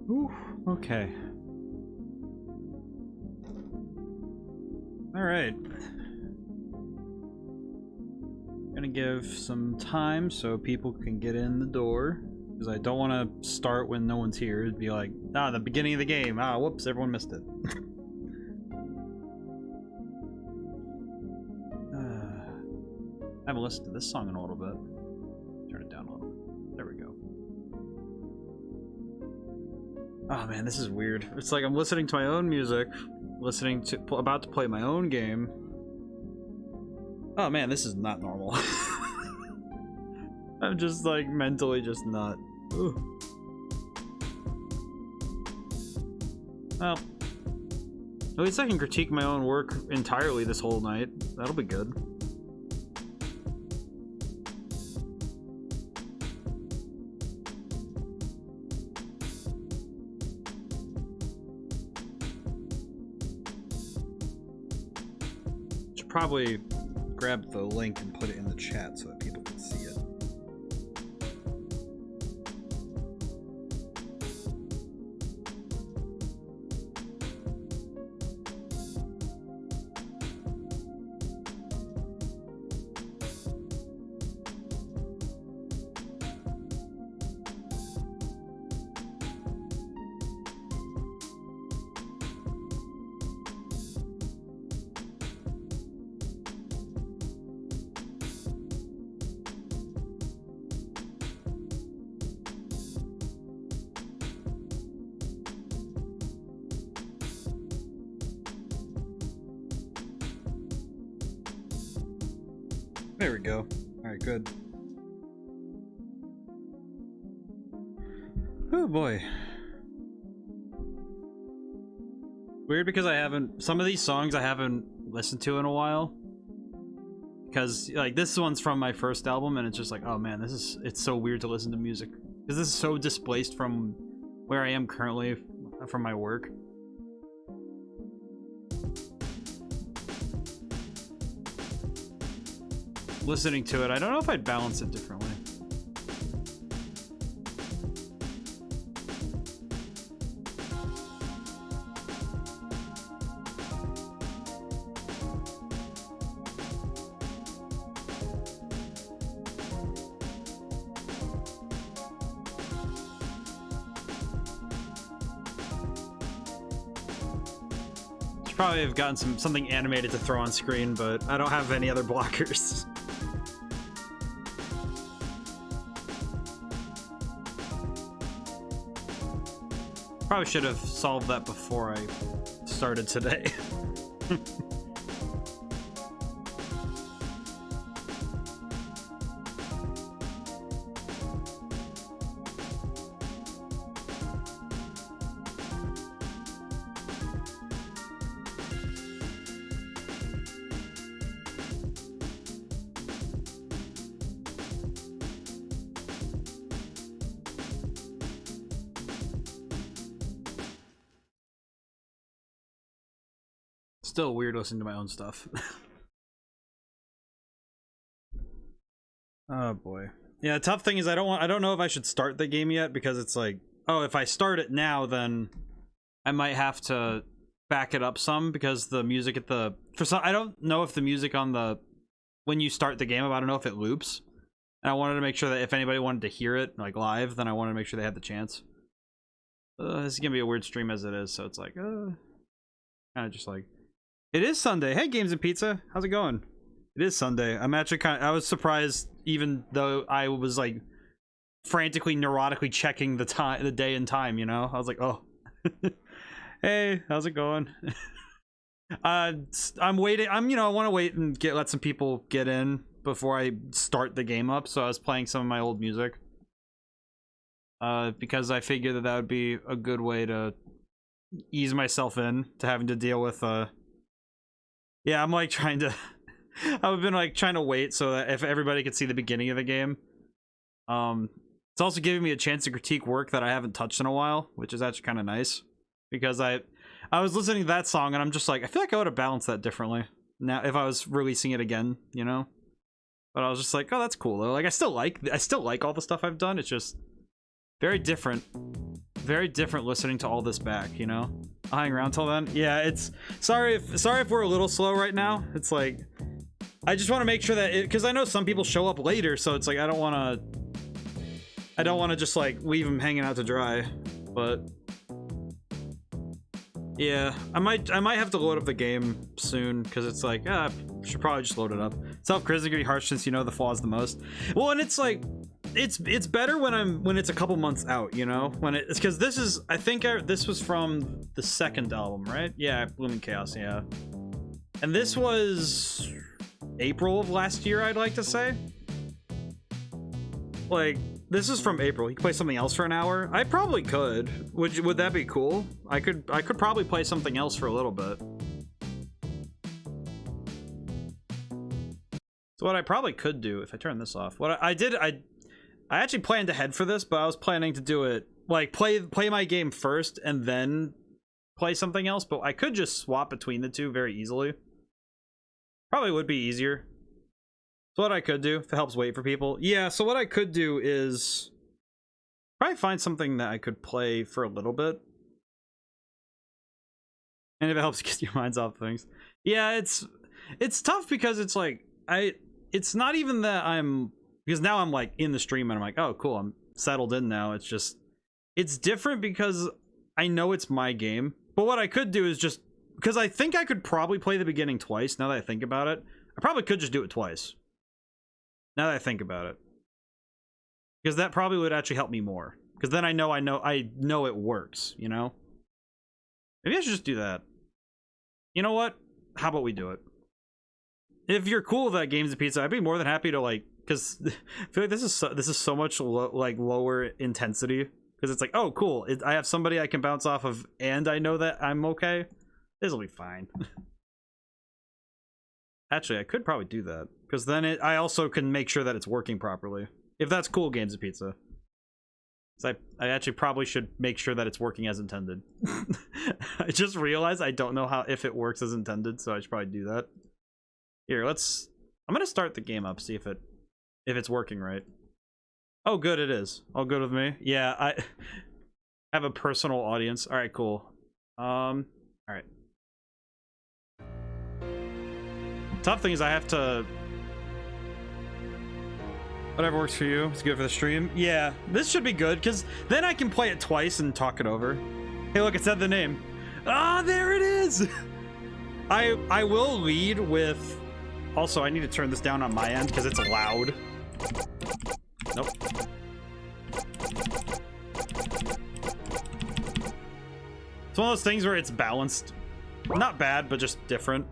Ooh, okay. All right. Gonna give some time so people can get in the door, because I don't want to start when no one's here. It'd be like, the beginning of the game. Whoops, everyone missed it. I haven't listened to this song in a little bit. Turn it down a little bit. There we go. Oh man, this is weird. It's like I'm listening to my own music, about to play my own game. Oh man, this is not normal. I'm just like mentally just not. Ooh. Well, at least I can critique my own work entirely this whole night. That'll be good. Should probably grab the link and put it in the chat so that people can see it. There we go. Alright, good. Oh boy. Weird because some of these songs I haven't listened to in a while. Because, like, this one's from my first album and it's just like, oh man, it's so weird to listen to music. Because this is so displaced from where I am currently from my work. Listening to it, I don't know if I'd balance it differently. Should probably have gotten something animated to throw on screen, but I don't have any other blockers. Probably should have solved that before I started today. Still weird listening to my own stuff. Oh boy. Yeah, the tough thing is I don't know if I should start the game yet, because it's like, oh, if I start it now, then I might have to back it up some, because the music I don't know if the music on when you start the game, I don't know if it loops. And I wanted to make sure that if anybody wanted to hear it like live, then I wanted to make sure they had the chance. This is gonna be a weird stream as it is, so it's like kind of just like, it is Sunday. Hey, Games and Pizza, how's it going? It is Sunday. I'm actually I was surprised, even though I was like frantically, neurotically checking the day and time, you know? I was like, oh. Hey, how's it going? I'm waiting. I want to wait and let some people get in before I start the game up, so I was playing some of my old music. Because I figured that would be a good way to ease myself in to having to deal with yeah, I'm like trying to I've been like trying to wait so that if everybody could see the beginning of the game. It's also giving me a chance to critique work that I haven't touched in a while, which is actually kind of nice, because I was listening to that song and I'm just like, I feel like I would have balanced that differently now if I was releasing it again, you know? But I was just like, oh, that's cool though. Like I still like all the stuff I've done. It's just very different listening to all this back, you know? I'll hang around till then. Yeah, it's sorry if we're a little slow right now. It's like I just want to make sure that because I know some people show up later, so it's like I don't want to just like leave them hanging out to dry. But yeah, I might have to load up the game soon because it's like I should probably just load it up. Self-criticism can be harsh since you know the flaws the most. Well, and it's like it's better when it's a couple months out, you know, when it's because this is this was from the second album, right? Yeah, Blooming Chaos. Yeah, and this was April of last year, I'd like to say. Like this is from April. You can play something else for an hour. I probably could. Would that be cool? I could probably play something else for a little bit. So what I probably could do if I turn this off. What I actually planned ahead for this, but I was planning to do it like play my game first and then play something else, but I could just swap between the two very easily. Probably would be easier. So what I could do, if it helps wait for people. Yeah, so what I could do is probably find something that I could play for a little bit. And if it helps get your minds off things. Yeah, it's tough because it's like it's not even that because now I'm like in the stream and I'm like, oh cool, I'm settled in now. It's just it's different because I know it's my game. But what I could do is just because I think I could probably play the beginning twice now that I think about it. I probably could just do it twice. Now that I think about it. Because that probably would actually help me more. Because then I know it works, you know? Maybe I should just do that. You know what? How about we do it? If you're cool with that Games of Pizza, I'd be more than happy to like, because I feel like this is so much lower intensity. Because it's like, oh cool, I have somebody I can bounce off of, and I know that I'm okay. This will be fine. Actually, I could probably do that because then I also can make sure that it's working properly. If that's cool, Games of Pizza. I actually probably should make sure that it's working as intended. I just realized I don't know if it works as intended, so I should probably do that. Here, I'm gonna start the game up, see if it's working right. Oh, good, it is. All good with me. Yeah, I have a personal audience. All right, cool. All right. Tough thing is I have to. Whatever works for you. It's good for the stream. Yeah, this should be good because then I can play it twice and talk it over. Hey, look, it said the name. Ah, there it is. I will lead with. Also, I need to turn this down on my end because it's loud. Nope. It's one of those things where it's balanced. Not bad, but just different.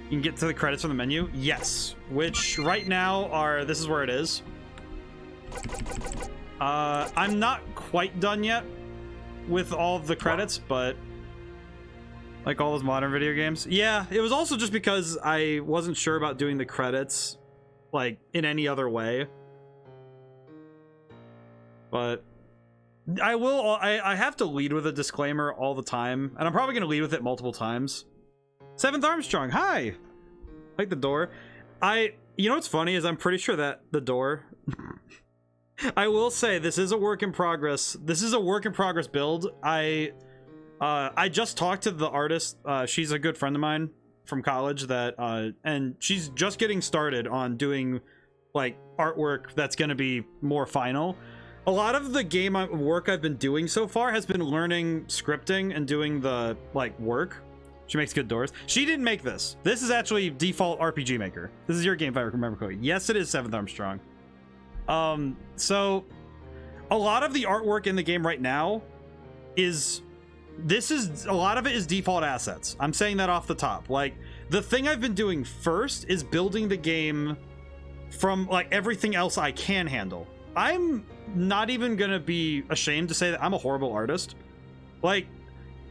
You can get to the credits from the menu. Yes. Which right now this is where it is. I'm not quite done yet with all of the credits, but like all those modern video games. Yeah, it was also just because I wasn't sure about doing the credits like in any other way. But I have to lead with a disclaimer all the time, and I'm probably going to lead with it multiple times. Seventh Armstrong, hi! Like the door. You know what's funny is I'm pretty sure that the door... I will say, this is a work in progress. This is a work in progress build. I just talked to the artist. She's a good friend of mine from college and she's just getting started on doing like artwork that's going to be more final. A lot of the game work I've been doing so far has been learning scripting and doing the like work. She makes good doors. She didn't make this. This is actually default RPG Maker. This is your game if I remember correctly. Yes, it is 7th Armstrong. So a lot of the artwork in the game right now a lot of it is default assets. I'm saying that off the top. Like the thing I've been doing first is building the game from like everything else I can handle. I'm not even gonna be ashamed to say that I'm a horrible artist. Like,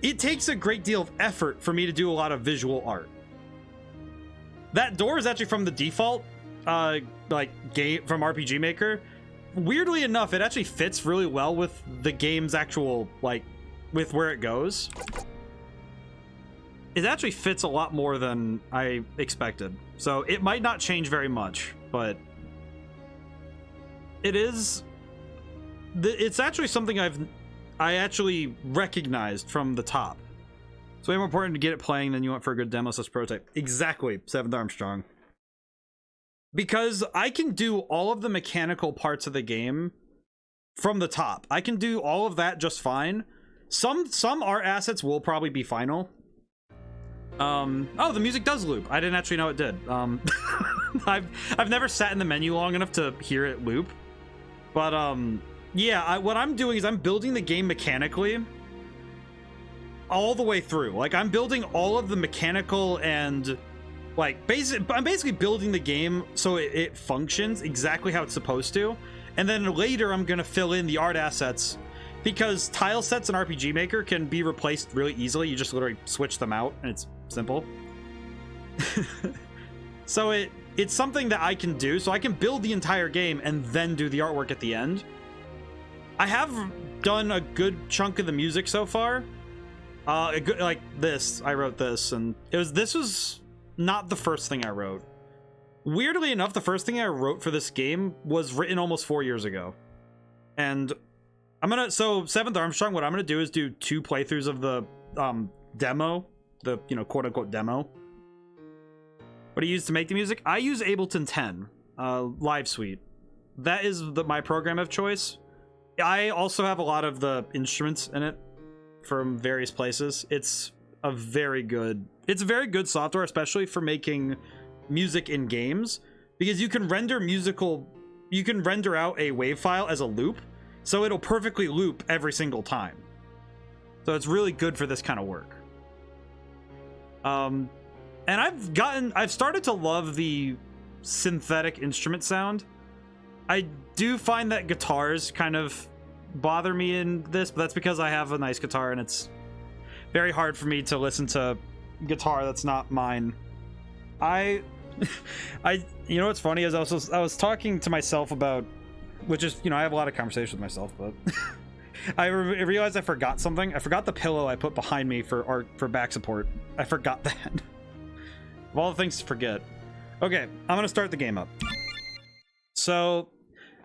it takes a great deal of effort for me to do a lot of visual art. That door is actually from the default like game from RPG Maker. Weirdly enough, it actually fits really well with the game's actual like with where it goes. it actually fits a lot more than I expected. So it might not change very much, but it is. It's actually something I actually recognized from the top. It's way more important to get it playing than you want for a good demo slash prototype. Exactly, 7th Armstrong. Because I can do all of the mechanical parts of the game from the top. I can do all of that just fine. Some art assets will probably be final. Oh, the music does loop. I didn't actually know it did. I've never sat in the menu long enough to hear it loop. But yeah, what I'm doing is I'm building the game mechanically all the way through. Like, I'm building all of the mechanical and like I'm basically building the game so it functions exactly how it's supposed to. And then later I'm gonna fill in the art assets, because tile sets in RPG Maker can be replaced really easily. You just literally switch them out and it's simple. So it's something that I can do, so I can build the entire game and then do the artwork at the end. I have done a good chunk of the music so far. Like this, I wrote this, and this was not the first thing I wrote. Weirdly enough, the first thing I wrote for this game was written almost 4 years ago. And so 7th Armstrong, what I'm gonna do is do 2 playthroughs of the demo, the quote unquote demo. What do you use to make the music? I use Ableton 10 Live Suite. That is my program of choice. I also have a lot of the instruments in it from various places. It's very good software, especially for making music in games, because you can render out a wave file as a loop, so it'll perfectly loop every single time. So it's really good for this kind of work. And I've started to love the synthetic instrument sound. I do find that guitars kind of bother me in this, but that's because I have a nice guitar and it's very hard for me to listen to guitar that's not mine. You know what's funny is I was talking to myself about, which is, I have a lot of conversations with myself, but I realized I forgot something. I forgot the pillow I put behind me for back support. I forgot that. Of all the things to forget. Okay, I'm gonna start the game up. So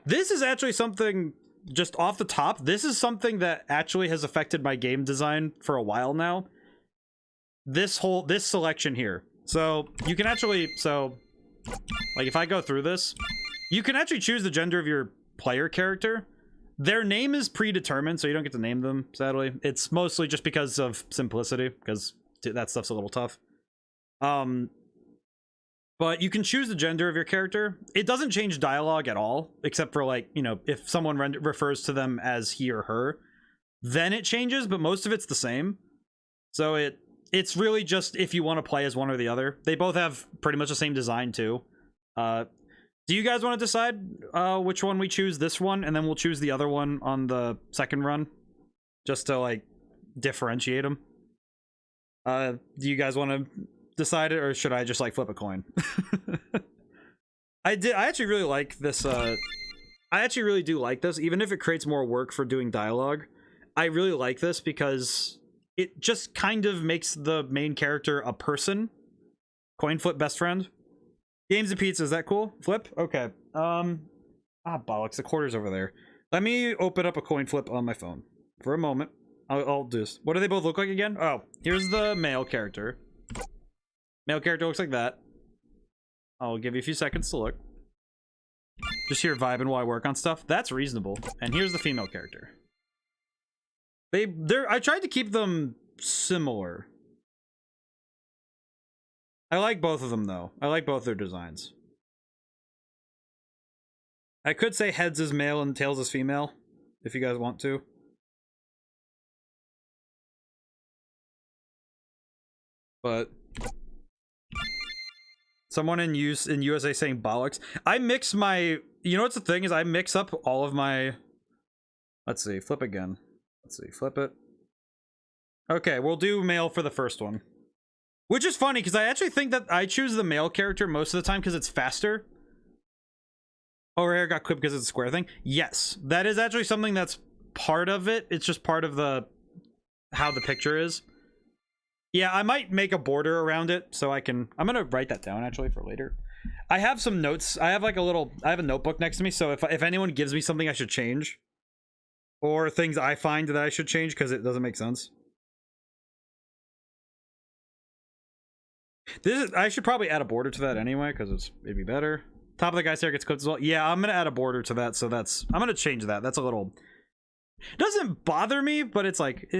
this is actually something, just off the top, this is something that actually has affected my game design for a while now. This selection here. So you can actually, like if I go through this, you can actually choose the gender of your player character. Their name is predetermined, so you don't get to name them, sadly. It's mostly just because of simplicity, because that stuff's a little tough. But you can choose the gender of your character. It doesn't change dialogue at all, except for, like, if someone refers to them as he or her, then it changes, but most of it's the same. So it's really just if you want to play as one or the other. They both have pretty much the same design too. Do you guys want to decide which one we choose? This one, and then we'll choose the other one on the second run, just to like differentiate them. Do you guys want to decide it, or should I just like flip a coin? I actually really like this. I actually really do like this, even if it creates more work for doing dialogue. I really like this because it just kind of makes the main character a person. Coin flip best friend. Games and pizza, is that cool? Flip? Okay. Bollocks, the quarter's over there. Let me open up a coin flip on my phone for a moment. I'll do this. What do they both look like again? Oh, here's the male character. Male character looks like that. I'll give you a few seconds to look. Just here vibing while I work on stuff. That's reasonable. And here's the female character. I tried to keep them similar. I like both of them, though. I like both their designs. I could say heads is male and tails is female, if you guys want to. But someone in USA saying bollocks. I mix my... You know what's the thing is I mix up all of my... Let's see, flip again. Let's see, flip it. Okay, we'll do male for the first one. Which is funny, because I actually think that I choose the male character most of the time because it's faster. Oh, her hair got clipped because it's a square thing. Yes, that is actually something that's part of it. It's just part of how the picture is. Yeah, I might make a border around it so I'm gonna write that down actually for later. I have some notes. I have like I have a notebook next to me, so if anyone gives me something I should change, or things I find that I should change because it doesn't make sense. I should probably add a border to that anyway because it's maybe better. Top of the guy's hair gets clipped as well. Yeah, I'm gonna add a border to that, so I'm gonna change that. That's a little, it doesn't bother me, but it's like,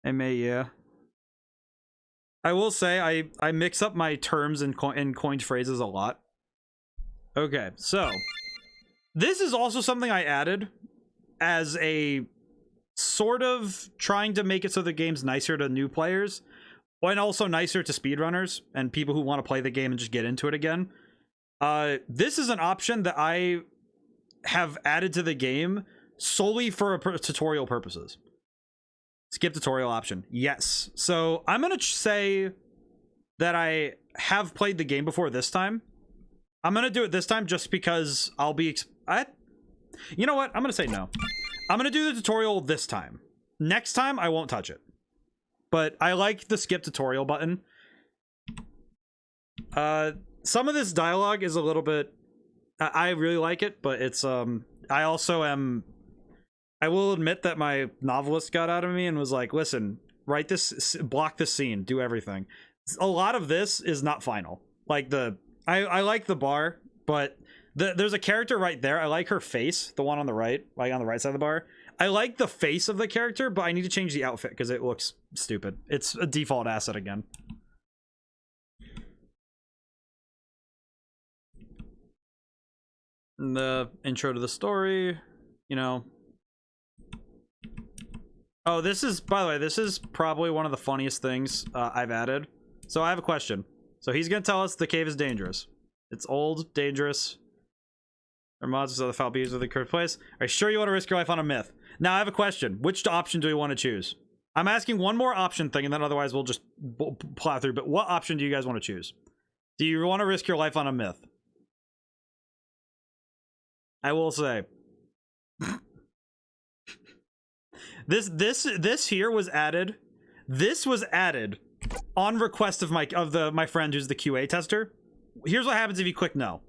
I may, yeah. I will say I mix up my terms and coined phrases a lot. Okay, so this is also something I added as a sort of trying to make it so the game's nicer to new players, and also nicer to speedrunners and people who want to play the game and just get into it again. This is an option that I have added to the game solely for tutorial purposes. Skip tutorial option. Yes. So I'm going to say that I have played the game before this time. I'm going to do it this time just because I'll be... You know what? I'm going to say no. I'm going to do the tutorial this time. Next time, I won't touch it. But I like the skip tutorial button. Some of this dialogue is a little bit... I really like it, but it's... I also am... I will admit that my novelist got out of me and was like, listen, write this, block this scene, do everything. A lot of this is not final. Like I like the bar, but there's a character right there. I like her face, the one on the right, like on the right side of the bar. I like the face of the character, but I need to change the outfit because it looks stupid. It's a default asset again. And the intro to the story, you know. Oh, this is, by the way, this is probably one of the funniest things I've added. So I have a question. So he's going to tell us the cave is dangerous. It's old, dangerous. Or monsters of the foul beasts of the cursed place. Are you sure you want to risk your life on a myth? Now I have a question. Which option do we want to choose? I'm asking one more option thing, and then otherwise we'll just plow through. But what option do you guys want to choose? Do you want to risk your life on a myth? I will say... This here was added. This was added on request of my friend who's the QA tester. Here's what happens if you click no.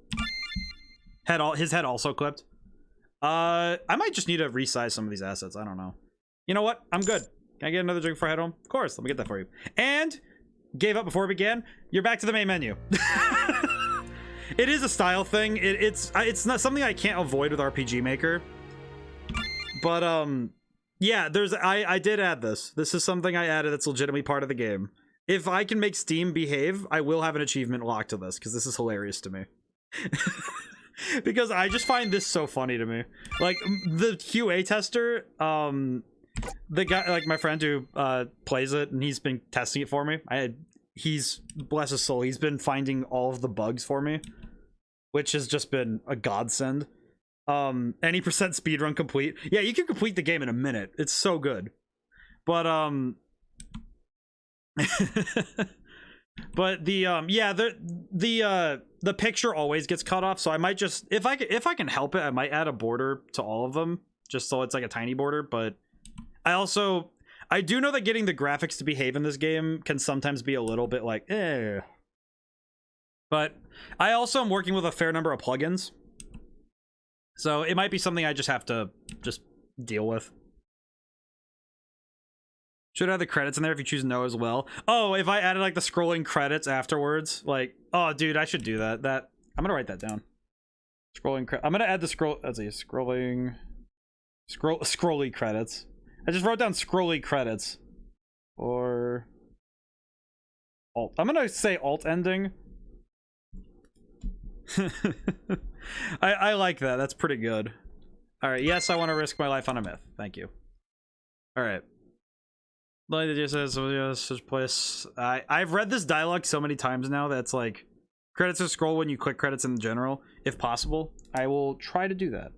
His head also clipped. I might just need to resize some of these assets. I don't know. You know what? I'm good. Can I get another drink before I head home? Of course. Let me get that for you. And gave up before it began. You're back to the main menu. It is a style thing. It's not something I can't avoid with RPG Maker. But yeah, I did add this. This is something I added that's legitimately part of the game. If I can make Steam behave, I will have an achievement locked to this, because this is hilarious to me. Because I just find this so funny to me. Like, the QA tester, the guy, like my friend who plays it, and he's been testing it for me. He's, bless his soul, he's been finding all of the bugs for me, which has just been a godsend. Any percent speedrun complete. Yeah, you can complete the game in a minute. It's so good. But but yeah, the picture always gets cut off, so I might just, if I can help it, I might add a border to all of them, just so it's like a tiny border. But I do know that getting the graphics to behave in this game can sometimes be a little bit like but I also am working with a fair number of plugins. So it might be something I just have to deal with. Should add the credits in there if you choose no as well. Oh, if I added like the scrolling credits afterwards, like, oh dude, I should do that. I'm gonna write that down. Scrolling I'm gonna add the scrolly credits. I just wrote down scrolly credits. Or alt. I'm gonna say alt ending. I like that. That's pretty good. All right. Yes, I want to risk my life on a myth. Thank you. All right. Like just says, such place. I've read this dialogue so many times now that it's like credits are scroll when you click credits in general. If possible, I will try to do that.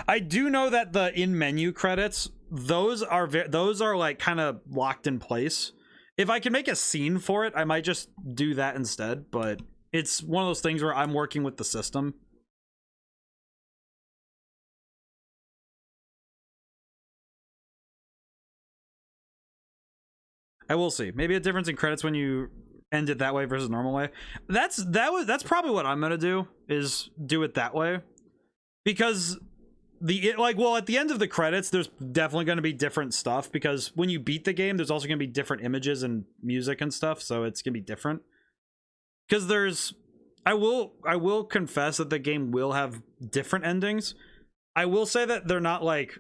I do know that the in-menu credits, those are like kind of locked in place. If I can make a scene for it, I might just do that instead, but it's one of those things where I'm working with the system. I will see. Maybe a difference in credits when you end it that way versus normal way. That's probably what I'm gonna do, is do it that way, because at the end of the credits there's definitely going to be different stuff, because when you beat the game there's also going to be different images and music and stuff, so it's gonna be different. Because I will confess that the game will have different endings. I will say that they're not like,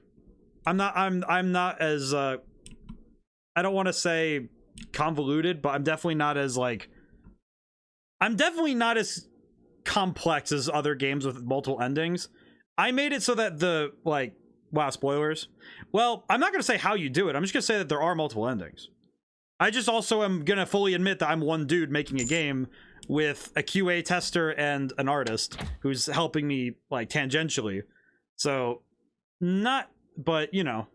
I'm not as I don't want to say convoluted, but I'm definitely not as complex as other games with multiple endings. I made it so that wow, spoilers. Well, I'm not going to say how you do it. I'm just going to say that there are multiple endings. I just also am going to fully admit that I'm one dude making a game with a QA tester and an artist who's helping me like tangentially. So but you know,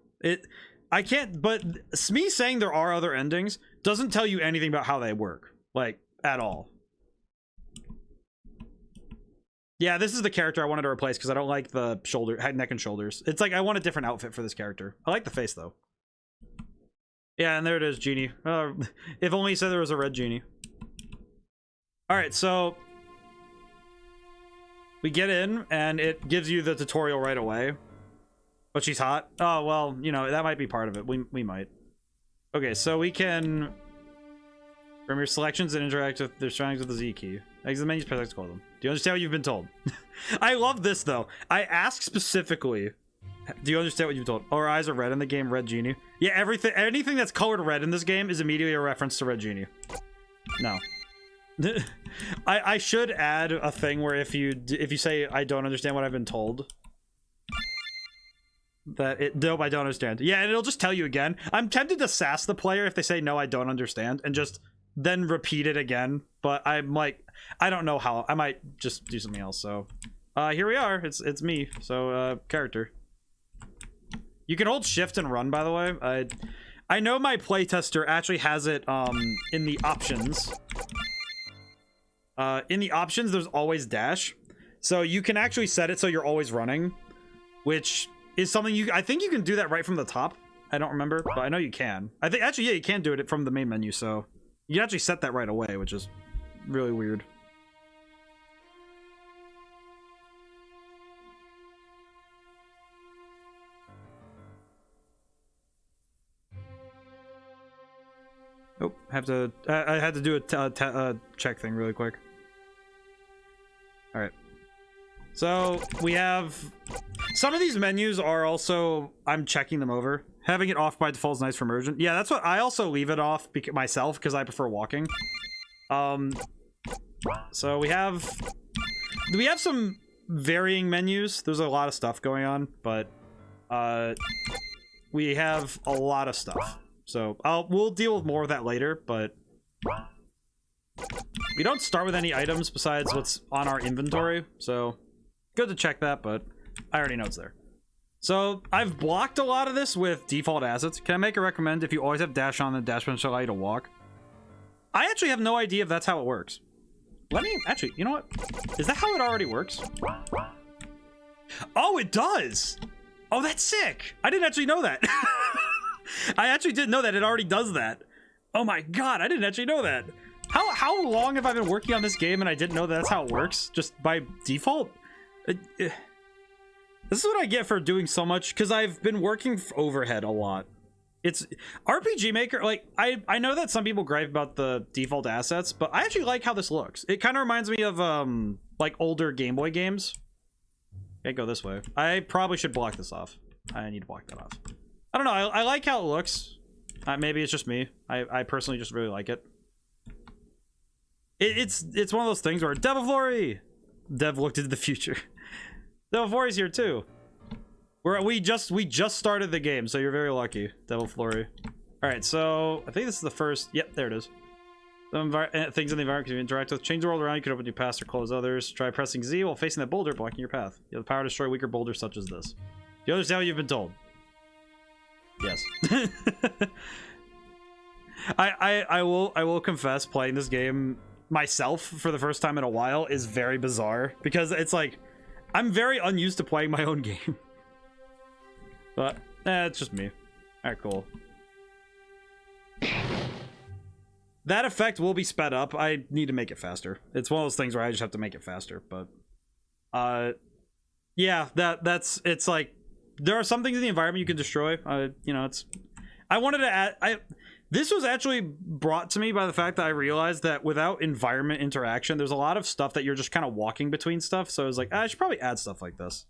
I can't, but me saying there are other endings doesn't tell you anything about how they work, like, at all. Yeah, this is the character I wanted to replace because I don't like the neck and shoulders. It's like I want a different outfit for this character. I like the face though. Yeah, and there it is, Genie. If only he said there was a red Genie. Alright, so we get in and it gives you the tutorial right away. But she's hot. Oh, well, you know, that might be part of it. We might. Okay, so we can from your selections and interact with their surroundings with the Z key. Exit the menus, press X to call them. Do you understand what you've been told? I love this though. I ask specifically, do you understand what you've told? Our eyes are red in the game, Red Genie. Yeah, anything that's colored red in this game is immediately a reference to Red Genie. No. I should add a thing where if you say I don't understand what I've been told, nope, I don't understand. Yeah, and it'll just tell you again. I'm tempted to sass the player if they say no, I don't understand, and just then repeat it again. But I'm like, I don't know how. I might just do something else. So here we are. It's me. So character. You can hold shift and run, by the way. I know my playtester actually has it in the options. In the options, there's always dash, so you can actually set it so you're always running, which is something I think you can do that right from the top. I don't remember, but I know you can. I think actually, yeah, you can do it from the main menu, so you can actually set that right away, which is really weird. Oh, I had to do a check thing really quick. All right. So we have some of these menus are also, I'm checking them over. Having it off by default is nice for immersion. Yeah, that's what I also leave it off myself because I prefer walking. So we have some varying menus. There's a lot of stuff going on, but we have a lot of stuff. So we'll deal with more of that later, but we don't start with any items besides what's on our inventory, so good to check that, but I already know it's there. So I've blocked a lot of this with default assets. Can I make a recommend if you always have dash on, the dash button shall allow you to walk? I actually have no idea if that's how it works. Let me actually, you know what? Is that how it already works? Oh, it does! Oh, that's sick! I didn't actually know that. I actually didn't know that it already does that. Oh my god, I didn't actually know that. How long have I been working on this game and I didn't know that's how it works? Just by default? This is what I get for doing so much, because I've been working overhead a lot. It's RPG Maker, like, I know that some people gripe about the default assets, but I actually like how this looks. It kind of reminds me of, like, older Game Boy games. Can't go this way. I probably should block this off. I need to block that off. I don't know, I like how it looks. Maybe it's just me. I personally just really like it. It's one of those things where Devil Flory! Dev looked into the future. Devil Flory's here too. We just started the game, so you're very lucky, Devil Flory. Alright, so I think this is the first. Yep, there it is. Some things in the environment can you interact with. Change the world around, you can open new paths or close others. Try pressing Z while facing that boulder, blocking your path. You have the power to destroy weaker boulders such as this. Do you understand what you've been told? Yes. I will confess, playing this game myself for the first time in a while is very bizarre, because it's like I'm very unused to playing my own game. But it's just me. All right, cool. that effect will be sped up. I need to make it faster. It's one of those things where I just have to make it faster. But yeah, it's like there are some things in the environment you can destroy. You know, I wanted to add. This was actually brought to me by the fact that I realized that without environment interaction, there's a lot of stuff that you're just kind of walking between stuff. So I was like, I should probably add stuff like this.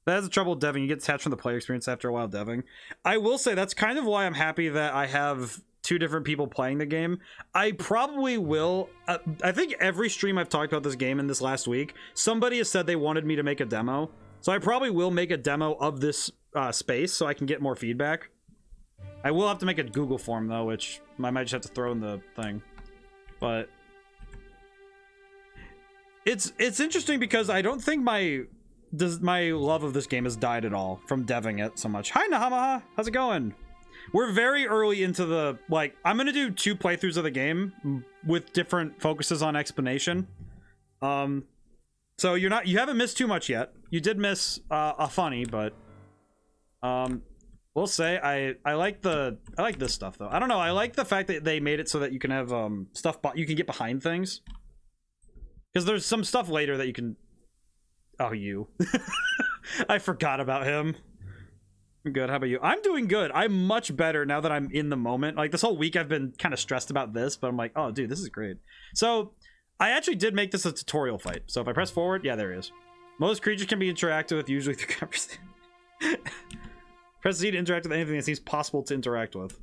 That's the trouble with deving. You get detached from the player experience after a while deving. I will say that's kind of why I'm happy that I have 2 different people playing the game. I probably will. I think every stream I've talked about this game in this last week, somebody has said they wanted me to make a demo. So I probably will make a demo of this space so I can get more feedback. I will have to make a Google form though, which I might just have to throw in the thing. But it's interesting because I don't think my love of this game has died at all from deving it so much. Hi Nahamaha, how's it going? We're very early into the, like, I'm gonna do 2 playthroughs of the game with different focuses on explanation. So you haven't missed too much yet. You did miss a funny, but we'll say I like this stuff though. I don't know. I like the fact that they made it so that you can have stuff you can get behind things. Because there's some stuff later that you can. Oh, you. I forgot about him. I'm good. How about you? I'm doing good. I'm much better now that I'm in the moment. Like this whole week I've been kind of stressed about this, but I'm like, oh dude, this is great. So I actually did make this a tutorial fight. So if I press forward, yeah, there he is. Most creatures can be interacted with usually through conversation. Press Z to interact with anything that seems possible to interact with.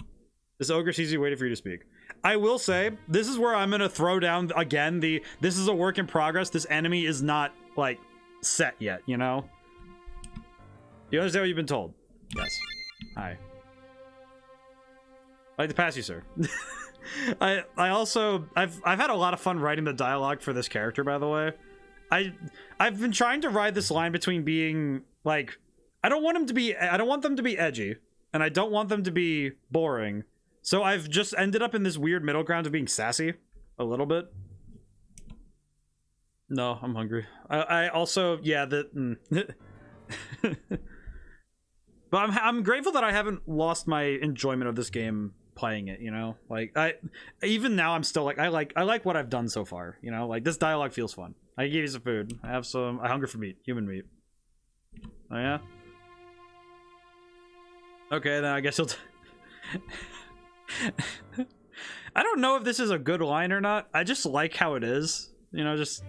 This ogre sees you waiting for you to speak. I will say, this is where I'm going to throw down, again, this is a work in progress. This enemy is not, like, set yet, you know? You understand what you've been told? Yes. Hi. I'd like to pass you, sir. I also, I've had a lot of fun writing the dialogue for this character, by the way. I've been trying to ride this line between being, like, I don't want them to be edgy, and I don't want them to be boring. So I've just ended up in this weird middle ground of being sassy a little bit. No, I'm hungry. I also, yeah, but I'm grateful that I haven't lost my enjoyment of this game playing it, you know? Like even now I'm still like I like what I've done so far, you know? Like this dialogue feels fun. I gave you some food. I hunger for meat, human meat. Oh yeah? Okay, then I guess you'll I don't know if this is a good line or not. I just like how it is. You know, I just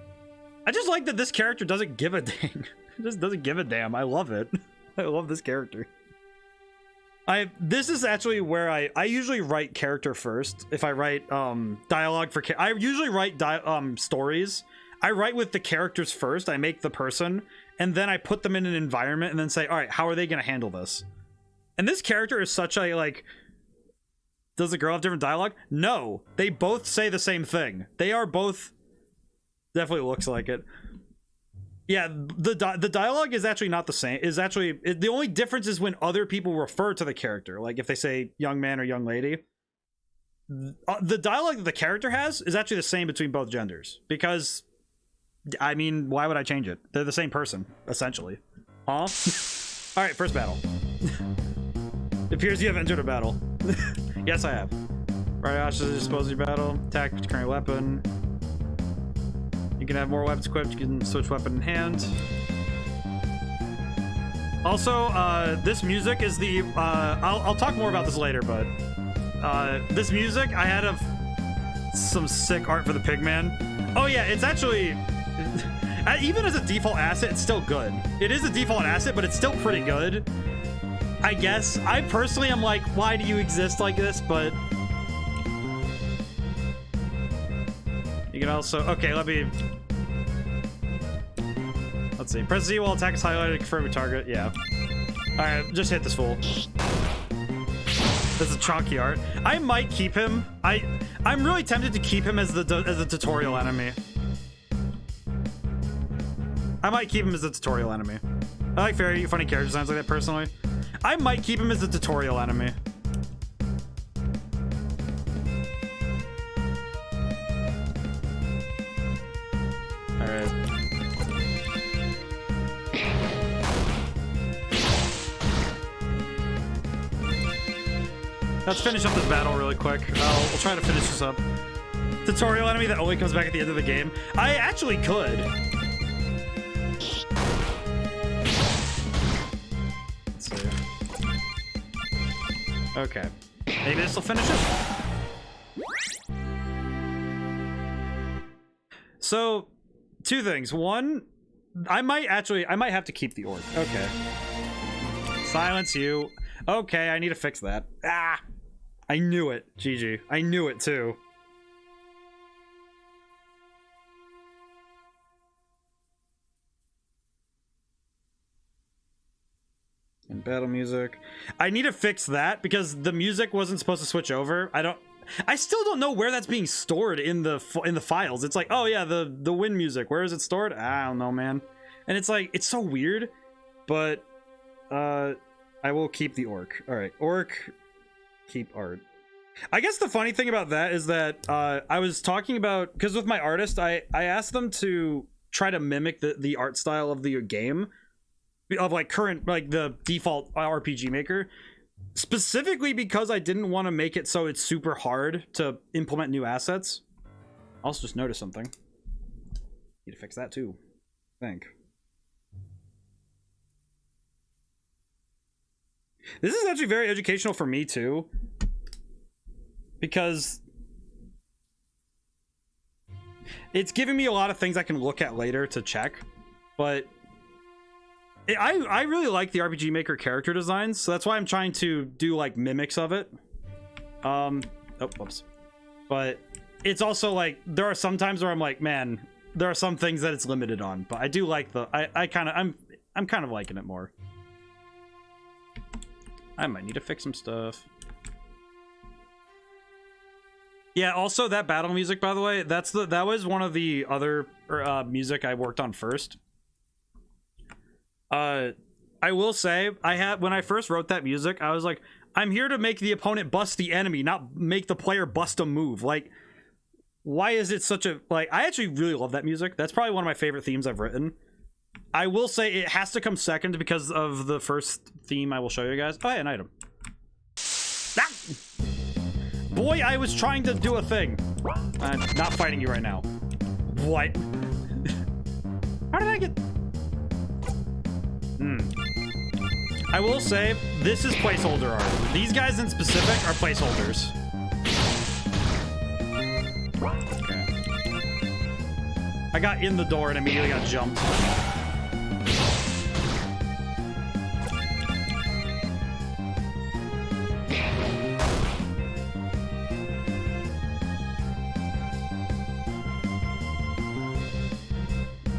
like that this character doesn't give a dang. Just doesn't give a damn. I love it. I love this character. This is actually where I usually write character first. If I write dialogue for I usually write stories. I write with the characters first. I make the person, and then I put them in an environment, and then say, all right, how are they going to handle this? And this character is such a, like, does the girl have different dialogue? No, they both say the same thing. They are both, definitely looks like it. Yeah, the dialogue is actually not the same. The only difference is when other people refer to the character. Like if they say young man or young lady. The dialogue that the character has is actually the same between both genders. Because, I mean, why would I change it? They're the same person, essentially. Huh? Alright, first battle. It appears you have entered a battle. Yes, I have. Right, Ash dispose of your battle. Attack with your current weapon. You can have more weapons equipped. You can switch weapon in hand. Also, this music is the... I'll talk more about this later, but... this music, I had some sick art for the Pigman. Oh yeah, it's actually... even as a default asset, it's still good. It is a default asset, but it's still pretty good. I guess. I personally am like, why do you exist like this? But you can also, okay, let's see. Press Z while attack is highlighted to confirm your target. Yeah. All right, just hit this fool. This is chunky art. I might keep him. I'm really tempted to keep him as the tutorial enemy. I might keep him as the tutorial enemy. I like very funny character designs like that personally. I might keep him as the tutorial enemy. Alright. Let's finish up this battle really quick. We'll try to finish this up. tutorial enemy that only comes back at the end of the game? I actually could. Let's see. Okay. Maybe this will finish it. So, two things. One, I might have to keep the orc. Okay. Silence you. Okay, I need to fix that. Ah! I knew it, GG. I knew it too. And battle music. I need to fix that because the music wasn't supposed to switch over. I still don't know where that's being stored in the files. It's like, oh yeah, the wind music. Where is it stored? I don't know, man. And it's like, it's so weird. But I will keep the orc. All right, orc, keep art. I guess the funny thing about that is that I was talking about, because with my artist, I asked them to try to mimic the art style of the game, of like current, like the default RPG Maker, specifically because I didn't want to make it so it's super hard to implement new assets. I also just noticed something. Need to fix that too, I think. This is actually very educational for me too, because it's giving me a lot of things I can look at later to check, but I really like the RPG Maker character designs, so that's why I'm trying to do like mimics of it. Oh, whoops. But it's also like, there are some times where I'm like, man, there are some things that it's limited on, but I do like I'm kind of liking it more. I might need to fix some stuff. Yeah, also that battle music, by the way, that was one of the other music I worked on first. I will say, when I first wrote that music, I was like, I'm here to make the opponent bust the enemy, not make the player bust a move. Like, why is it such a, like, I actually really love that music. That's probably one of my favorite themes I've written. I will say it has to come second because of the first theme I will show you guys. Oh, hey, an item. Ah! Boy, I was trying to do a thing. I'm not fighting you right now. What? How did I get... I will say, this is placeholder art. These guys in specific are placeholders. Okay. I got in the door and immediately got jumped.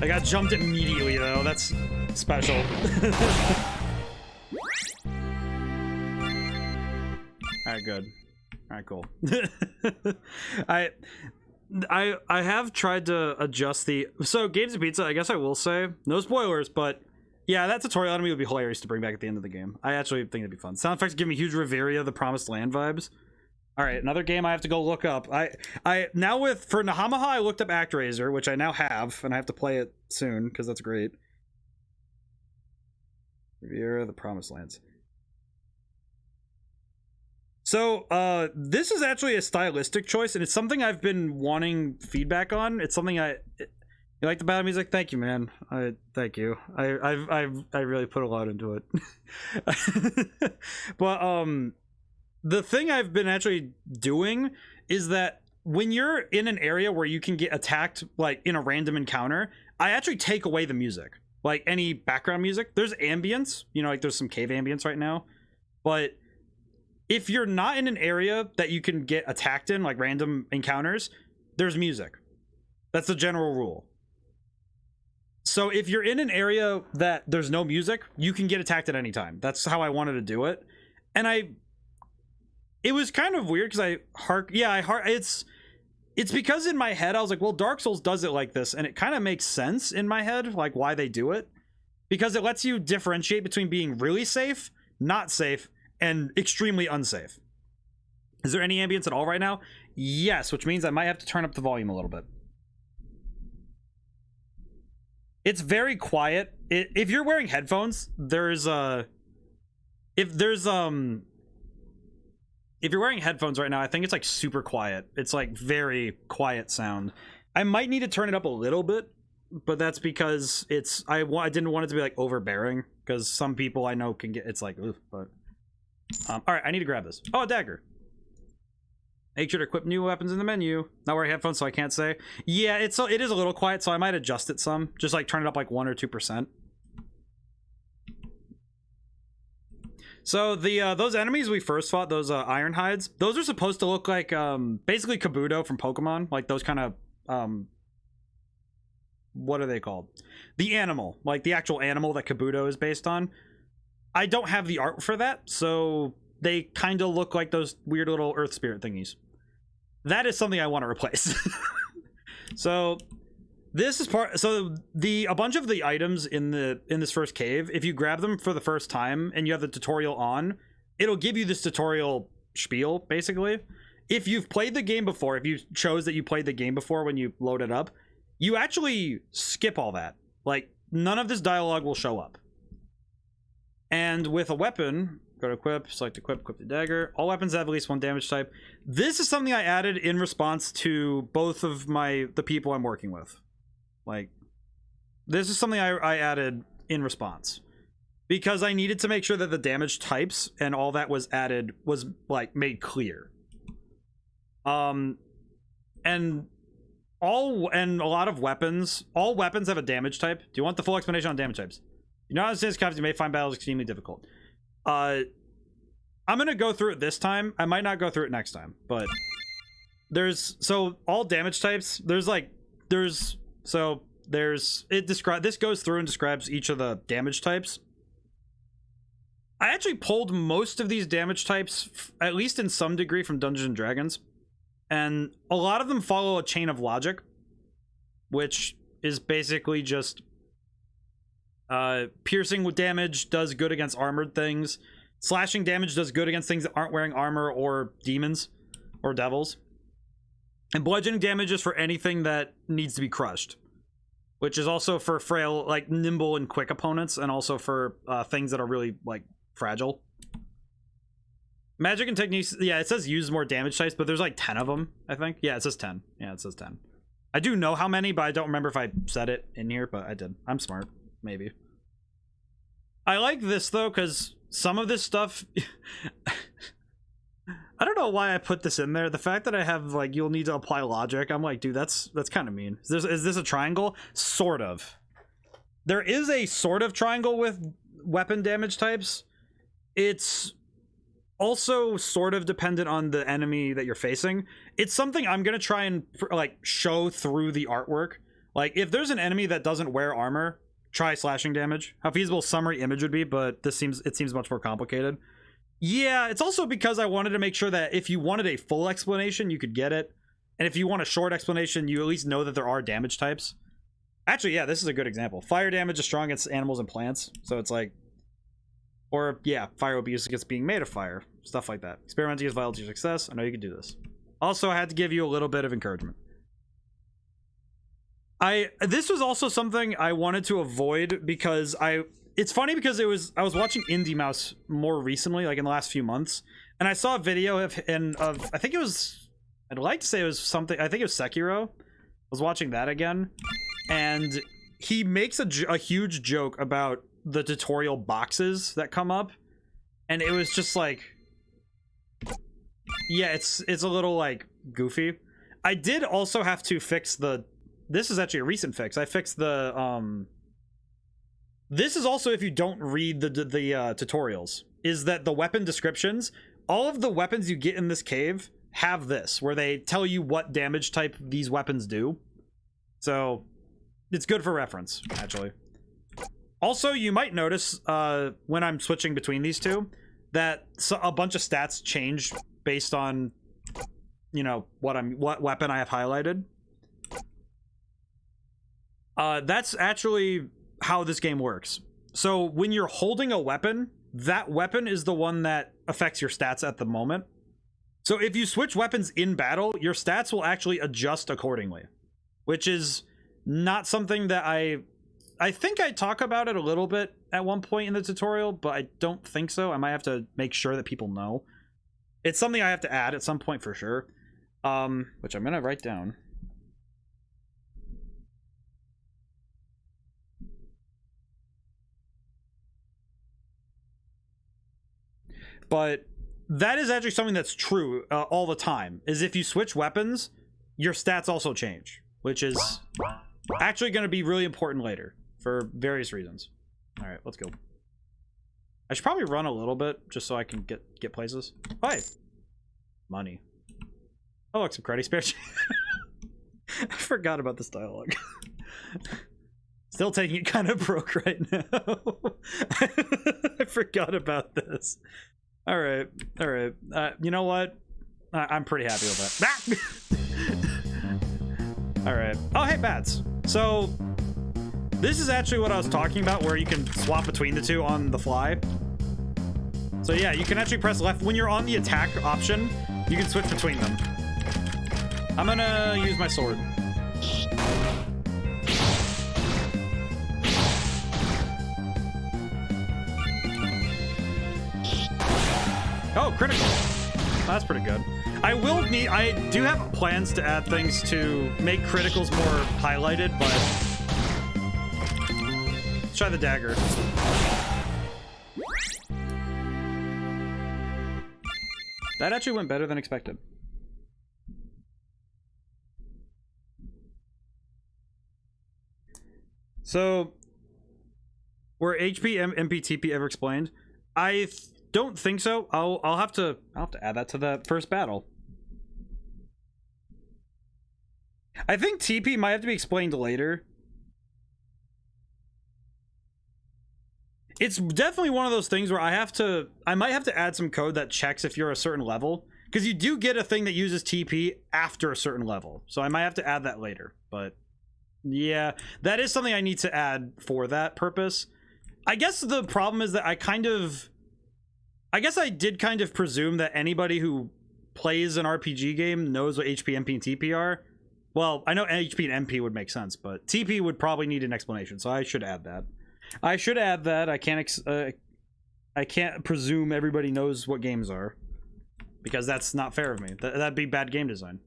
I got jumped immediately though, that's special. Alright, good. Alright, cool. I have tried to adjust the... So, Games of Pizza, I guess I will say, no spoilers, but yeah, that tutorial enemy would be hilarious to bring back at the end of the game. I actually think it'd be fun. Sound effects give me huge Reveria, the Promised Land vibes. Alright, another game I have to go look up. Now for Nahamaha, I looked up ActRaiser, which I now have, and I have to play it soon, because that's great. Riviera, the Promised Lands. So, this is actually a stylistic choice, and it's something I've been wanting feedback on. It's something you like the battle music? Thank you, man. Thank you. I really put a lot into it. But, the thing I've been actually doing is that when you're in an area where you can get attacked, like, in a random encounter, I actually take away the music. Like, any background music. There's ambience. You know, like, there's some cave ambience right now. But if you're not in an area that you can get attacked in, like random encounters, there's music. That's the general rule. So if you're in an area that there's no music, you can get attacked at any time. That's how I wanted to do it. And it was kind of weird because it's because in my head I was like, well, Dark Souls does it like this, and it kind of makes sense in my head, like why they do it, because it lets you differentiate between being really safe, not safe, and extremely unsafe. Is there any ambience at all right now? Yes, which means I might have to turn up the volume a little bit. It's very quiet. If you're wearing headphones, there's if you're wearing headphones right now, I think it's like super quiet. It's like very quiet sound. I might need to turn it up a little bit, but that's because it's I didn't want it to be like overbearing, because some people I know can get it's like oof, but all right, I need to grab this. Oh, a dagger. Make sure to equip new weapons in the menu. Not wearing headphones, so I can't say. Yeah, it is a little quiet, so I might adjust it some. Just like turn it up like 1 or 2%. So the those enemies we first fought, those iron hides, those are supposed to look like basically Kabuto from Pokemon, like those kind of what are they called? The animal, like the actual animal that Kabuto is based on. I don't have the art for that, so they kind of look like those weird little earth spirit thingies. That is something I want to replace. So this is a bunch of the items in this first cave, if you grab them for the first time and you have the tutorial on, it'll give you this tutorial spiel basically. If you've played the game before, if you chose that you played the game before when you load it up, you actually skip all that. Like none of this dialogue will show up. And with a weapon, go to equip, select equip the dagger. All weapons have at least 1 damage type. This is something I added in response to both of the people I'm working with. Like, this is something I added in response. Because I needed to make sure that the damage types and all that was added was, like, made clear. And a lot of weapons, all weapons have a damage type. Do you want the full explanation on damage types? You know how this is, you may find battles extremely difficult. I'm gonna go through it this time. I might not go through it next time, but so all damage types, this goes through and describes each of the damage types. I actually pulled most of these damage types, at least in some degree, from Dungeons and Dragons, and a lot of them follow a chain of logic, which is basically just piercing damage does good against armored things. Slashing damage does good against things that aren't wearing armor or demons or devils. And bludgeoning damage is for anything that needs to be crushed, which is also for frail, like nimble and quick opponents, and also for things that are really like fragile. Magic and techniques, yeah, it says use more damage types, but there's like 10 of them, I think. Yeah, it says 10. Yeah, it says 10. I do know how many, but I don't remember if I said it in here, but I did. I'm smart. Maybe. I like this though, because some of this stuff I don't know why I put this in there. The fact that I have like you'll need to apply logic, I'm like, dude, that's kind of mean. Is this a triangle? Sort of. There is a sort of triangle with weapon damage types. It's also sort of dependent on the enemy that you're facing. It's something I'm gonna try and like show through the artwork. Like if there's an enemy that doesn't wear armor, try slashing damage. How feasible summary image would be, but it seems much more complicated. Yeah, it's also because I wanted to make sure that if you wanted a full explanation, you could get it. And if you want a short explanation, you at least know that there are damage types. Actually, yeah, this is a good example. Fire damage is strong against animals and plants. So it's like, or yeah, fire abuse against being made of fire. Stuff like that. Experimenting is vital to your success. I know you can do this. Also, I had to give you a little bit of encouragement. This was also something I wanted to avoid because it's funny because I was watching Indie Mouse more recently, like in the last few months, and I saw a video of I think it was, I'd like to say it was something, I think it was Sekiro. I was watching that again, and he makes a huge joke about the tutorial boxes that come up, and it was just like, yeah, it's a little like goofy. I did also have to fix this is actually a recent fix. I fixed the this is also if you don't read the tutorials, is that the weapon descriptions, all of the weapons you get in this cave have this, where they tell you what damage type these weapons do. So it's good for reference, actually. Also, you might notice when I'm switching between these two that a bunch of stats change based on, you know, what weapon I have highlighted. That's actually how this game works. So when you're holding a weapon, that weapon is the one that affects your stats at the moment. So if you switch weapons in battle, your stats will actually adjust accordingly, which is not something that I think I talk about it a little bit at one point in the tutorial, but I don't think so. I might have to make sure that people know. It's something I have to add at some point for sure. Which I'm gonna write down. But that is actually something that's true all the time, is if you switch weapons, your stats also change, which is actually going to be really important later for various reasons. All right, let's go. I should probably run a little bit just so I can get places. Hi. Money. Oh, look, some credit spare. I forgot about this dialogue. Still taking it kind of broke right now. I forgot about this. All right. You know what? I'm pretty happy with that. All right. Oh, hey, bats. So this is actually what I was talking about, where you can swap between the two on the fly. So yeah, you can actually press left when you're on the attack option. You can switch between them. I'm gonna use my sword. Oh, critical. That's pretty good. I do have plans to add things to make criticals more highlighted, but let's try the dagger. That actually went better than expected. So, were HP, MP, TP ever explained? I don't think so. I'll have to add that to the first battle. I think TP might have to be explained later. It's definitely one of those things where I might have to add some code that checks if you're a certain level, because you do get a thing that uses TP after a certain level. So I might have to add that later, but yeah, that is something I need to add for that purpose. I guess the problem is that I did kind of presume that anybody who plays an RPG game knows what HP, MP, and TP are. Well, I know HP and MP would make sense, but TP would probably need an explanation, so I should add that. I can't presume everybody knows what games are, because that's not fair of me. That'd be bad game design.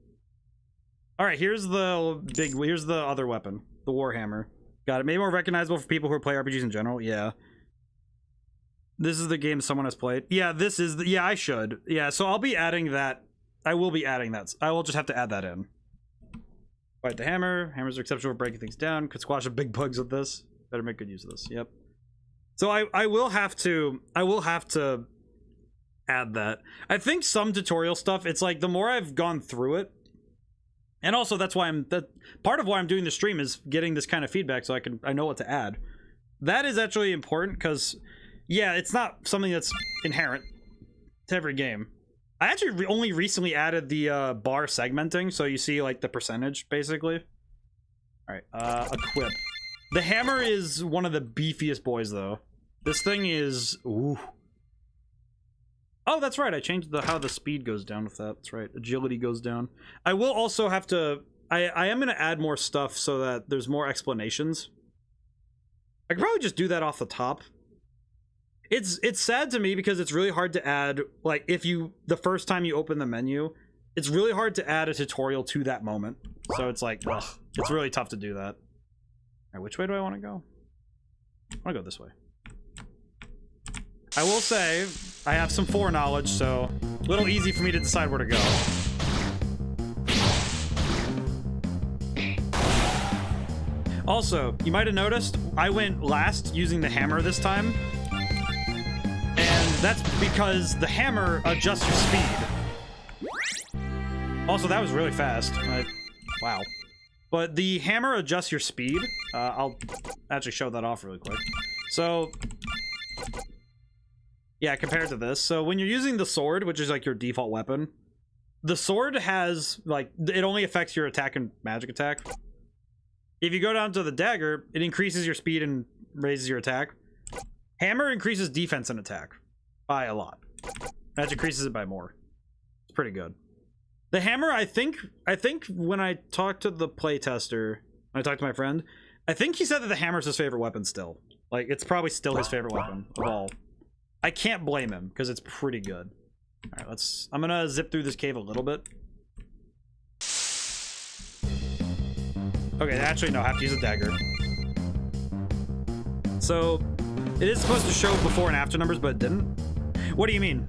All right, here's the other weapon, the Warhammer. Got it. Made more recognizable for people who play RPGs in general. Yeah. This is the game someone has played. Yeah, this is the, yeah, I should. Yeah, so I'll be adding that. I will be adding that. I will just have to add that in. Fight the hammer. Hammers are exceptional for breaking things down. Could squash the big bugs with this. Better make good use of this. Yep. So I will have to add that. I think some tutorial stuff, it's like the more I've gone through it, and also that's why part of why I'm doing the stream is getting this kind of feedback so I know what to add. That is actually important because yeah, it's not something that's inherent to every game. I actually only recently added the bar segmenting, so you see like the percentage basically. All right, equip. The hammer is one of the beefiest boys though. This thing is ooh. Oh, that's right. I changed how the speed goes down with that. That's right. Agility goes down. I will also have to I am going to add more stuff so that there's more explanations. I could probably just do that off the top. It's sad to me because it's really hard to add, like, the first time you open the menu, it's really hard to add a tutorial to that moment. So it's like, ugh, it's really tough to do that. All right, which way do I want to go? I want to go this way. I will say, I have some foreknowledge, so a little easy for me to decide where to go. Also, you might have noticed, I went last using the hammer this time. And that's because the hammer adjusts your speed. Also, that was really fast. Wow. But the hammer adjusts your speed. I'll actually show that off really quick. So, yeah, compared to this. So when you're using the sword, which is like your default weapon, the sword has, like, it only affects your attack and magic attack. If you go down to the dagger, it increases your speed and raises your attack. Hammer increases defense and attack by a lot. That increases it by more. It's pretty good. The hammer, I think when I talked to the playtester, when I talked to my friend, I think he said that the hammer is his favorite weapon still. Like, it's probably still his favorite weapon of all. I can't blame him, because it's pretty good. All right, I'm gonna zip through this cave a little bit. Okay, actually, no, I have to use a dagger. So, it is supposed to show before and after numbers, but it didn't. What do you mean?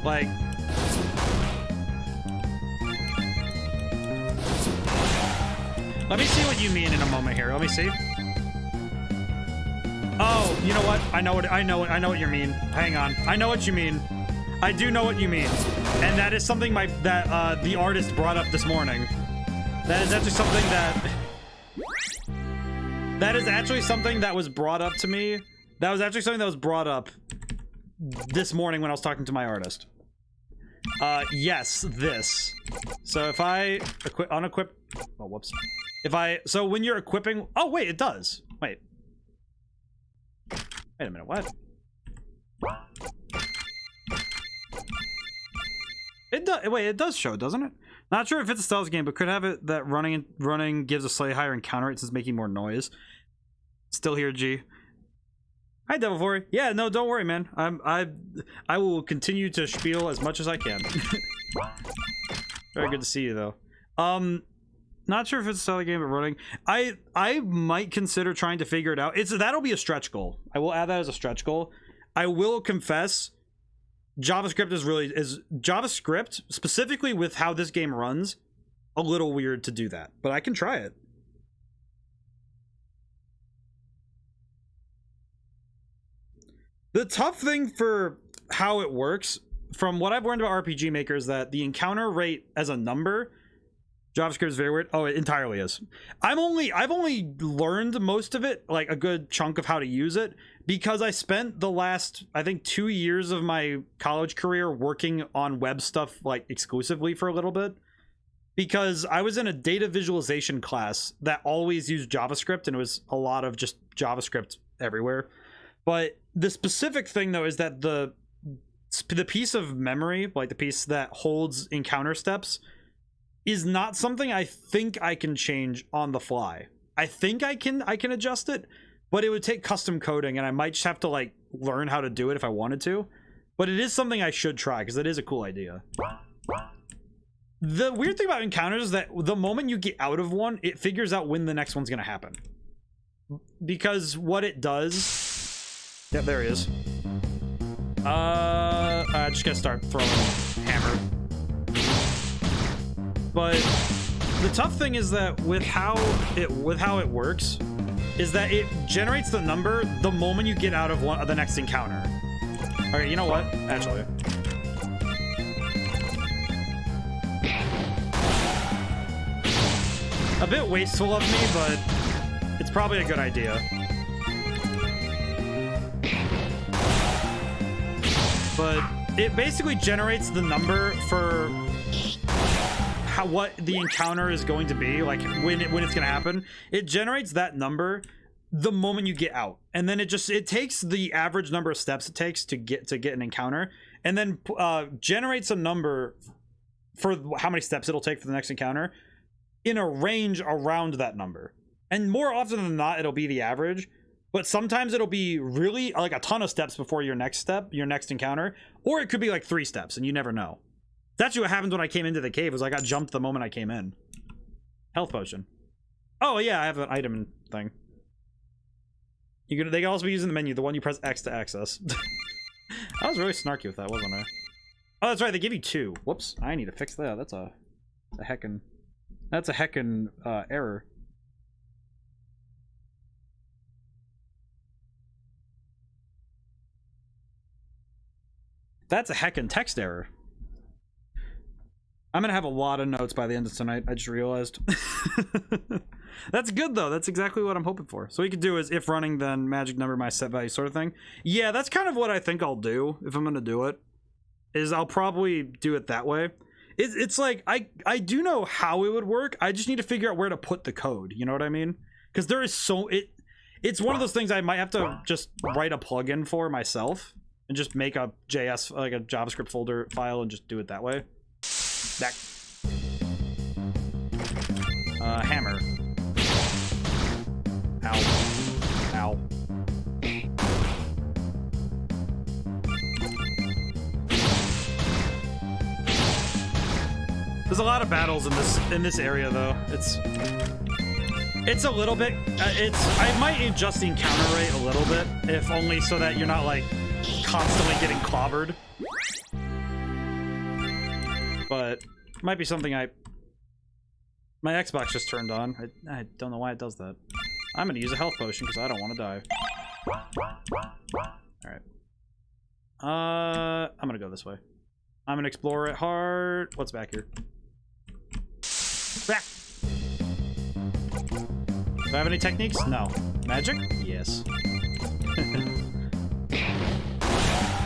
Like... Let me see what you mean in a moment here. Let me see. Oh, you know what? I know what you mean. Hang on. I know what you mean. I do know what you mean. And that is something that the artist brought up this morning. That is actually something that is actually something that was brought up to me. That was actually something that was brought up this morning when I was talking to my artist. Yes, this. So if I unequip, oh, whoops. So when you're equipping, oh wait, it does. Wait a minute, what? It does show, doesn't it? Not sure if it's a stealth game, but could have it that running gives a slightly higher encounter rate since making more noise. Still here, G. Hi, Devil Vory. Yeah, no, don't worry, man. I will continue to spiel as much as I can. Very good to see you, though. Not sure if it's a stealth game, but running. I might consider trying to figure it out. That'll be a stretch goal. I will add that as a stretch goal. I will confess, JavaScript is JavaScript, specifically with how this game runs, a little weird to do that, but I can try it. The tough thing for how it works, from what I've learned about RPG Maker, is that the encounter rate as a number, JavaScript is very weird. Oh, it entirely is. I've only learned most of it, like a good chunk of how to use it, because I spent the last, I think, 2 years of my college career working on web stuff, like, exclusively for a little bit. Because I was in a data visualization class that always used JavaScript, and it was a lot of just JavaScript everywhere. But the specific thing, though, is that the piece of memory, like the piece that holds encounter steps, is not something I think I can change on the fly. I think I can adjust it, but it would take custom coding, and I might just have to, like, learn how to do it if I wanted to. But it is something I should try, because it is a cool idea. The weird thing about encounters is that the moment you get out of one, it figures out when the next one's going to happen. Because what it does... Yep, there he is. I just gotta start throwing hammer. But the tough thing is that with how it works is that it generates the number the moment you get out of the next encounter. Okay, you know what? Actually, a bit wasteful of me, but it's probably a good idea. But it basically generates the number for what the encounter is going to be, like when it's going to happen. It generates that number the moment you get out, and then it takes the average number of steps it takes to get an encounter, and then generates a number for how many steps it'll take for the next encounter in a range around that number. And more often than not, it'll be the average. But sometimes it'll be really like a ton of steps before your next encounter, or it could be like 3 steps, and you never know. That's what happened when I came into the cave. Was I got jumped the moment I came in. Health potion. Oh yeah, I have an item thing. They can also be using the menu, the one you press X to access. I was really snarky with that, wasn't I? Oh, that's right. They give you 2. Whoops. I need to fix that. That's a heckin' error. That's a heckin' text error. I'm gonna have a lot of notes by the end of tonight, I just realized. That's good, though. That's exactly what I'm hoping for. So what you could do is, if running, then magic number my set value sort of thing. Yeah, that's kind of what I think I'll do, if I'm gonna do it. Is I'll probably do it that way. It's like, I do know how it would work, I just need to figure out where to put the code, you know what I mean? Because there is it's one of those things I might have to just write a plugin for myself. And just make a JS, like a JavaScript folder file, and just do it that way. That. Hammer. Ow. Ow. There's a lot of battles in this area though. It's a little bit. I might adjust the encounter rate a little bit, if only so that you're not like constantly getting clobbered. But might be something my Xbox just turned on. I don't know why it does that. I'm gonna use a health potion because I don't want to die. All right. I'm gonna go this way. I'm gonna explore it hard. What's back here? Back. Do I have any techniques? No. Magic? Yes.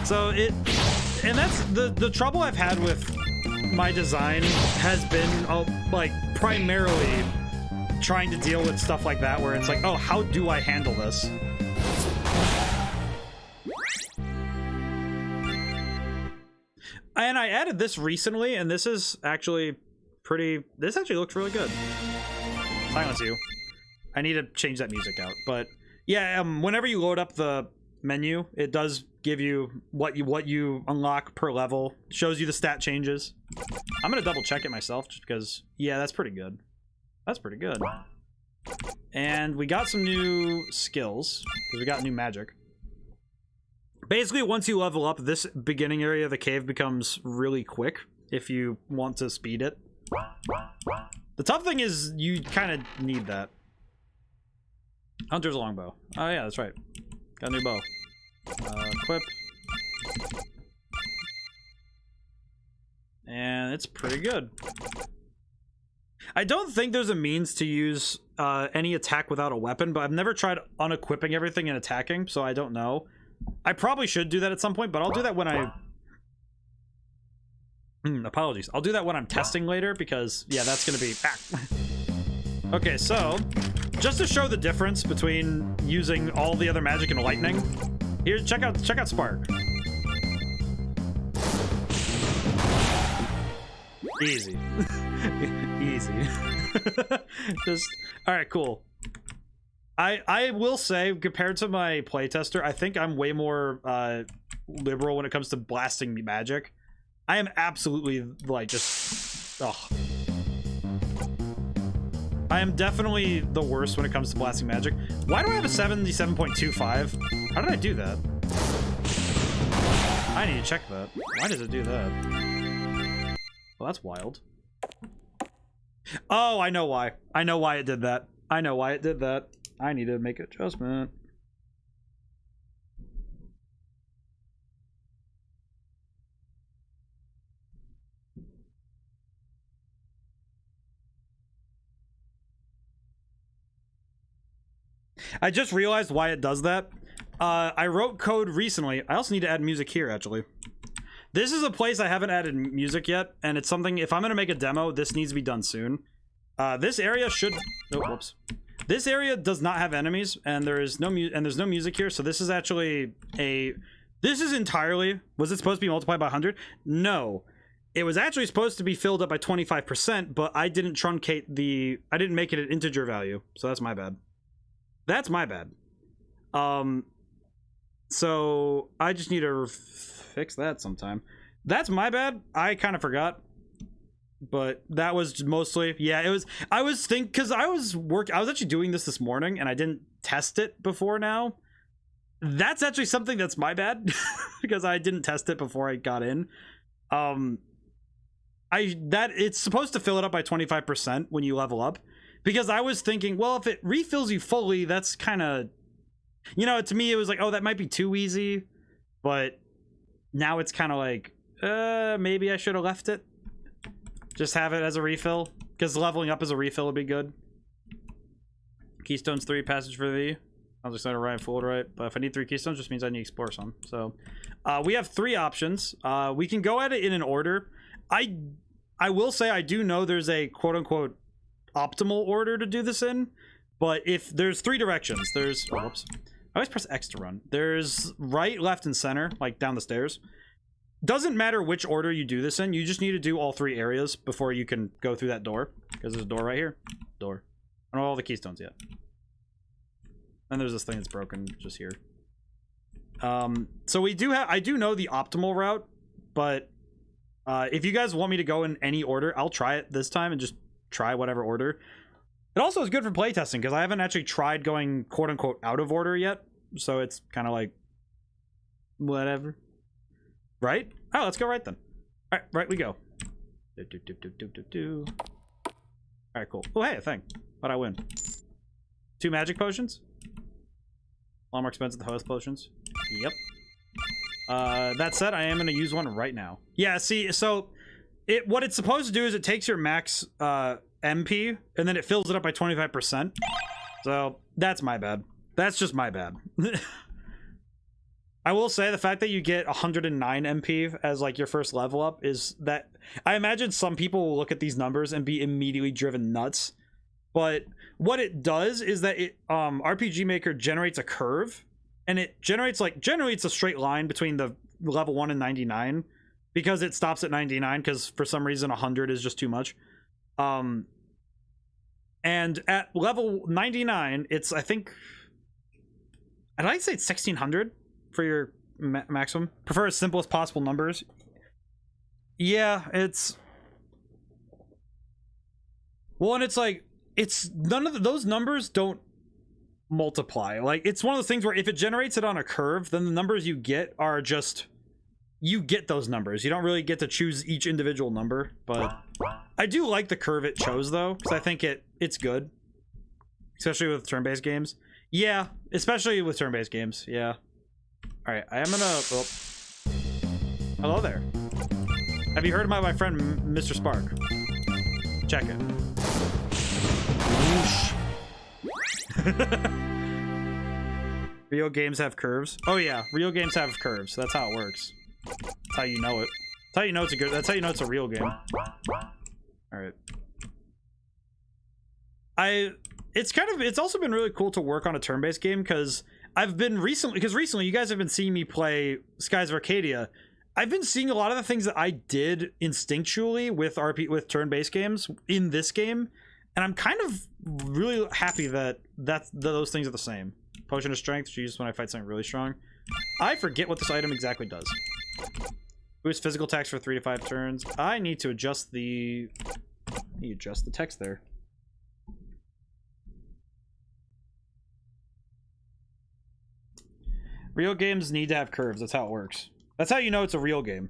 So and that's the trouble I've had with my design has been like primarily trying to deal with stuff like that where it's like, oh, how do I handle this? And I added this recently, and this is actually this actually looks really good. Silence you. I need to change that music out, but yeah, whenever you load up the menu, it does give you what you unlock per level. Shows you the stat changes. I'm gonna double check it myself just because, yeah, that's pretty good. That's pretty good. And we got some new skills because we got new magic. Basically, once you level up, this beginning area of the cave becomes really quick if you want to speed it. The tough thing is you kind of need that. Hunter's longbow. Oh yeah, that's right. Got a new bow. Equip. And it's pretty good. I don't think there's a means to use any attack without a weapon, but I've never tried unequipping everything and attacking, so I don't know. I probably should do that at some point, but I'll do that when I... apologies. I'll do that when I'm testing later, because, yeah, that's gonna be... Okay, so... just to show the difference between using all the other magic and lightning, here, check out Spark. Easy. Easy. Just, alright, cool. I will say, compared to my playtester, I think I'm way more liberal when it comes to blasting magic. I am absolutely, like, just... ugh. I am definitely the worst when it comes to blasting magic. Why do I have a 77.25? How did I do that? I need to check that. Why does it do that? Well, that's wild. Oh, I know why. I know why it did that. I know why it did that. I need to make an adjustment. I just realized why it does that. I wrote code recently. I also need to add music here, actually. This is a place I haven't added music yet, and it's something, if I'm going to make a demo, this needs to be done soon. This area should... oh, whoops. This area does not have enemies, and there's no music here, so this is actually a... this is entirely... was it supposed to be multiplied by 100? No. It was actually supposed to be filled up by 25%, but I didn't truncate the... I didn't make it an integer value, so that's my bad. That's my bad. So I just need to fix that sometime. That's my bad. I kind of forgot. But that was mostly, yeah, it was, I was thinking, because I was actually doing this morning and I didn't test it before now. That's actually something that's my bad because I didn't test it before I got in. It's supposed to fill it up by 25% when you level up, because I was thinking, well, if it refills you fully, that's kind of, you know, to me it was like, oh, that might be too easy. But now it's kind of like, maybe I should have left it. Just have it as a refill, because leveling up as a refill would be good. Keystones 3, passage for thee. I'll just let it ride full right. But if I need 3 keystones, just means I need to explore some. So we have 3 options. We can go at it in an order. I will say I do know there's a quote-unquote optimal order to do this in. But if there's 3 directions, there's... oh, whoops. I always press X to run. There's right, left, and center, like down the stairs. Doesn't matter which order you do this in, you just need to do all 3 areas before you can go through that door. Because there's a door right here. Door. I don't have all the keystones yet. And there's this thing that's broken just here. So we do have, I do know the optimal route, but If you guys want me to go in any order, I'll try it this time and just try whatever order. It also is good for playtesting because I haven't actually tried going quote-unquote out of order yet. So it's kind of like, whatever. Right? Oh, let's go right then. All right, right we go. All right, cool. Oh, hey, a thing. How'd I win? 2 magic potions? A lot more expensive than host potions. Yep. That said, I am going to use one right now. Yeah, see, so what it's supposed to do is it takes your max MP and then it fills it up by 25%. So that's my bad. That's just my bad. I will say the fact that you get 109 MP as like your first level up is that I imagine some people will look at these numbers and be immediately driven nuts. But what it does is that it RPG Maker generates a curve, and it generates like generally it's a straight line between the level 1 and 99 because it stops at 99 because for some reason 100 is just too much. And at level 99 it's I'd like to say it's 1600 for your maximum. Prefer as simple as possible numbers. Yeah, it's well, and it's like it's none of those numbers don't multiply. Like it's one of those things where if it generates it on a curve, then the numbers you get are just you get those numbers. You don't really get to choose each individual number, but I do like the curve it chose though, because I think it's good, especially with turn-based games. Yeah, especially with turn-based games. Yeah. All right, I am gonna. Oh. Hello there. Have you heard about my friend Mr. Spark? Check it. Real games have curves. Oh yeah, real games have curves. That's how it works. That's how you know it. That's how you know it's a good. That's how you know it's a real game. All right. It's also been really cool to work on a turn-based game because I've been recently you guys have been seeing me play Skies of Arcadia. I've been seeing a lot of the things that I did instinctually with turn-based games in this game, and I'm kind of really happy that those things are the same. Potion of Strength, which I use when I fight something really strong. I forget what this item exactly does. Boost physical attacks for 3 to 5 turns. I need to adjust the text there. Real games need to have curves. That's how it works. That's how you know it's a real game.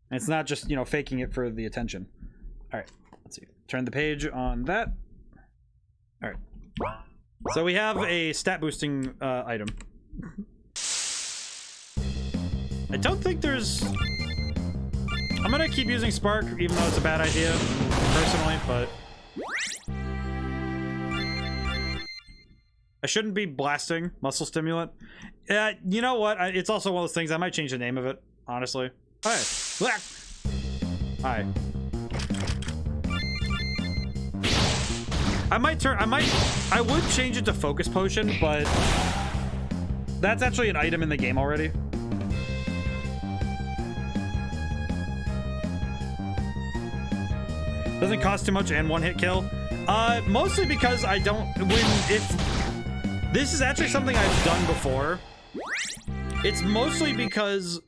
And it's not just, faking it for the attention. All right, let's see. Turn the page on that. All right. So we have a stat boosting item. I don't think there's... I'm gonna keep using Spark, even though it's a bad idea, personally, but... I shouldn't be blasting muscle stimulant. You know what? It's also one of those things. I might change the name of it, honestly. Hi. Hi. I would change it to Focus Potion, but that's actually an item in the game already. Doesn't cost too much and 1-hit kill. Mostly because I don't... This is actually something I've done before. It's mostly because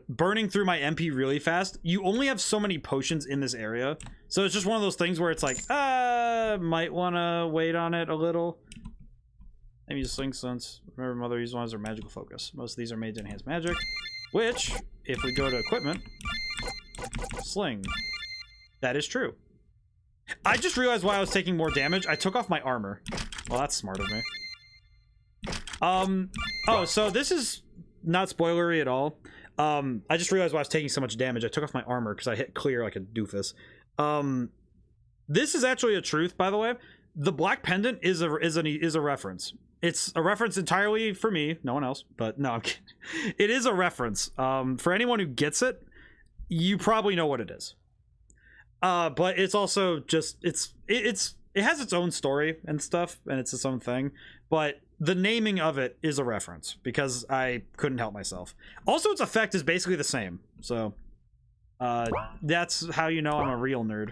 burning through my MP really fast, you only have so many potions in this area. So it's just one of those things where it's like, might want to wait on it a little. Maybe just Sling Sense. Remember, Mother used ones are magical focus. Most of these are made to enhance magic, which, if we go to equipment, Sling. That is true. I just realized why I was taking more damage. I took off my armor. Well, that's smart of me. Oh, so this is not spoilery at all. I just realized why I was taking so much damage. I took off my armor because I hit clear like a doofus. This is actually a truth, by the way. The black pendant is a reference. It's a reference entirely for me, no one else. But no, I'm kidding. It is a reference. For anyone who gets it, you probably know what it is. But it's also just it has its own story and stuff, and it's its own thing. But the naming of it is a reference because I couldn't help myself. Also, its effect is basically the same. So that's how you know I'm a real nerd.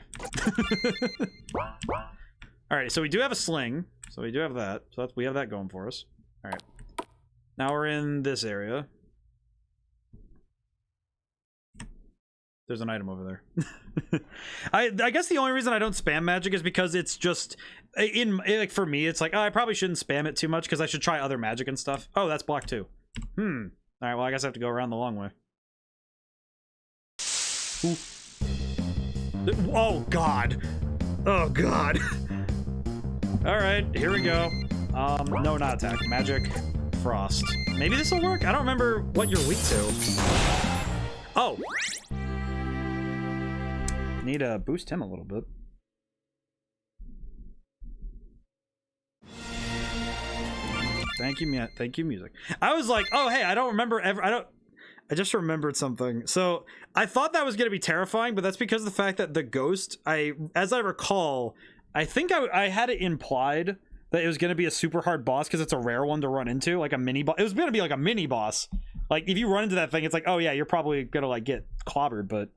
All right, so we do have a sling. So we do have that. So we have that going for us. All right. Now we're in this area. There's an item over there. I guess the only reason I don't spam magic is because it's just like for me it's like, oh, I probably shouldn't spam it too much because I should try other magic and stuff. Oh, that's block 2. All right, well I guess I have to go around the long way. Ooh. Oh god. Oh god. All right, here we go. No, not attack. Magic, frost. Maybe this will work. I don't remember what you're weak to. Oh. Need to boost him a little bit. Thank you, music. I was like, oh hey, I don't remember I just remembered something. So I thought that was gonna be terrifying, but that's because of the fact that the ghost, as I recall, I think I had it implied that it was gonna be a super hard boss because it's a rare one to run into, like a mini boss. It was gonna be like a mini boss. Like if you run into that thing, it's like, oh yeah, you're probably gonna like get clobbered, but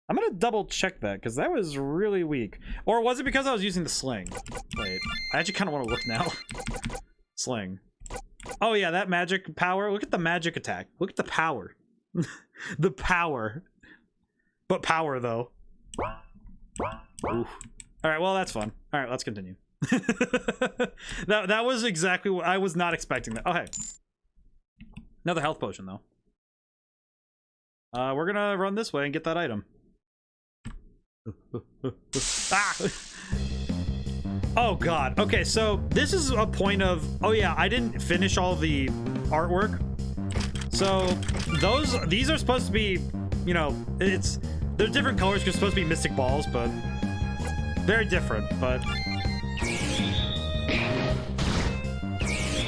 I'm gonna double check that because that was really weak. Or was it because I was using the sling? Wait, I actually kind of want to look now. Sling. Oh yeah, that magic power. Look at the magic attack. Look at the power. The power. But power though. Oof. All right, well that's fun. All right, let's continue. that was exactly what I was not expecting. That. Oh hey, another health potion though. We're gonna run this way and get that item. Ah! Oh god. Okay, so this is a point of, oh yeah, I didn't finish all the artwork. So these are supposed to be, you know, they're different colors because it's supposed to be mystic balls, but very different. But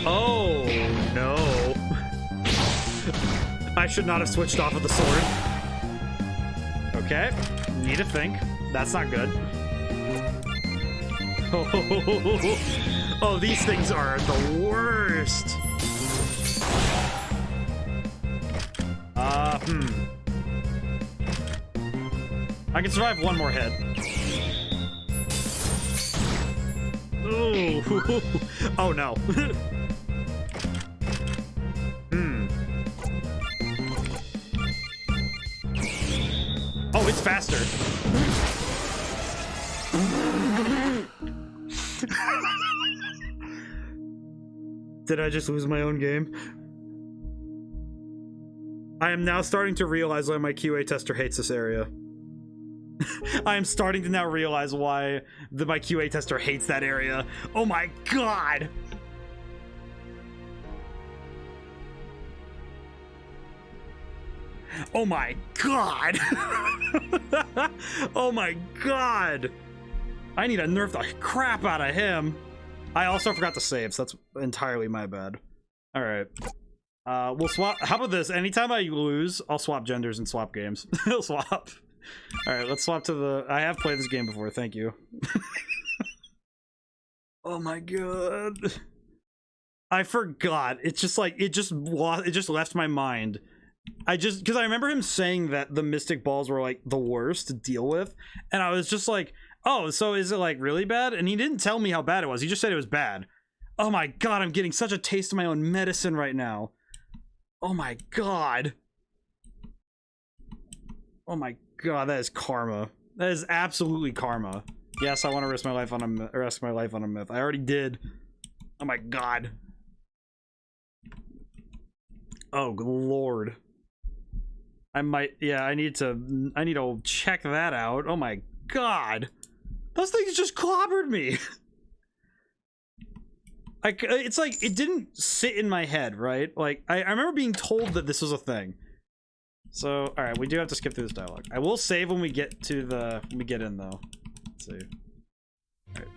oh no. I should not have switched off of the sword. Okay, need to think. That's not good. Oh, these things are the worst. I can survive one more hit. Ooh. Oh no. Oh, it's faster. Did I just lose my own game? I am now starting to realize why my QA tester hates this area. I am starting to now realize why my QA tester hates that area. Oh my god! Oh my god! Oh my god! I need to nerf the crap out of him. I also forgot to save, so that's entirely my bad. All right. We'll swap. How about this? Anytime I lose, I'll swap genders and swap games. I'll swap. All right, let's swap to the... I have played this game before, thank you. Oh my god. I forgot. It's just like, it just left my mind. Because I remember him saying that the mystic balls were like the worst to deal with. And I was just like, oh, so is it like really bad? And he didn't tell me how bad it was. He just said it was bad. Oh my god, I'm getting such a taste of my own medicine right now. Oh my god. Oh my god, that is karma. That is absolutely karma. Yes, I want to risk my life on a myth. I already did. Oh my god. Oh lord. I might, yeah, I need to check that out. Oh my god. Those things just clobbered me. It's like, it didn't sit in my head, right? Like, I remember being told that this was a thing. So, alright, we do have to skip through this dialogue. I will save when we get to when we get in, though. Let's see. Alright.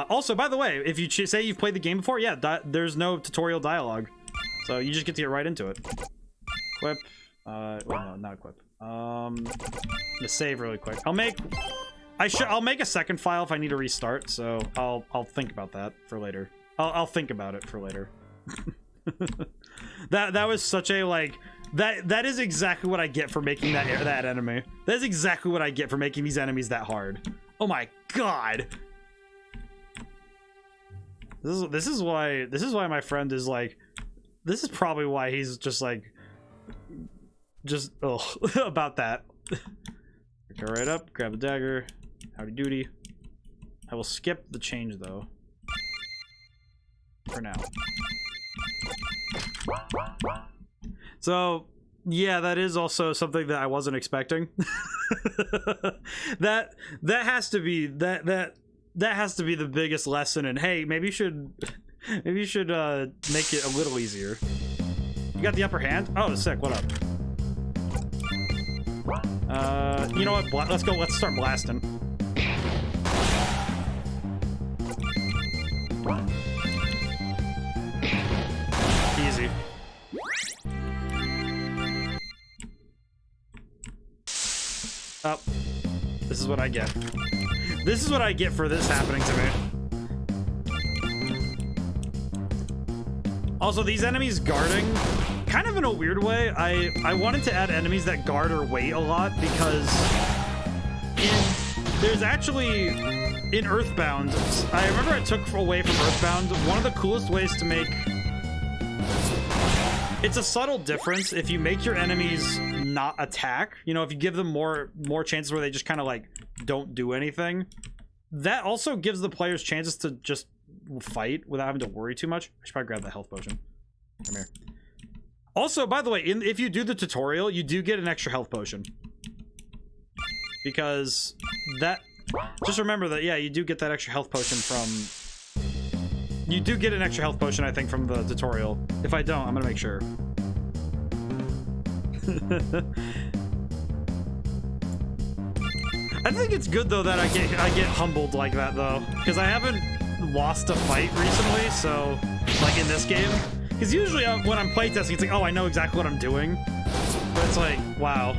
Also, by the way, if you say you've played the game before, yeah, there's no tutorial dialogue. So, you just get to get right into it. Equip. Well, no, not equip. To save really quick. I'll make a second file if I need to restart, so I'll think about that for later. I'll think about it for later. that was such a like that is exactly what I get for making that enemy. That is exactly what I get for making these enemies that hard. Oh my god. This is why my friend is like, this is probably why he's just like just about that. Go right up, grab the dagger. Howdy doody. I will skip the change though. For now. So yeah, that is also something that I wasn't expecting. that has to be that has to be the biggest lesson. And hey, maybe you should make it a little easier. You got the upper hand? Oh, sick. What up? You know what? Let's go. Let's start blasting. Easy. Oh, this is what I get. This is what I get for this happening to me. Also, these enemies guarding, kind of in a weird way. I wanted to add enemies that guard or wait a lot because there's actually in Earthbound. I remember I took away from Earthbound one of the coolest ways to make. It's a subtle difference if you make your enemies not attack. You know, if you give them more chances where they just kind of like don't do anything. That also gives the players chances to just fight without having to worry too much. I should probably grab that health potion. Come here. Also, by the way, if you do the tutorial, you do get an extra health potion. Because that... Just remember that, yeah, you do get that extra health potion from... You do get an extra health potion, I think, from the tutorial. If I don't, I'm gonna make sure. I think it's good, though, that I get humbled like that, though. Because I haven't lost a fight recently, so... Like, in this game. Because usually when I'm playtesting, it's like, oh, I know exactly what I'm doing. But it's like, wow.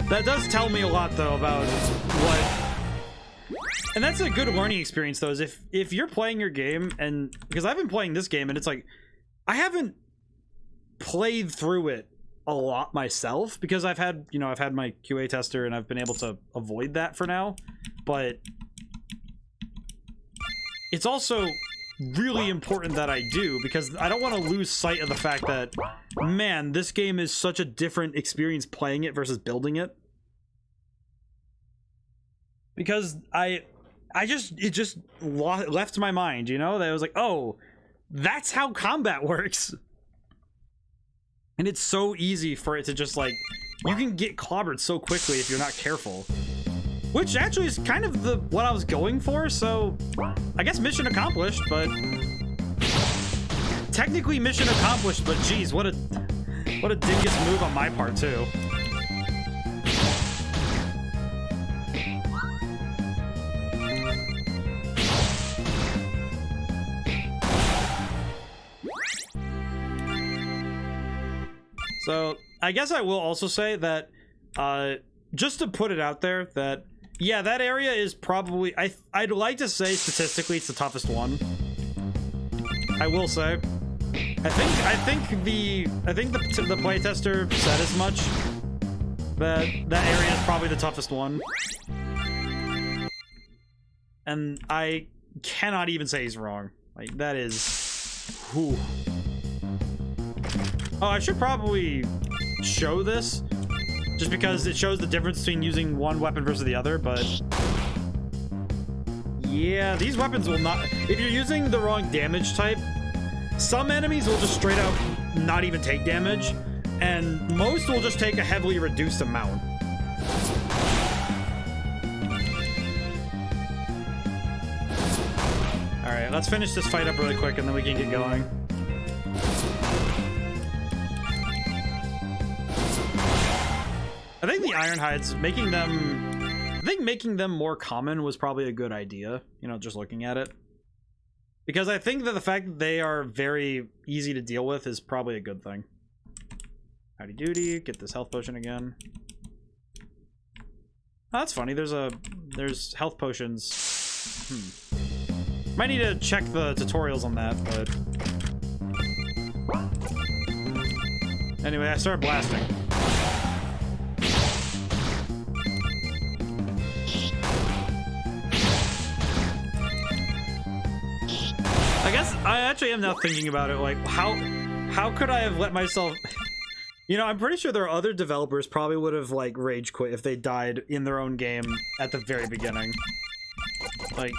That does tell me a lot, though, about what... And that's a good learning experience, though, is if you're playing your game, and... Because I've been playing this game, and it's like... I haven't played through it a lot myself, because I've had, you know, I've had my QA tester, and I've been able to avoid that for now. But... It's also really important that I do, because I don't want to lose sight of the fact that, man, this game is such a different experience playing it versus building it. Because it just left my mind, you know? That I was like, oh, that's how combat works. And it's so easy for it to just, like, you can get clobbered so quickly if you're not careful. Which actually is kind of what I was going for, so I guess mission accomplished, but technically mission accomplished, but geez, what a dingus move on my part too. So I guess I will also say that just to put it out there that yeah, that area is probably I'd like to say statistically it's the toughest one. I will say. I think the playtester said as much. That area is probably the toughest one. And I cannot even say he's wrong. Like that is whew. Oh, I should probably show this. Just because it shows the difference between using one weapon versus the other, but... Yeah, these weapons will not... If you're using the wrong damage type, some enemies will just straight out not even take damage, and most will just take a heavily reduced amount. Alright, let's finish this fight up really quick, and then we can get going. I think the Ironhides, making them more common was probably a good idea, you know, just looking at it. Because I think that the fact that they are very easy to deal with is probably a good thing. Howdy doody, get this health potion again. Oh, that's funny, there's health potions. Might need to check the tutorials on that, but... Anyway, I started blasting. I actually am now thinking about it, like, how could I have let myself... You know, I'm pretty sure there are other developers probably would have, like, rage quit if they died in their own game at the very beginning. Like...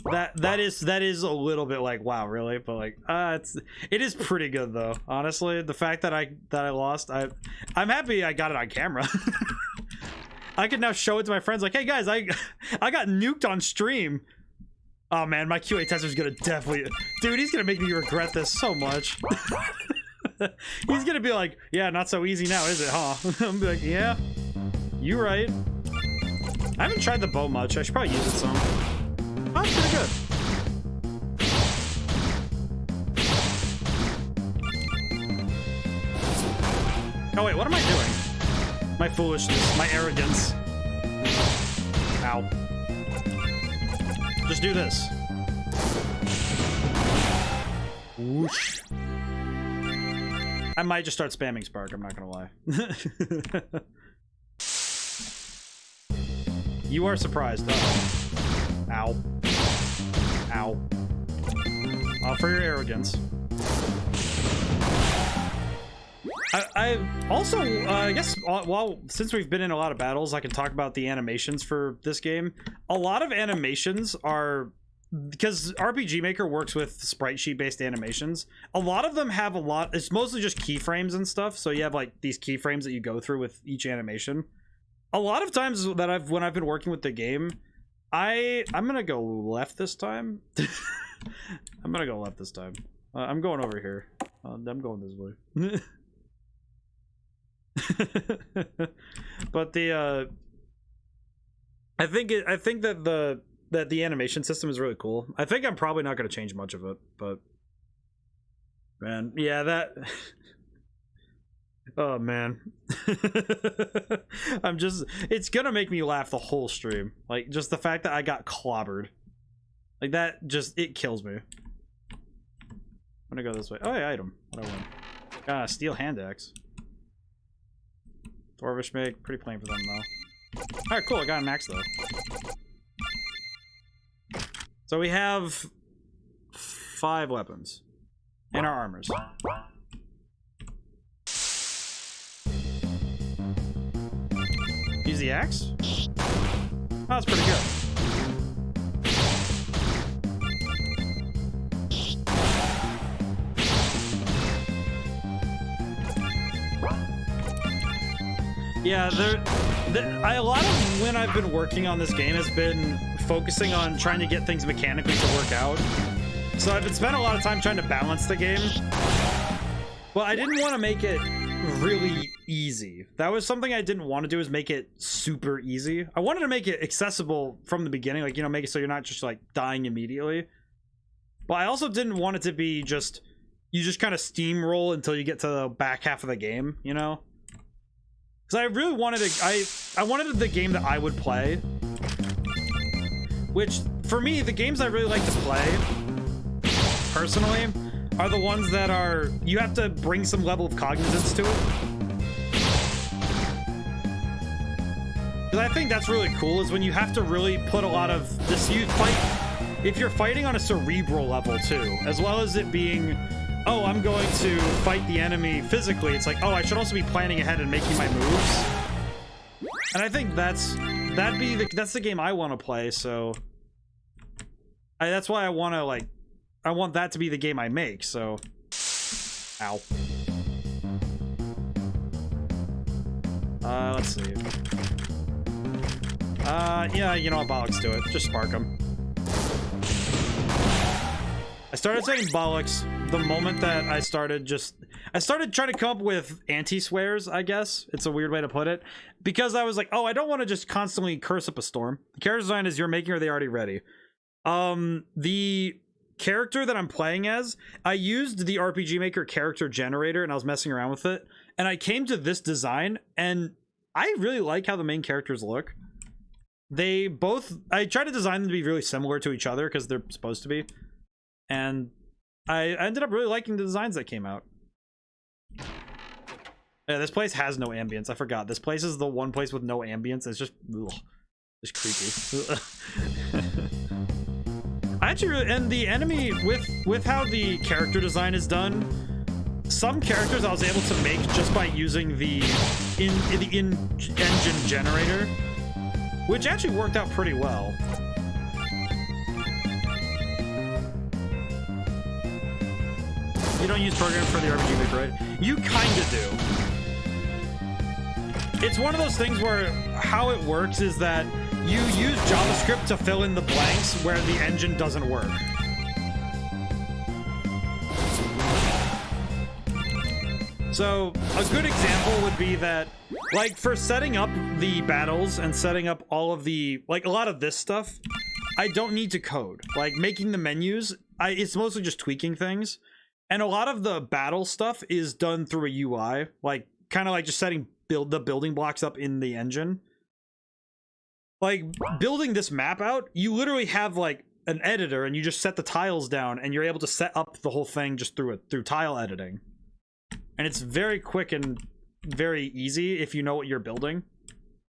That is a little bit like, wow, really? But like, it is pretty good though. Honestly, the fact that I lost, I'm happy I got it on camera. I can now show it to my friends like, hey guys, I got nuked on stream. Oh man, my QA tester's gonna definitely, dude, he's gonna make me regret this so much. He's gonna be like, yeah, not so easy now, is it, huh? I'm like, yeah, you right. I haven't tried the bow much. I should probably use it some. Oh, it's pretty good. Oh wait, what am I doing? My foolishness, my arrogance. Ow. Just do this. Whoosh. I might just start spamming Spark, I'm not gonna lie. You are surprised. Uh-oh. Ow. Ow. For your arrogance. I also, I guess, well, since we've been in a lot of battles, I can talk about the animations for this game. A lot of animations are, because RPG Maker works with sprite sheet based animations, a lot of them have it's mostly just keyframes and stuff. So you have like these keyframes that you go through with each animation. A lot of times that when I've been working with the game, I'm gonna go left this time. I'm gonna go left this time. I'm going over here. I'm going this way. But the I think that the animation system is really cool. I think I'm probably not going to change much of it, but man, yeah, that oh man. It's gonna make me laugh the whole stream. Like, just the fact that I got clobbered. Like, that it kills me. I'm gonna go this way. Oh, yeah, item. What do I want? Got a steel hand axe. Dwarvish make, pretty plain for them though. Alright, cool, I got an axe though. So we have 5 weapons in our armors. Use the axe? Oh, that's pretty good. Yeah, a lot of when I've been working on this game has been focusing on trying to get things mechanically to work out. So I've been spending a lot of time trying to balance the game. Well, I didn't want to make it really easy. That was something I didn't want to do, is make it super easy. I wanted to make it accessible from the beginning, like, you know, make it so you're not just like dying immediately. But I also didn't want it to be just, you just kind of steamroll until you get to the back half of the game, you know? Because I really wanted I wanted the game that I would play. Which, for me, the games I really like to play, personally, are the ones that are, you have to bring some level of cognizance to it. Because I think that's really cool, is when you have to really put a lot of this, you fight, if you're fighting on a cerebral level too, as well as it being, oh, I'm going to fight the enemy physically, it's like, oh, I should also be planning ahead and making my moves. And I think that's the game I want to play, so that's why I want to, like, I want that to be the game I make, so ow. Let's see. Yeah, you know what, bollocks to it. Just spark them. I started saying bollocks the moment that I started trying to come up with anti-swears, I guess. It's a weird way to put it. Because I was like, oh, I don't want to just constantly curse up a storm. The character design is you're making, or they already ready. The character that I'm playing as, I used the RPG Maker character generator and I was messing around with it. And I came to this design, and I really like how the main characters look. I tried to design them to be really similar to each other because they're supposed to be. And I ended up really liking the designs that came out. Yeah, this place has no ambience. I forgot. This place is the one place with no ambience. It's just, ugh, just creepy. I actually, and the enemy, with how the character design is done, some characters I was able to make just by using the in-engine generator, which actually worked out pretty well. You don't use programs for the RPG Maker, right? You kinda do. It's one of those things where how it works is that you use JavaScript to fill in the blanks where the engine doesn't work. So a good example would be that, like, for setting up the battles and setting up all of the, like, a lot of this stuff, I don't need to code. Like, making the menus, it's mostly just tweaking things. And a lot of the battle stuff is done through a UI, like, kind of like just setting the building blocks up in the engine. Like, building this map out, you literally have, like, an editor, and you just set the tiles down, and you're able to set up the whole thing just through tile editing. And it's very quick and very easy if you know what you're building.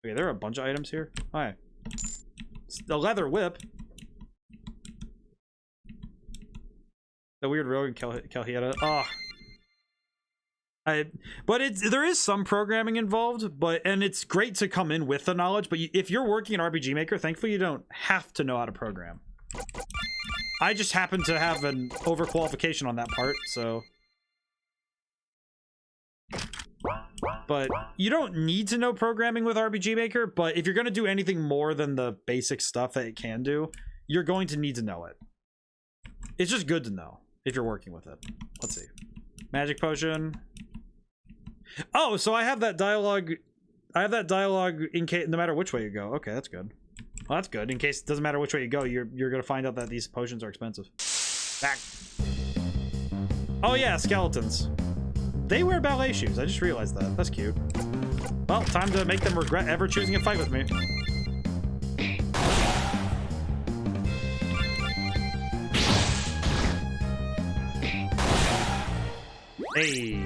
Okay, there are a bunch of items here. Hi. The leather whip. The weird rogue in Calheta. Oh. But there is some programming involved, and it's great to come in with the knowledge, but if you're working in RPG Maker, thankfully you don't have to know how to program. I just happen to have an overqualification on that part, so... But you don't need to know programming with RPG Maker, but if you're going to do anything more than the basic stuff that it can do, you're going to need to know it. It's just good to know if you're working with it. Let's see. Magic potion. Oh, so I have that dialogue. I have that dialogue in case, no matter which way you go. Okay, that's good. Well, that's good. In case it doesn't matter which way you go, you're going to find out that these potions are expensive. Back. Oh yeah, skeletons. They wear ballet shoes. I just realized that. That's cute. Well, time to make them regret ever choosing a fight with me. Hey.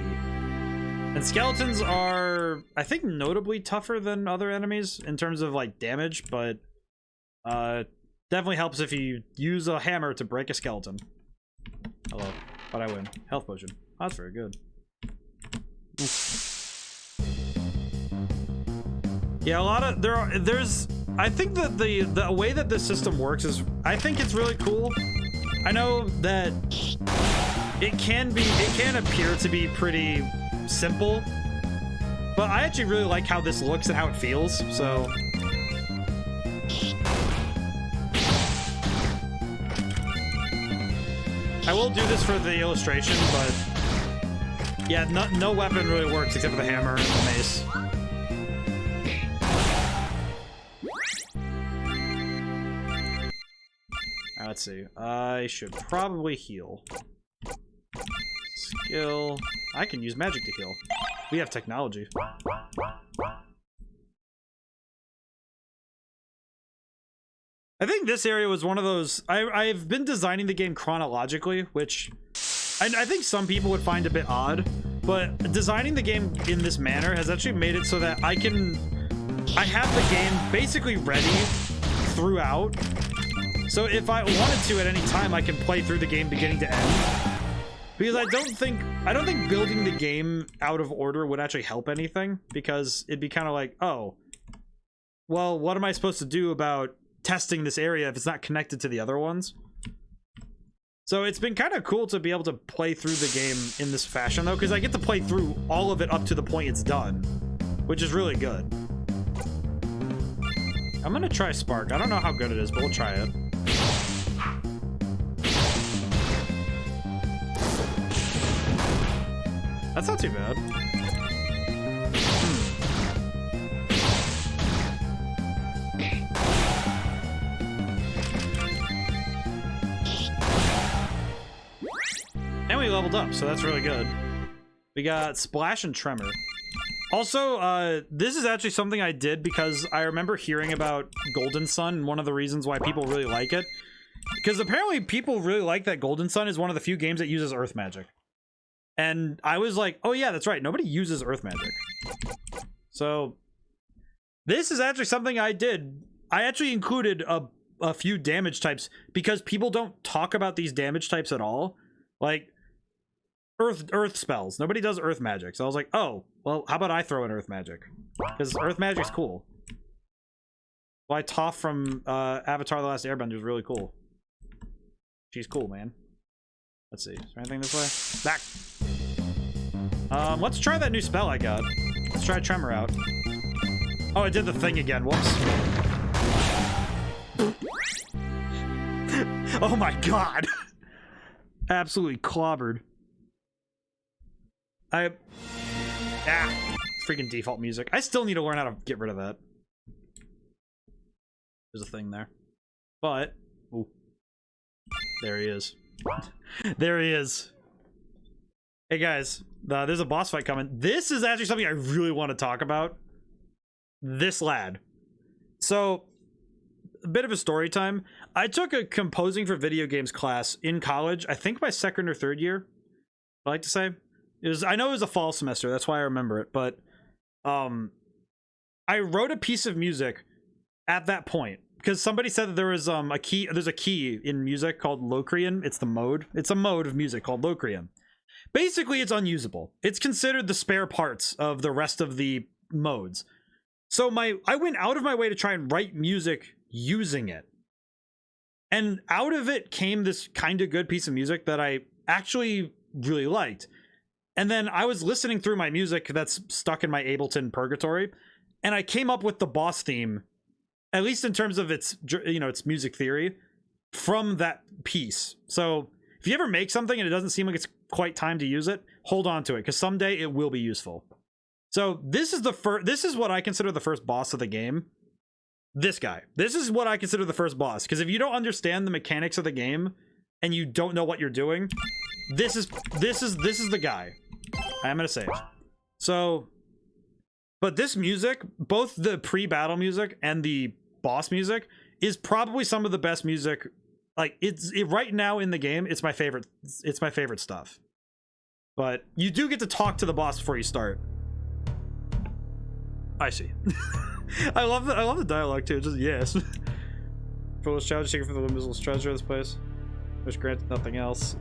And skeletons are, I think, notably tougher than other enemies in terms of, like, damage, but definitely helps if you use a hammer to break a skeleton. Hello. But I win. Health potion. Oh, that's very good. Yeah, a lot of there's I think that the way that this system works is, I think it's really cool. I know that it can appear to be pretty simple, but I actually really like how this looks and how it feels, so I will do this for the illustration, but yeah, no weapon really works except for the hammer and the mace. Alright, let's see. I should probably heal. Skill. I can use magic to heal. We have technology. I think this area was one of those... I've been designing the game chronologically, which I think some people would find a bit odd, but designing the game in this manner has actually made it so that I have the game basically ready throughout. So if I wanted to at any time, I can play through the game beginning to end. Because I don't think building the game out of order would actually help anything, because it'd be kind of like, oh, well, what am I supposed to do about testing this area if it's not connected to the other ones? So it's been kind of cool to be able to play through the game in this fashion, though, because I get to play through all of it up to the point it's done, which is really good. I'm gonna try Spark. I don't know how good it is, but we'll try it. That's not too bad. And we leveled up, so that's really good. We got Splash and Tremor. Also, this is actually something I did because I remember hearing about Golden Sun, and one of the reasons why people really like it. Because apparently people really like that Golden Sun is one of the few games that uses Earth Magic. And I was like, oh yeah, that's right, nobody uses Earth Magic. So, this is actually something I did. I actually included a few damage types because people don't talk about these damage types at all. Like earth spells. Nobody does earth magic. So I was like, oh, well, how about I throw in earth magic? Because earth magic's cool. Why Toph from Avatar: The Last Airbender is really cool. She's cool, man. Let's see. Is there anything this way? Back. Let's try that new spell I got. Let's try Tremor out. Oh, I did the thing again. Whoops. Oh my god. Absolutely clobbered. Freaking default music. I still need to learn how to get rid of that. There's a thing there. But, ooh. There he is. There he is. Hey guys, there's a boss fight coming. This is actually something I really want to talk about. This lad. So, a bit of a story time. I took a composing for video games class in college. I think my second or third year. I like to say. I know it was a fall semester. That's why I remember it. But I wrote a piece of music at that point because somebody said that there was a key. There's a key in music called Locrian. It's the mode. It's a mode of music called Locrian. Basically, it's unusable. It's considered the spare parts of the rest of the modes. So I went out of my way to try and write music using it. And out of it came this kind of good piece of music that I actually really liked. And then I was listening through my music that's stuck in my Ableton purgatory, and I came up with the boss theme, at least in terms of its, you know, its music theory, from that piece. So if you ever make something and it doesn't seem like it's quite time to use it, hold on to it, because someday it will be useful. So this is this is what I consider the first boss of the game. This guy. This is what I consider the first boss, because if you don't understand the mechanics of the game and you don't know what you're doing, this is the guy. I am gonna save. So, but this music, both the pre-battle music and the boss music, is probably some of the best music. Like right now in the game, it's my favorite. It's my favorite stuff. But you do get to talk to the boss before you start. I see. I love the dialogue too. Just yes. Foolish child seeking for the limitless treasure of this place, which granted nothing else.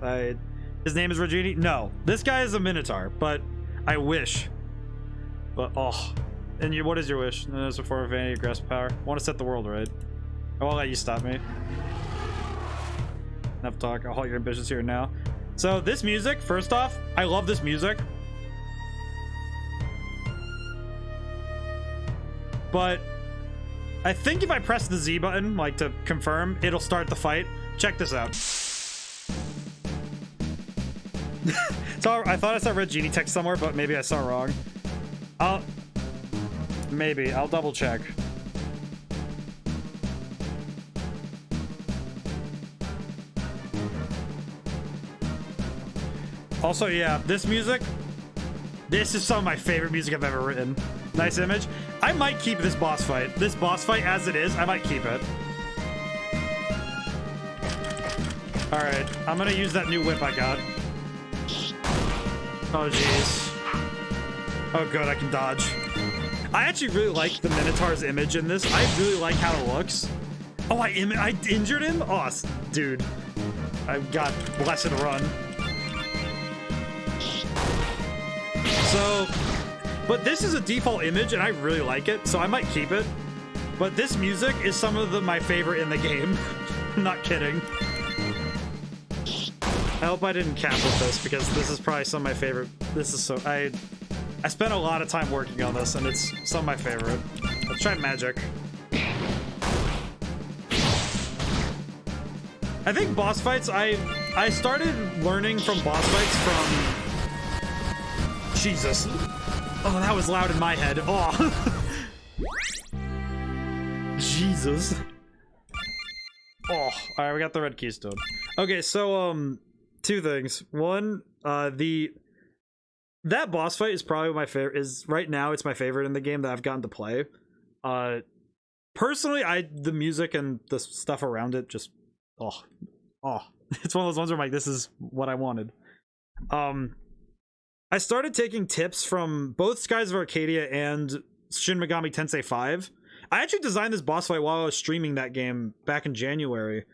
His name is Genie? No. This guy is a Minotaur, but I wish. But, oh. And what is your wish? No, it's a form of vanity, grasp power. I want to set the world right. I won't let you stop me. Enough talk. I'll halt your ambitions here now. So, this music, first off, I love this music. But I think if I press the Z button, like to confirm, it'll start the fight. Check this out. So I thought I saw red Genie text somewhere, but maybe I saw wrong. I'll double check. Also, yeah, this music, this is some of my favorite music I've ever written. Nice image. I might keep this boss fight. This boss fight as it is, I might keep it. All right, I'm gonna use that new whip I got. Oh, jeez. Oh, good, I can dodge. I actually really like the Minotaur's image in this. I really like how it looks. Oh, I injured him? Oh, dude. I've got Blessed Run. So, but this is a default image, and I really like it, so I might keep it. But this music is some of my favorite in the game. I'm not kidding. I hope I didn't cap with this, because this is probably some of my favorite. This is so... I spent a lot of time working on this, and it's some of my favorite. Let's try magic. I think boss fights, I started learning from boss fights from... Jesus. Oh, that was loud in my head. Oh. Jesus. Oh, alright, we got the red keystone. Okay, so, two things. One, that boss fight is probably my favorite. Right now, it's my favorite in the game that I've gotten to play. Personally, the music and the stuff around it just, oh, it's one of those ones where I'm like, this is what I wanted. I started taking tips from both Skies of Arcadia and Shin Megami Tensei 5. I actually designed this boss fight while I was streaming that game back in January.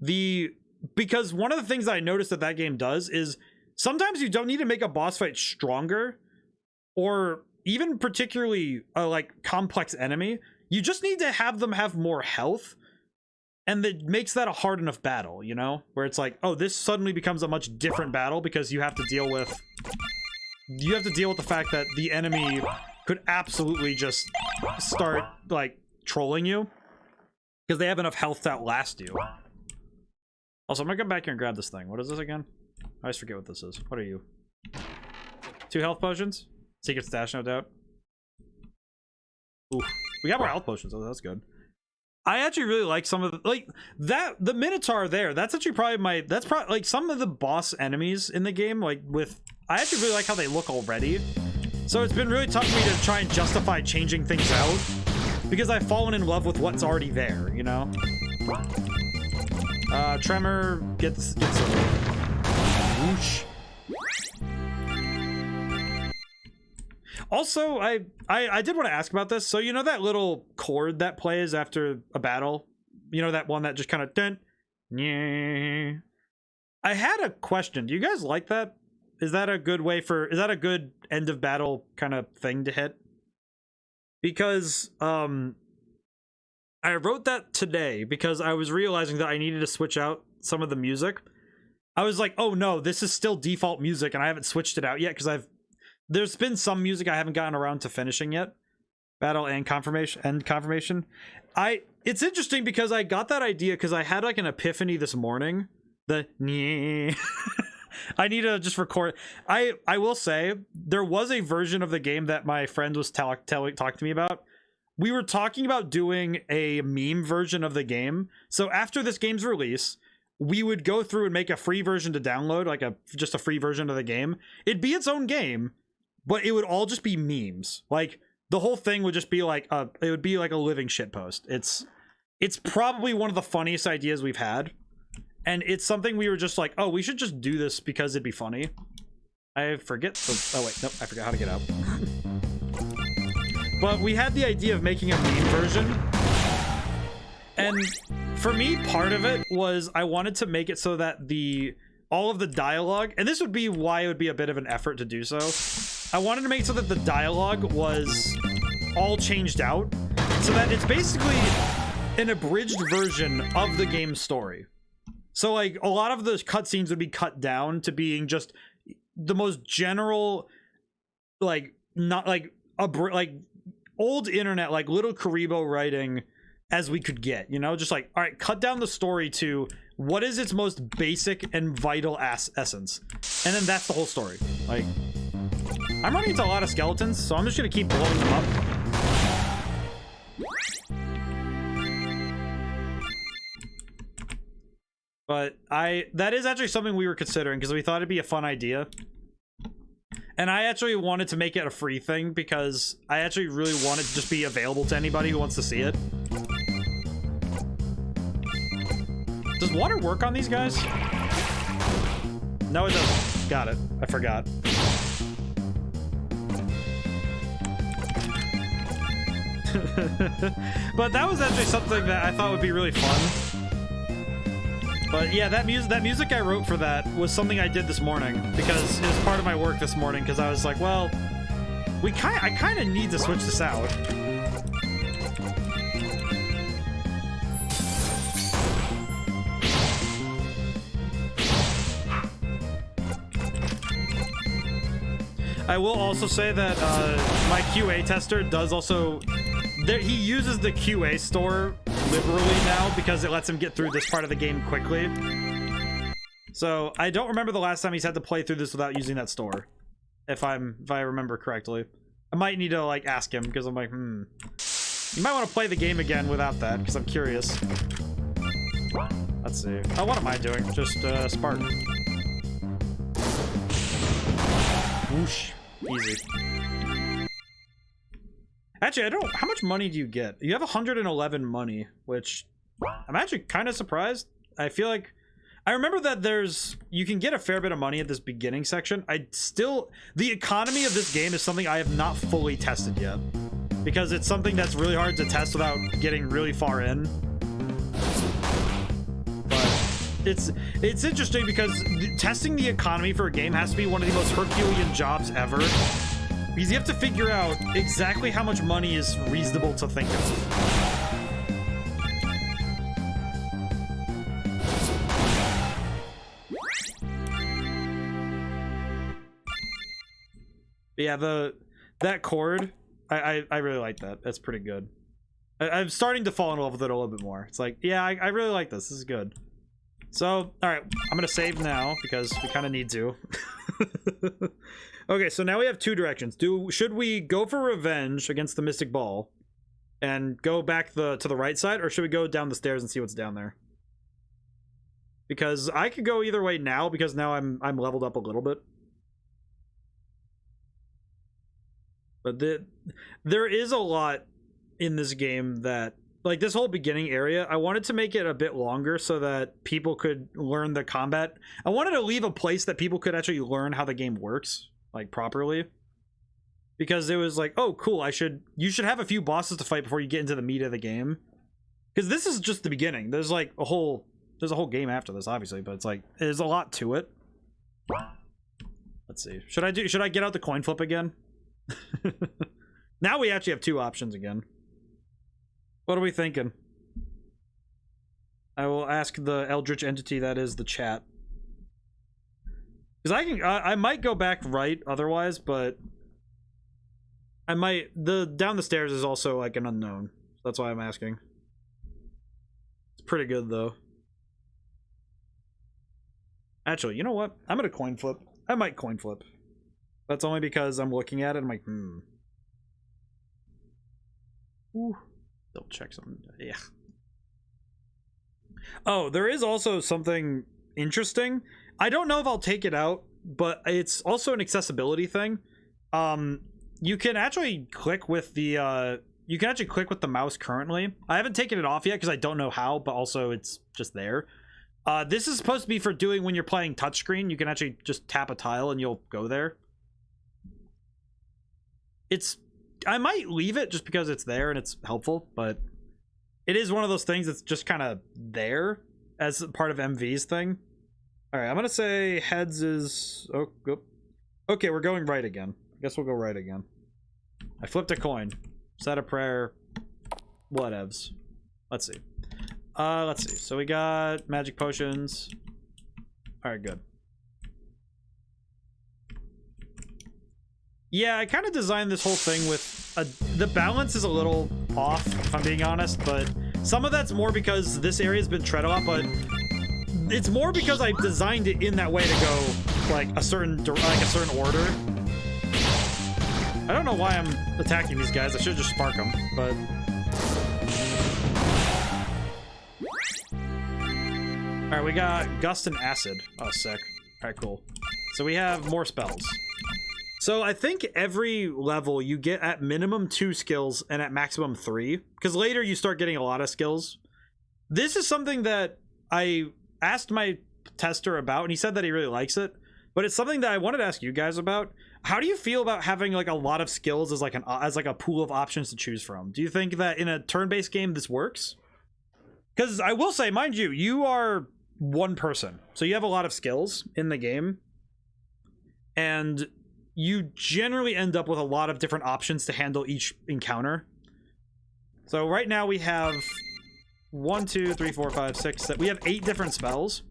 Because one of the things I noticed that game does is sometimes you don't need to make a boss fight stronger or even particularly a like complex enemy. You just need to have them have more health, and that makes that a hard enough battle, you know, where it's like, oh, this suddenly becomes a much different battle because you have to deal with the fact that the enemy could absolutely just start like trolling you because they have enough health to outlast you. Also, I'm gonna come back here and grab this thing. What is this again? I always forget what this is. What are you? 2 health potions? Secret stash, no doubt. Ooh, we got more health potions. Oh, that's good. I actually really like some of the, like, the Minotaur there. That's actually probably that's probably like some of the boss enemies in the game. Like I actually really like how they look already. So it's been really tough for me to try and justify changing things out because I've fallen in love with what's already there, you know? Tremor, get some. Whoosh. Also, I did want to ask about this. So, you know that little chord that plays after a battle? You know, that one that just kind of dun, yeah. I had a question. Do you guys like that? Is that a good end of battle kind of thing to hit? Because I wrote that today because I was realizing that I needed to switch out some of the music. I was like, oh no, this is still default music and I haven't switched it out yet because there's been some music I haven't gotten around to finishing yet. Battle and confirmation. It's interesting because I got that idea because I had like an epiphany this morning. I need to just record. I will say there was a version of the game that my friend was talking to me about. We were talking about doing a meme version of the game. So after this game's release, we would go through and make a free version to download, like just a free version of the game. It'd be its own game, but it would all just be memes. Like the whole thing would just be like it would be like a living shitpost. It's probably one of the funniest ideas we've had. And it's something we were just like, oh, we should just do this because it'd be funny. I forget oh wait, nope, I forgot how to get out. But we had the idea of making a meme version. And for me, part of it was I wanted to make it so that all of the dialogue, and this would be why it would be a bit of an effort to do so. I wanted to make it so that the dialogue was all changed out so that it's basically an abridged version of the game's story. So like a lot of the cutscenes would be cut down to being just the most general, like not like old internet, like little Karibo writing as we could get, you know, just like, all right, cut down the story to what is its most basic and vital essence. And then that's the whole story. Like, I'm running into a lot of skeletons, so I'm just gonna keep blowing them up. But that is actually something we were considering because we thought it'd be a fun idea. And I actually wanted to make it a free thing because I actually really want it to just be available to anybody who wants to see it. Does water work on these guys? No, it doesn't. Got it. I forgot. But that was actually something that I thought would be really fun. But yeah, that music I wrote for that was something I did this morning because it was part of my work this morning because I was like, well, I kind of need to switch this out. I will also say that my QA tester does also... he uses the QA store liberally now because it lets him get through this part of the game quickly. So I don't remember the last time he's had to play through this without using that store. If I remember correctly. I might need to like ask him because I'm like, You might want to play the game again without that because I'm curious. Let's see. Oh, what am I doing? Just Spartan. Whoosh. Easy. Actually, I don't... How much money do you get? You have 111 money, which I'm actually kind of surprised. I feel like... I remember that you can get a fair bit of money at this beginning section. The economy of this game is something I have not fully tested yet. because it's something that's really hard to test without getting really far in. But it's interesting because testing the economy for a game has to be one of the most Herculean jobs ever, because you have to figure out exactly how much money is reasonable to think of. Yeah, that chord, I really like that. That's pretty good. I'm starting to fall in love with it a little bit more. It's like, yeah, I really like this. This is good. So, all right, I'm gonna save now because we kind of need to. Okay, so now we have two directions. Should we go for revenge against the Mystic Ball and go back to the right side, or should we go down the stairs and see what's down there? Because I could go either way now, because now I'm leveled up a little bit. But there is a lot in this game that, like this whole beginning area, I wanted to make it a bit longer so that people could learn the combat. I wanted to leave a place that people could actually learn how the game works, like properly. Because it was like, oh cool, you should have a few bosses to fight before you get into the meat of the game. Because this is just the beginning. There's like a whole game after this, obviously, but it's like there's a lot to it. Let's see. Should I get out the coin flip again? Now we actually have two options again. What are we thinking? I will ask the eldritch entity that is the chat, because I might go back right otherwise, but I might. Down the stairs is also like an unknown. That's why I'm asking. It's pretty good though. Actually, you know what? I'm gonna coin flip. I might coin flip. That's only because I'm looking at it and I'm like, Ooh. Double check something. Yeah. Oh, there is also something interesting. I don't know if I'll take it out, but it's also an accessibility thing. You can actually click with the mouse currently. I haven't taken it off yet because I don't know how, but also it's just there. This is supposed to be for doing when you're playing touchscreen. You can actually just tap a tile and you'll go there. I might leave it just because it's there and it's helpful, but it is one of those things that's just kind of there as part of MV's thing. All right, I'm gonna say heads is okay. We're going right again. I guess we'll go right again. I flipped a coin, said a prayer, whatevs. Let's see. Let's see. So we got magic potions. All right, good. Yeah, I kind of designed this whole thing with the balance is a little off, if I'm being honest, but some of that's more because this area's been tread a lot, but it's more because I designed it in that way to go like a certain order. I don't know why I'm attacking these guys. I should just spark them, but all right, we got Gust and Acid. Oh, sick. All right, cool. So we have more spells. So I think every level you get at minimum 2 skills and at maximum 3, because later you start getting a lot of skills. This is something that I asked my tester about, and he said that he really likes it, but it's something that I wanted to ask you guys about. How do you feel about having like a lot of skills as like a pool of options to choose from? Do you think that in a turn-based game this works? Because I will say, mind you, you are one person, so you have a lot of skills in the game, and you generally end up with a lot of different options to handle each encounter. So right now we have 1, 2, 3, 4, 5, 6, 7. We have 8 different spells.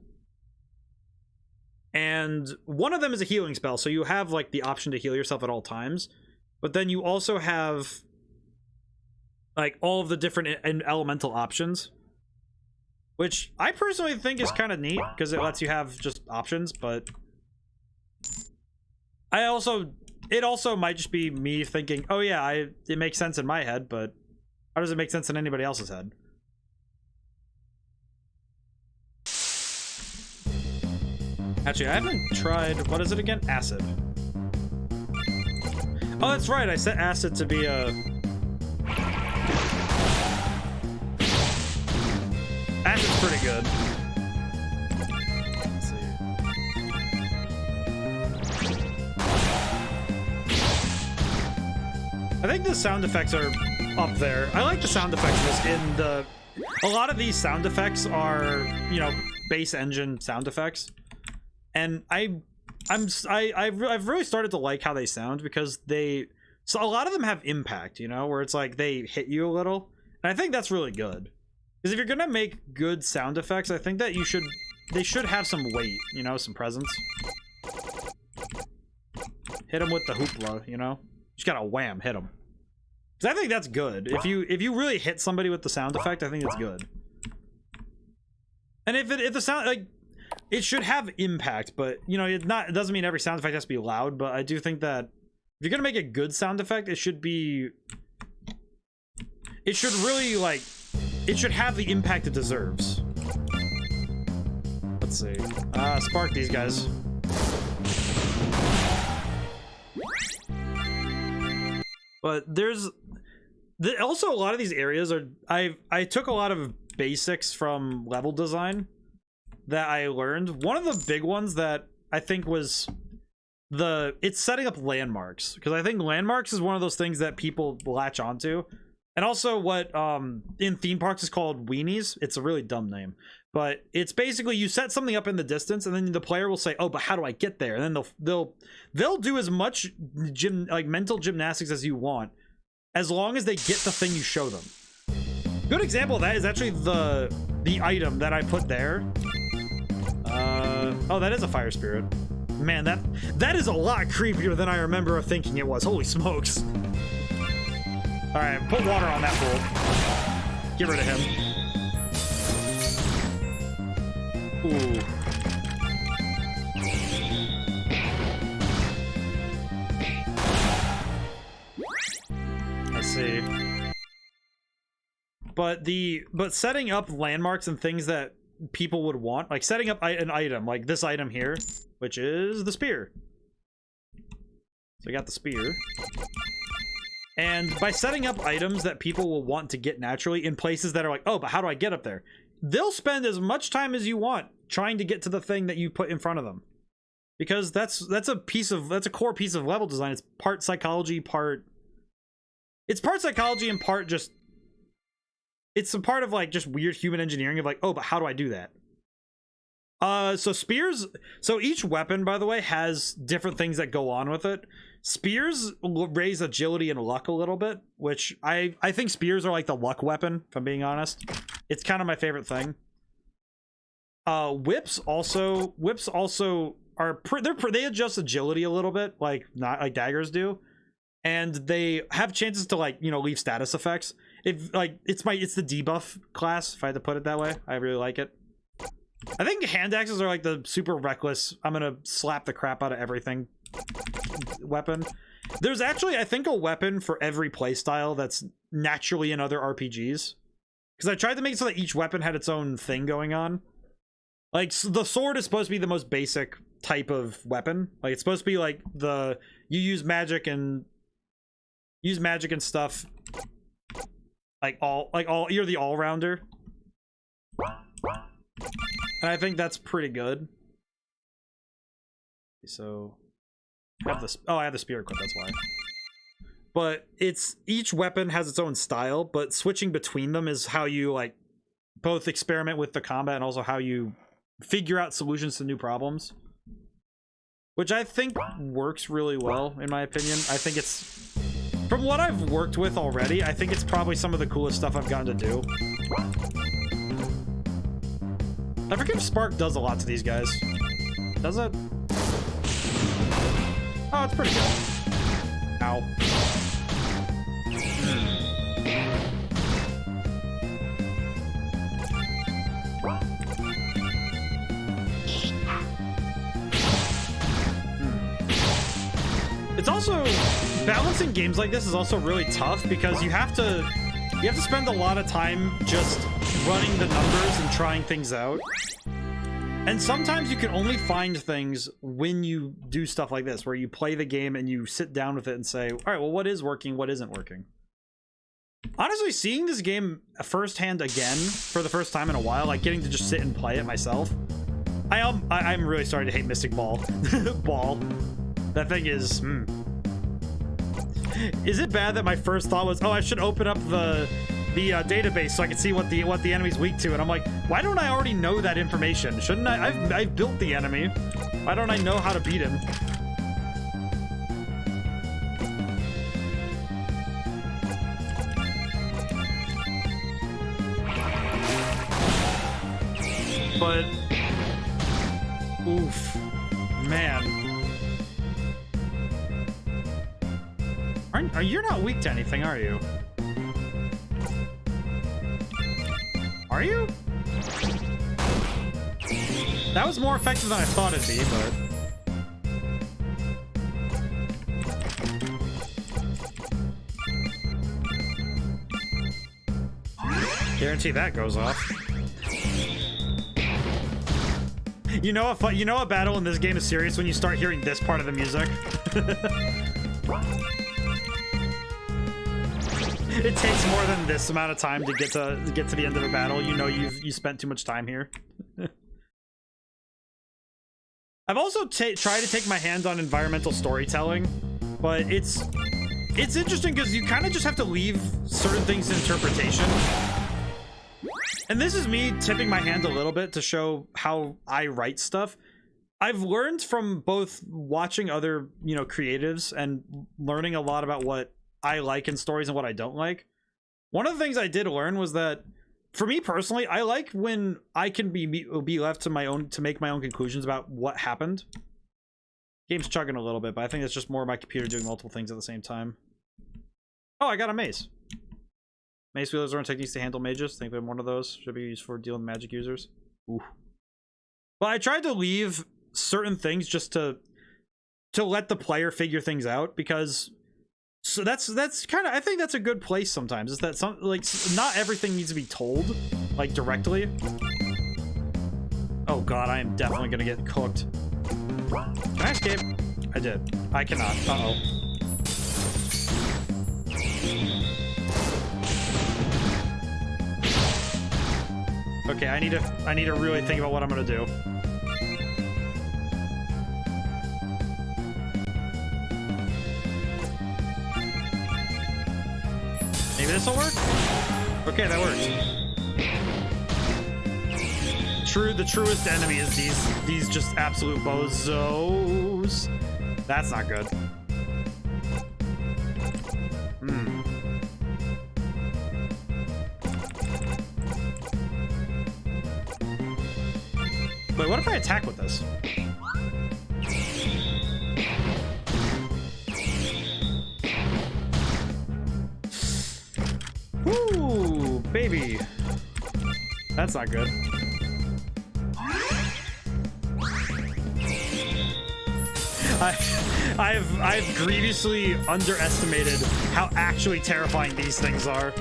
And one of them is a healing spell, so you have like the option to heal yourself at all times. But then you also have like all of the different elemental options, which I personally think is kind of neat because it lets you have just options, but it also might just be me thinking, oh yeah, it makes sense in my head, but how does it make sense in anybody else's head? Actually, I haven't tried, what is it again? Acid. Oh, that's right, I set Acid to be a... Acid's pretty good. Let's see. I think the sound effects are up there. I like the sound effects in the... A lot of these sound effects are, you know, base engine sound effects. And I've really started to like how they sound because so a lot of them have impact, you know, where it's like they hit you a little. And I think that's really good. Because if you're gonna make good sound effects, I think that they should have some weight, you know, some presence. Hit them with the hoopla, you know? Just gotta wham, hit them. Because I think that's good. If you really hit somebody with the sound effect, I think it's good. And if the sound, like, it should have impact, but, you know, it doesn't mean every sound effect has to be loud, but I do think that if you're gonna make a good sound effect, it should really, like, it should have the impact it deserves. Let's see. Spark these guys. But there's also a lot of these areas are I took a lot of basics from level design that I learned. One of the big ones that I think was it's setting up landmarks, because I think landmarks is one of those things that people latch onto. And also what in theme parks is called weenies. It's a really dumb name, but it's basically you set something up in the distance and then the player will say, oh, but how do I get there? And then they'll do as much mental gymnastics as you want, as long as they get the thing you show them. Good example of that is actually the item that I put there. Oh, that is a fire spirit. Man, that is a lot creepier than I remember thinking it was. Holy smokes. All right, put water on that bull. Get rid of him. Ooh. I see. But setting up landmarks and things that people would want, like setting up an item, like this item here, which is the spear. So I got the spear. And by setting up items that people will want to get naturally in places that are like, oh, but how do I get up there? They'll spend as much time as you want trying to get to the thing that you put in front of them. Because that's a core piece of level design. It's part psychology, and part just, it's a part of like just weird human engineering of like, oh, but how do I do that? So spears, so each weapon, by the way, has different things that go on with it. Spears raise agility and luck a little bit, which I think spears are like the luck weapon, if I'm being honest. It's kind of my favorite thing. Whips also are they adjust agility a little bit, like not like daggers do, and they have chances to, like, you know, leave status effects. If like it's the debuff class, if I had to put it that way. I really like it. I think hand axes are like the super reckless, I'm gonna slap the crap out of everything weapon. There's actually, I think, a weapon for every playstyle that's naturally in other RPGs. Because I tried to make it so that each weapon had its own thing going on. Like, so the sword is supposed to be the most basic type of weapon. Like, it's supposed to be like you use magic and stuff. You're the all-rounder. And I think that's pretty good. So I have the spear equipped, that's why. But each weapon has its own style, but switching between them is how you, like, both experiment with the combat and also how you figure out solutions to new problems. Which I think works really well, in my opinion. I think it's, from what I've worked with already, I think it's probably some of the coolest stuff I've gotten to do. I forget if Spark does a lot to these guys. Does it? Oh, it's pretty good. Ow. It's also, balancing games like this is also really tough because you have to spend a lot of time just running the numbers and trying things out. And sometimes you can only find things when you do stuff like this, where you play the game and you sit down with it and say, all right, well, what is working, what isn't working? Honestly, seeing this game firsthand again for the first time in a while, like getting to just sit and play it myself, I'm really starting to hate Mystic Ball. Ball. That thing is, Is it bad that my first thought was, oh, I should open up the database so I can see what the enemy's weak to, and I'm like, why don't I already know that information? Shouldn't I? I've built the enemy. Why don't I know how to beat him? But oof, man. You're not weak to anything, are you? Are you? That was more effective than I thought it'd be, but guarantee that goes off. You know a battle in this game is serious when you start hearing this part of the music. It takes more than this amount of time to get to the end of a battle. You know you spent too much time here. I've also tried to take my hands on environmental storytelling, but it's interesting because you kind of just have to leave certain things to interpretation. And this is me tipping my hand a little bit to show how I write stuff. I've learned from both watching other, creatives and learning a lot about what I like in stories and what I don't like. One of the things I did learn was that, for me personally, I like when I can be left to make my own conclusions about what happened. Game's chugging a little bit, but I think it's just more my computer doing multiple things at the same time. Oh, I got a mace. Mace wielders learn techniques to handle mages. Think I'm one of those. Should be used for dealing with magic users. Ooh. Well, I tried to leave certain things just to let the player figure things out, because that's kind of, I think that's a good place sometimes, is that not everything needs to be told like directly. Oh god, I am definitely gonna get cooked. Can I escape? I did. I cannot. Uh-oh. Okay, I need to really think about what I'm gonna do. Maybe this will work? Okay, that works. The truest enemy is these just absolute bozos. That's not good. Wait, what if I attack with this? Ooh, baby. That's not good. I've grievously underestimated how actually terrifying these things are.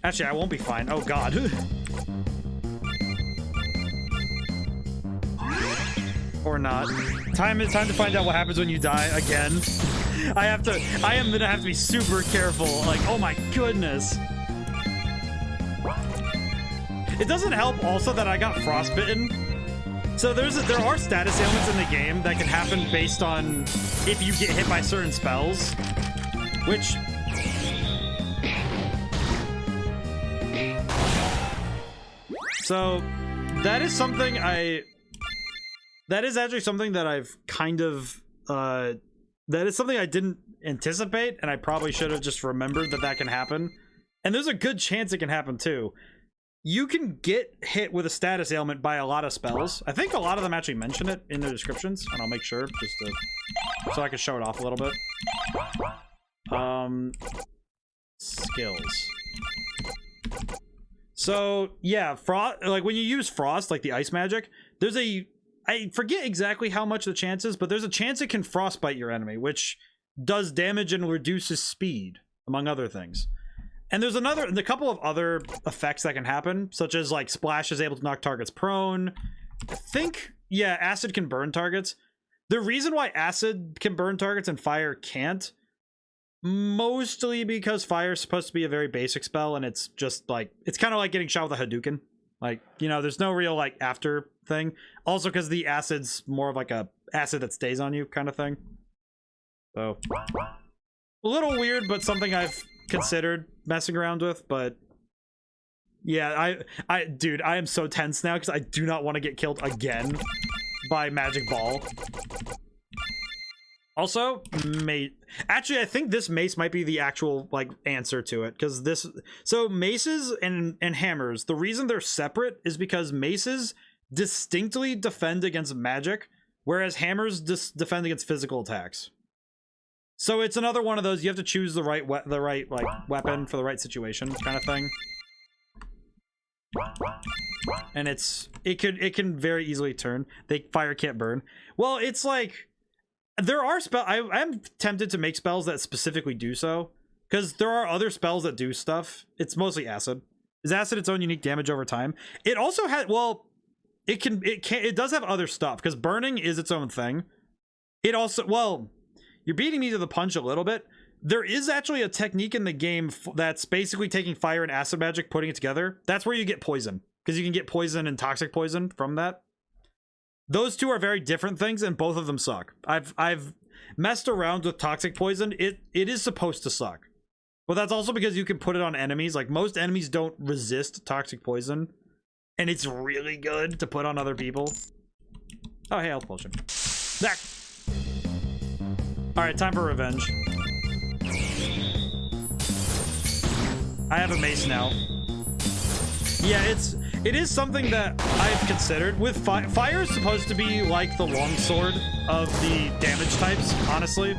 Actually, I won't be fine. Oh god. Or not. Time to find out what happens when you die again. I am gonna have to be super careful. Like, oh my goodness. It doesn't help also that I got frostbitten. So there are status ailments in the game that can happen based on if you get hit by certain spells, which so that is actually something that I've kind of that is something I didn't anticipate, and I probably should have just remembered that can happen. And there's a good chance it can happen too. You can get hit with a status ailment by a lot of spells. I think a lot of them actually mention it in their descriptions, and I'll make sure just so I can show it off a little bit. Skills. So yeah, frost, like when you use frost, like the ice magic, there's I forget exactly how much the chance is, but there's a chance it can frostbite your enemy, which does damage and reduces speed, among other things. And there's a couple of other effects that can happen, such as like splash is able to knock targets prone. I think yeah, acid can burn targets. The reason why acid can burn targets and fire can't, mostly because fire is supposed to be a very basic spell, and it's just like, it's kind of like getting shot with a Hadouken. Like, you know, there's no real like after thing. Also because the acid's more of like a acid that stays on you kind of thing. So a little weird, but something I've considered messing around with. But yeah, dude, I am so tense now because I do not want to get killed again by Magic Ball. Also, actually, I think this mace might be the actual like answer to it, because so maces and hammers, the reason they're separate is because maces distinctly defend against magic, whereas hammers defend against physical attacks. So it's another one of those, you have to choose the right like weapon for the right situation kind of thing. And it can very easily turn. Fire can't burn. Well, it's like there are I'm tempted to make spells that specifically do so, because there are other spells that do stuff. It's mostly acid. Is acid its own unique damage over time? It also has, well, it does have other stuff, because burning is its own thing. It also, well, you're beating me to the punch a little bit. There is actually a technique in the game that's basically taking fire and acid magic, putting it together. That's where you get poison, because you can get poison and toxic poison from that. Those two are very different things, and both of them suck. I've messed around with toxic poison. It is supposed to suck. But that's also because you can put it on enemies. Like, most enemies don't resist toxic poison, and it's really good to put on other people. Oh, hey, health potion. That. All right, time for revenge. I have a mace now. Yeah, it is something that I've considered. With fire is supposed to be like the longsword of the damage types, honestly.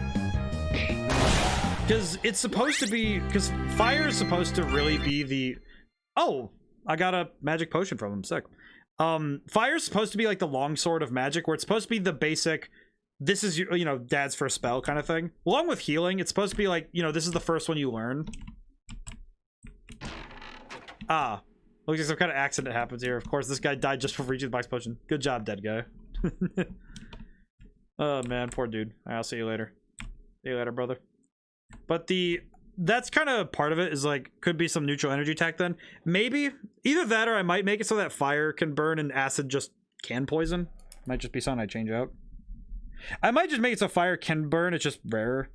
Because it's supposed to be, because fire is supposed to really be the, oh, I got a magic potion from him, sick. Fire is supposed to be like the longsword of magic, where it's supposed to be the basic, this is, you know, dad's first spell kind of thing. Along with healing, it's supposed to be like, you know, this is the first one you learn. Ah, looks like some kind of accident happens here. Of course, this guy died just before reaching the box potion. Good job, dead guy. Oh man, poor dude. I'll see you later. See you later, brother. But that's kind of part of it, is like, could be some neutral energy attack then. Maybe either that, or I might make it so that fire can burn and acid just can poison. Might just be something I change out. I might just make it so fire can burn, it's just rarer.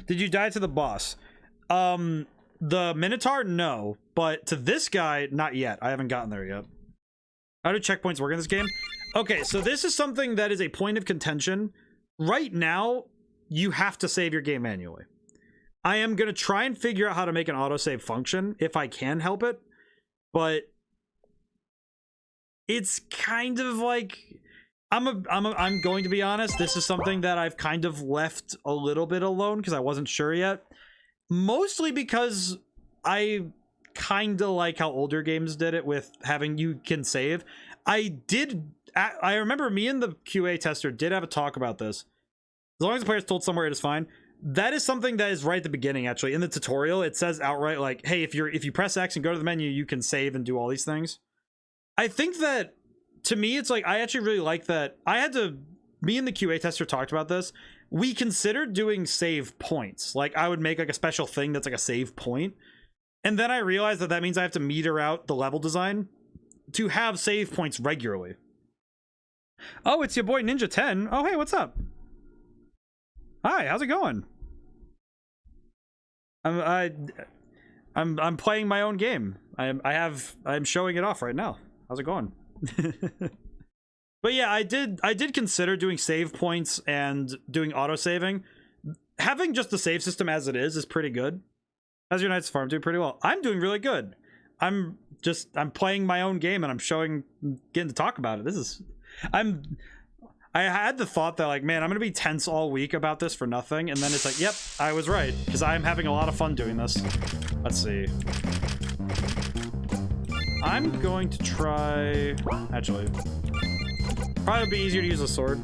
Did you die to the boss? The Minotaur, no. But to this guy, not yet. I haven't gotten there yet. How do checkpoints work in this game? Okay, so this is something that is a point of contention. Right now, you have to save your game manually. I am going to try and figure out how to make an autosave function, if I can help it. But it's kind of like, I'm going to be honest, this is something that I've kind of left a little bit alone because I wasn't sure yet. Mostly because I kind of like how older games did it with having you can save. I remember me and the QA tester did have a talk about this. As long as the player's told somewhere, it is fine. That is something that is right at the beginning, actually. In the tutorial, it says outright, like, hey, if you press X and go to the menu, you can save and do all these things. I think that, to me, it's like, I actually really like that. Me and the QA tester talked about this. We considered doing save points. Like, I would make like a special thing that's like a save point. And then I realized that means I have to meter out the level design to have save points regularly. Oh, it's your boy Ninja 10. Oh, hey, what's up? Hi, how's it going? I'm playing my own game. I'm showing it off right now. How's it going? But yeah, I did consider doing save points and doing autosaving. Having just the save system as it is pretty good. How's your night's farm? Doing pretty well. I'm doing really good. I'm playing my own game and I'm getting to talk about it. I had the thought that, like, man, I'm gonna be tense all week about this for nothing, and then it's like, yep, I was right, because I'm having a lot of fun doing this. Let's see. I'm going to try, actually, probably be easier to use a sword.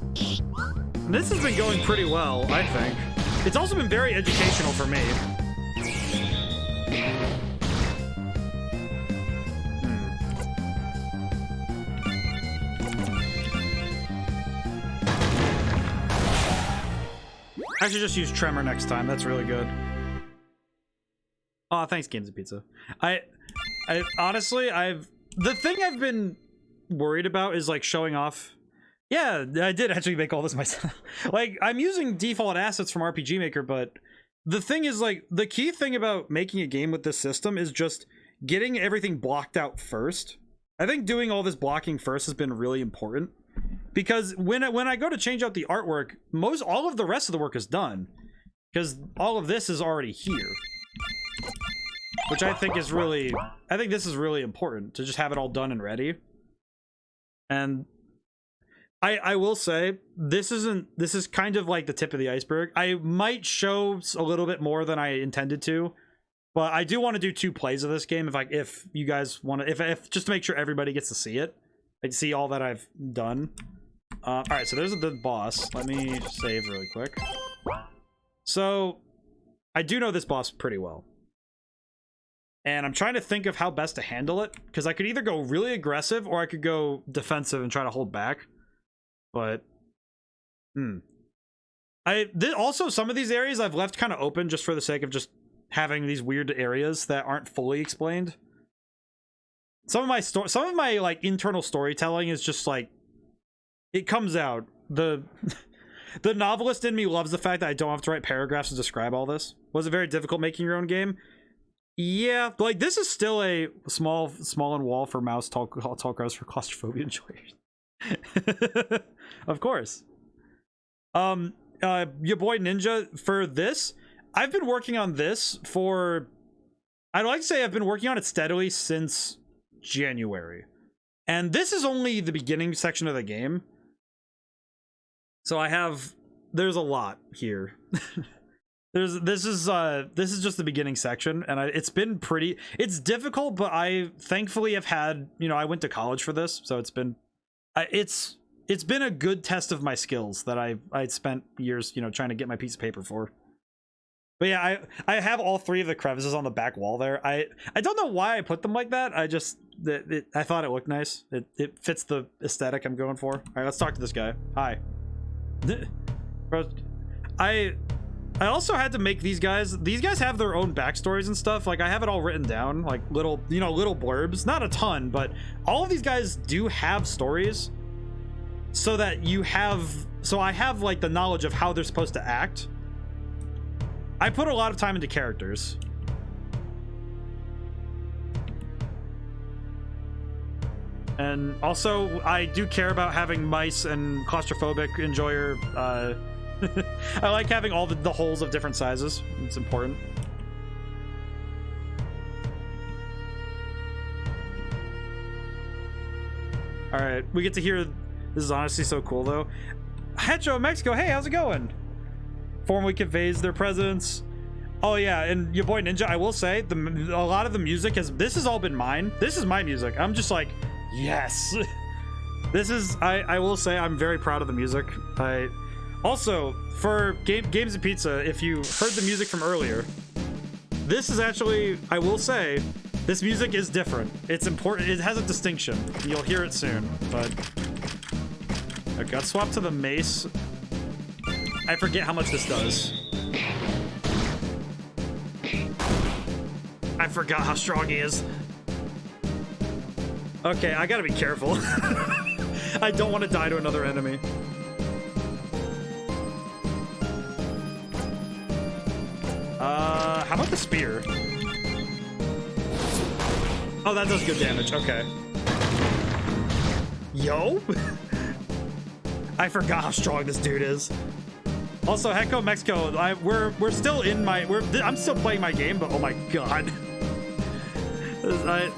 This has been going pretty well, I think. It's also been very educational for me. I should just use Tremor next time. That's really good. Oh, thanks, Games and Pizza. I honestly, the thing I've been worried about is like showing off. Yeah, I did actually make all this myself. Like, I'm using default assets from RPG Maker, but the thing is, like, the key thing about making a game with this system is just getting everything blocked out first. I think doing all this blocking first has been really important, because when I go to change out the artwork, all of the rest of the work is done, because all of this is already here, which I think is really, I think this is really important to just have it all done and ready. And I will say, this is kind of like the tip of the iceberg. I might show a little bit more than I intended to, but I do want to do 2 plays of this game if you guys want to, if just to make sure everybody gets to see it, like see all that I've done. All right, so there's the boss. Let me save really quick. So I do know this boss pretty well, and I'm trying to think of how best to handle it, because I could either go really aggressive or I could go defensive and try to hold back. But also some of these areas I've left kind of open just for the sake of just having these weird areas that aren't fully explained. Some of my like internal storytelling is just like, it comes out. The novelist in me loves the fact that I don't have to write paragraphs to describe all this. Was it very difficult making your own game? Yeah, like this is still a small and wall for mouse, tall crows for claustrophobia enjoyers. Of course. Your boy Ninja, for this, I've been working on this for, I'd like to say I've been working on it steadily since January, and this is only the beginning section of the game, so there's a lot here. This is just the beginning section, and it's difficult, but I thankfully have had, I went to college for this, so it's been a good test of my skills that I'd spent years, trying to get my piece of paper for. But yeah, I have all 3 of the crevices on the back wall there. I don't know why I put them like that. I just I thought it looked nice. It fits the aesthetic I'm going for. All right, let's talk to this guy. Hi. Bro, I also had to make these guys. These guys have their own backstories and stuff. Like, I have it all written down, like little blurbs. Not a ton, but all of these guys do have stories, so that I have like the knowledge of how they're supposed to act. I put a lot of time into characters. And also, I do care about having mice and claustrophobic enjoyer. I like having all the holes of different sizes. It's important. All right, we get to hear. This is honestly so cool, though. Hetcho Mexico, hey, how's it going? Formally conveys their presence. Oh yeah, and your boy Ninja, I will say, a lot of the music this has all been mine. This is my music. I'm just like, yes. This is, I will say, I'm very proud of the music. Also, for Games and Pizza, if you heard the music from earlier, this is actually, I will say, this music is different. It's important. It has a distinction. You'll hear it soon, but I got swapped to the mace. I forget how much this does. I forgot how strong he is. Okay, I gotta be careful. I don't want to die to another enemy. How about the spear? Oh, that does good damage. Okay. Yo! I forgot how strong this dude is. Also, Hecko Mexico, we're still in my I'm still playing my game, but oh my god.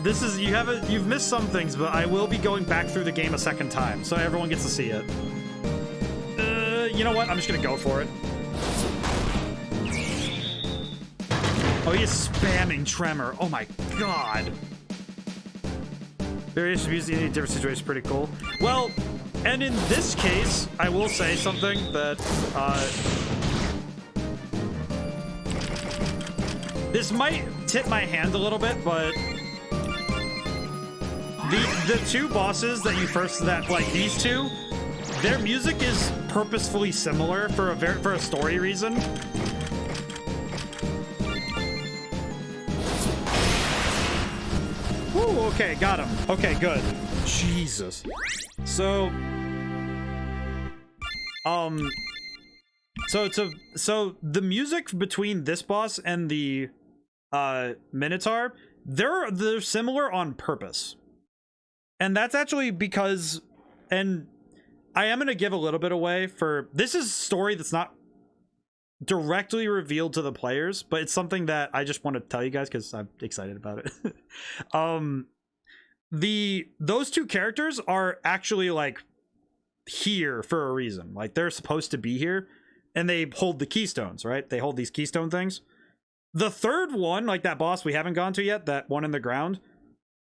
This is you've missed some things, but I will be going back through the game a second time, so everyone gets to see it. You know what? I'm just gonna go for it. Oh, he is spamming Tremor. Oh my god. Various music in a different situation is pretty cool. Well, and in this case, I will say something that This might tip my hand a little bit, but the two bosses that you first, that like these two, their music is purposefully similar for a story reason. Ooh, okay, got him. Okay, good. Jesus. So the music between this boss and the Minotaur, they're similar on purpose. And that's actually because, and I am going to give a little bit away for, this is a story that's not directly revealed to the players, but it's something that I just want to tell you guys because I'm excited about it. Those two characters are actually like here for a reason. Like they're supposed to be here, and they hold the keystones, right? They hold these keystone things. The third one, like that boss we haven't gone to yet, that one in the ground,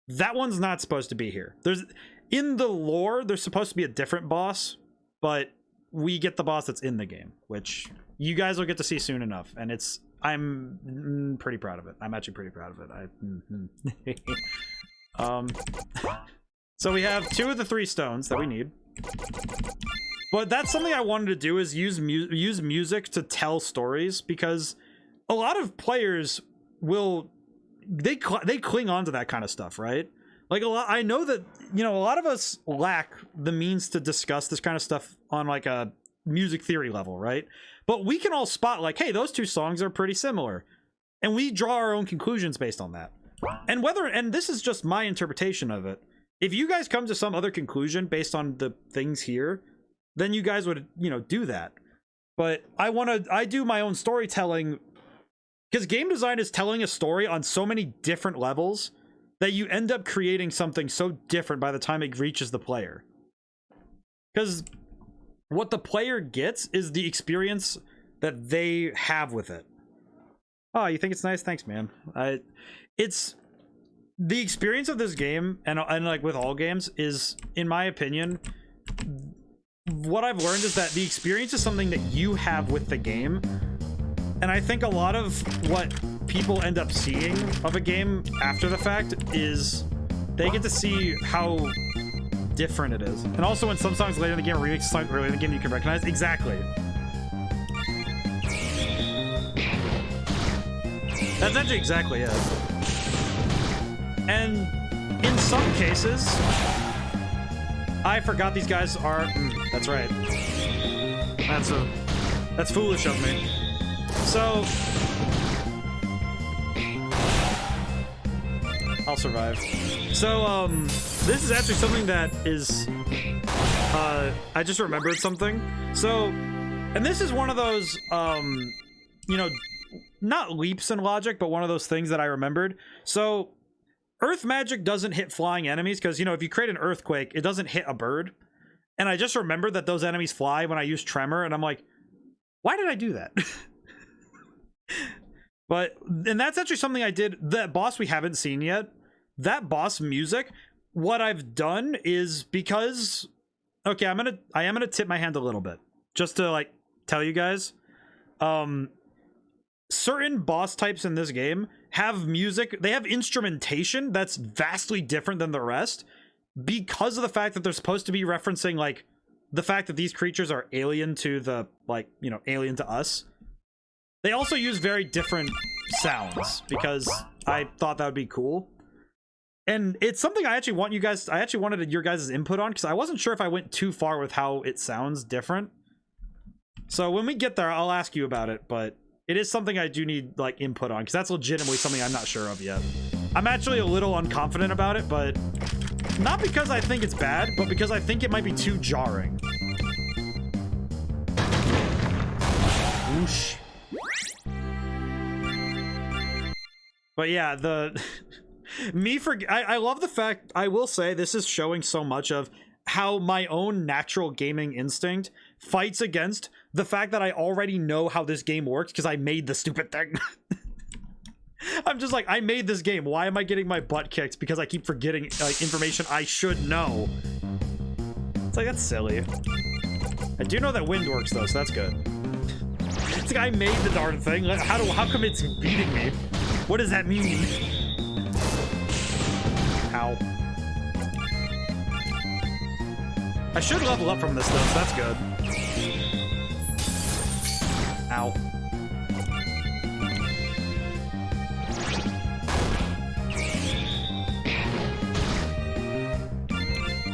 that one's not supposed to be here. There's, in the lore, there's supposed to be a different boss, but we get the boss that's in the game, which you guys will get to see soon enough. And it's, I'm pretty proud of it. I'm actually pretty proud of it. So we have 2 of the 3 stones that we need. But that's something I wanted to do, is use music to tell stories, because a lot of players will, they cling on to that kind of stuff, right? Like I know that, you know, a lot of us lack the means to discuss this kind of stuff on like a music theory level, right? But we can all spot like, hey, those 2 songs are pretty similar, and we draw our own conclusions based on that. And this is just my interpretation of it. If you guys come to some other conclusion based on the things here, then you guys would, you know, do that. But I do my own storytelling, because game design is telling a story on so many different levels that you end up creating something so different by the time it reaches the player. Because what the player gets is the experience that they have with it. Oh, you think it's nice? Thanks, man. It's the experience of this game, and like with all games, is, in my opinion, what I've learned is that the experience is something that you have with the game. And I think a lot of what people end up seeing of a game after the fact is they get to see how different it is. And also when some songs later in the game, remix songs earlier in the game you can recognize. Exactly. That's actually exactly it. And in some cases, I forgot these guys are, that's right. That's foolish of me. So I'll survive. So this is actually something that is I just remembered something. So, and this is one of those you know, not leaps in logic, but one of those things that I remembered. So earth magic doesn't hit flying enemies because, you know, if you create an earthquake, it doesn't hit a bird. And I just remembered that those enemies fly when I use tremor, and I'm like, why did I do that? But, and that's actually something I did. That boss we haven't seen yet, that boss music, what I've done is, because, okay, I am gonna tip my hand a little bit just to like tell you guys, certain boss types in this game have music, they have instrumentation that's vastly different than the rest, because of the fact that they're supposed to be referencing like the fact that these creatures are alien to the, like, you know, alien to us. They also use very different sounds because I thought that would be cool. And it's something I actually want you guys, I actually wanted your guys' input on, because I wasn't sure if I went too far with how it sounds different. So when we get there, I'll ask you about it, but it is something I do need like input on, because that's legitimately something I'm not sure of yet. I'm actually a little unconfident about it, but not because I think it's bad, but because I think it might be too jarring. Whoosh. But yeah, I love the fact, I will say this is showing so much of how my own natural gaming instinct fights against the fact that I already know how this game works because I made the stupid thing. I'm just like, I made this game. Why am I getting my butt kicked? Because I keep forgetting like information I should know. It's like, that's silly. I do know that wind works though, so that's good. It's like I made the darn thing. How come it's beating me? What does that mean? Ow. I should level up from this though, so that's good. Ow.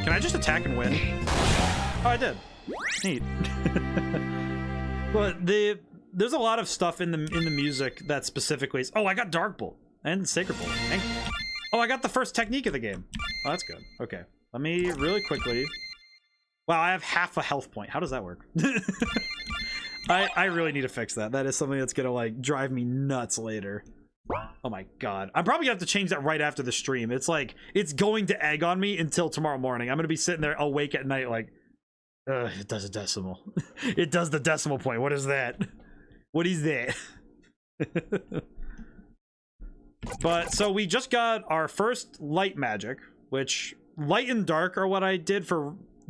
Can I just attack and win? Oh, I did. Neat. But there's a lot of stuff in the music that specifically is. Oh, I got Dark Bolt and Sacred Bolt. Oh, I got the first technique of the game. Oh, that's good. Okay, let me really quickly. Wow, I have half a health point. How does that work? I really need to fix that. That is something that's gonna like drive me nuts later. Oh my god. I'm probably gonna have to change that right after the stream. It's like, it's going to egg on me until tomorrow morning. I'm gonna be sitting there awake at night like, it does a decimal. It does the decimal point. What is that? What is that? But, so we just got our first light magic, which light and dark are what I did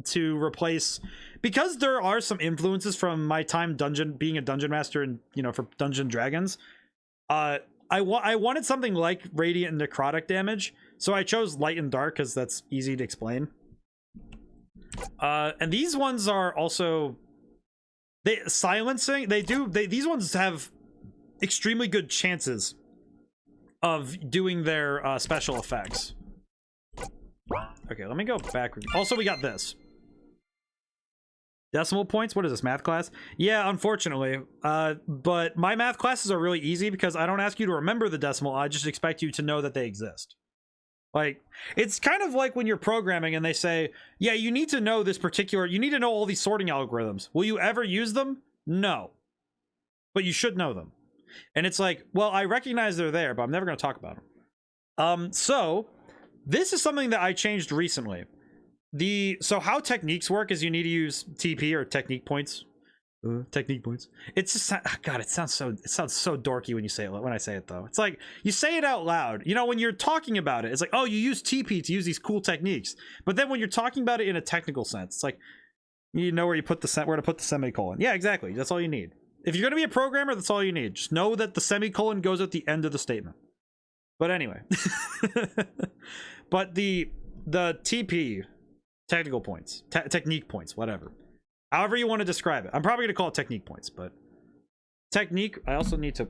to replace, because there are some influences from my time being a dungeon master and, you know, for Dungeons & Dragons. I wanted something like radiant and necrotic damage, so I chose light and dark because that's easy to explain. And these ones are also these ones have extremely good chances of doing their special effects. Okay, let me go back. Also, we got this. Decimal points? What is this, math class? Yeah, unfortunately. But my math classes are really easy because I don't ask you to remember the decimal, I just expect you to know that they exist. Like, it's kind of like when you're programming and they say, yeah, you need to know this particular, you need to know all these sorting algorithms. Will you ever use them? No. But you should know them. And it's like, well, I recognize they're there, but I'm never going to talk about them. So, this is something that I changed recently. So how techniques work is you need to use TP or technique points. Technique points. It's just, God, it sounds so dorky when you say it. When I say it though, it's like you say it out loud. You know, when you're talking about it, it's like, oh, you use TP to use these cool techniques. But then when you're talking about it in a technical sense, it's like, you know where to put the semicolon. Yeah, exactly. That's all you need. If you're gonna be a programmer, that's all you need. Just know that the semicolon goes at the end of the statement. But anyway, but the TP. Technical points, technique points, whatever. However you want to describe it. I'm probably going to call it technique points, but technique, I also need to...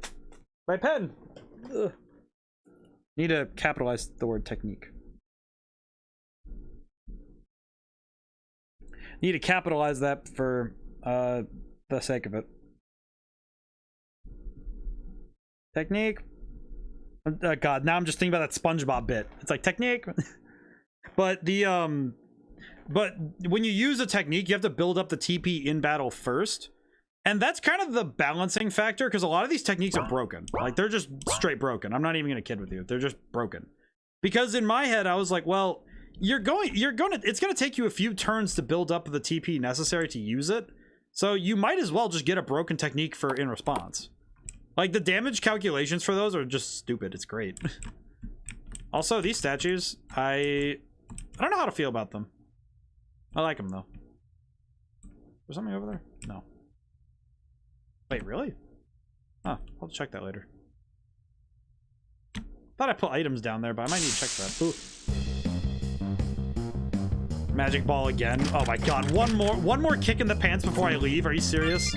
My pen! Ugh. Need to capitalize the word technique. Need to capitalize that for the sake of it. Technique. God, now I'm just thinking about that SpongeBob bit. It's like technique. But the but when you use a technique, you have to build up the TP in battle first. And that's kind of the balancing factor, because a lot of these techniques are broken. Like, they're just straight broken. I'm not even gonna kid with you. They're just broken. Because in my head, I was like, well, it's gonna take you a few turns to build up the TP necessary to use it. So you might as well just get a broken technique in response. Like, the damage calculations for those are just stupid. It's great. Also, these statues, I don't know how to feel about them. I like them, though. There's something over there? No. Wait, really? Huh, I'll check that later. Thought I put items down there, but I might need to check that. Ooh. Magic ball again. Oh my god, one more kick in the pants before I leave. Are you serious?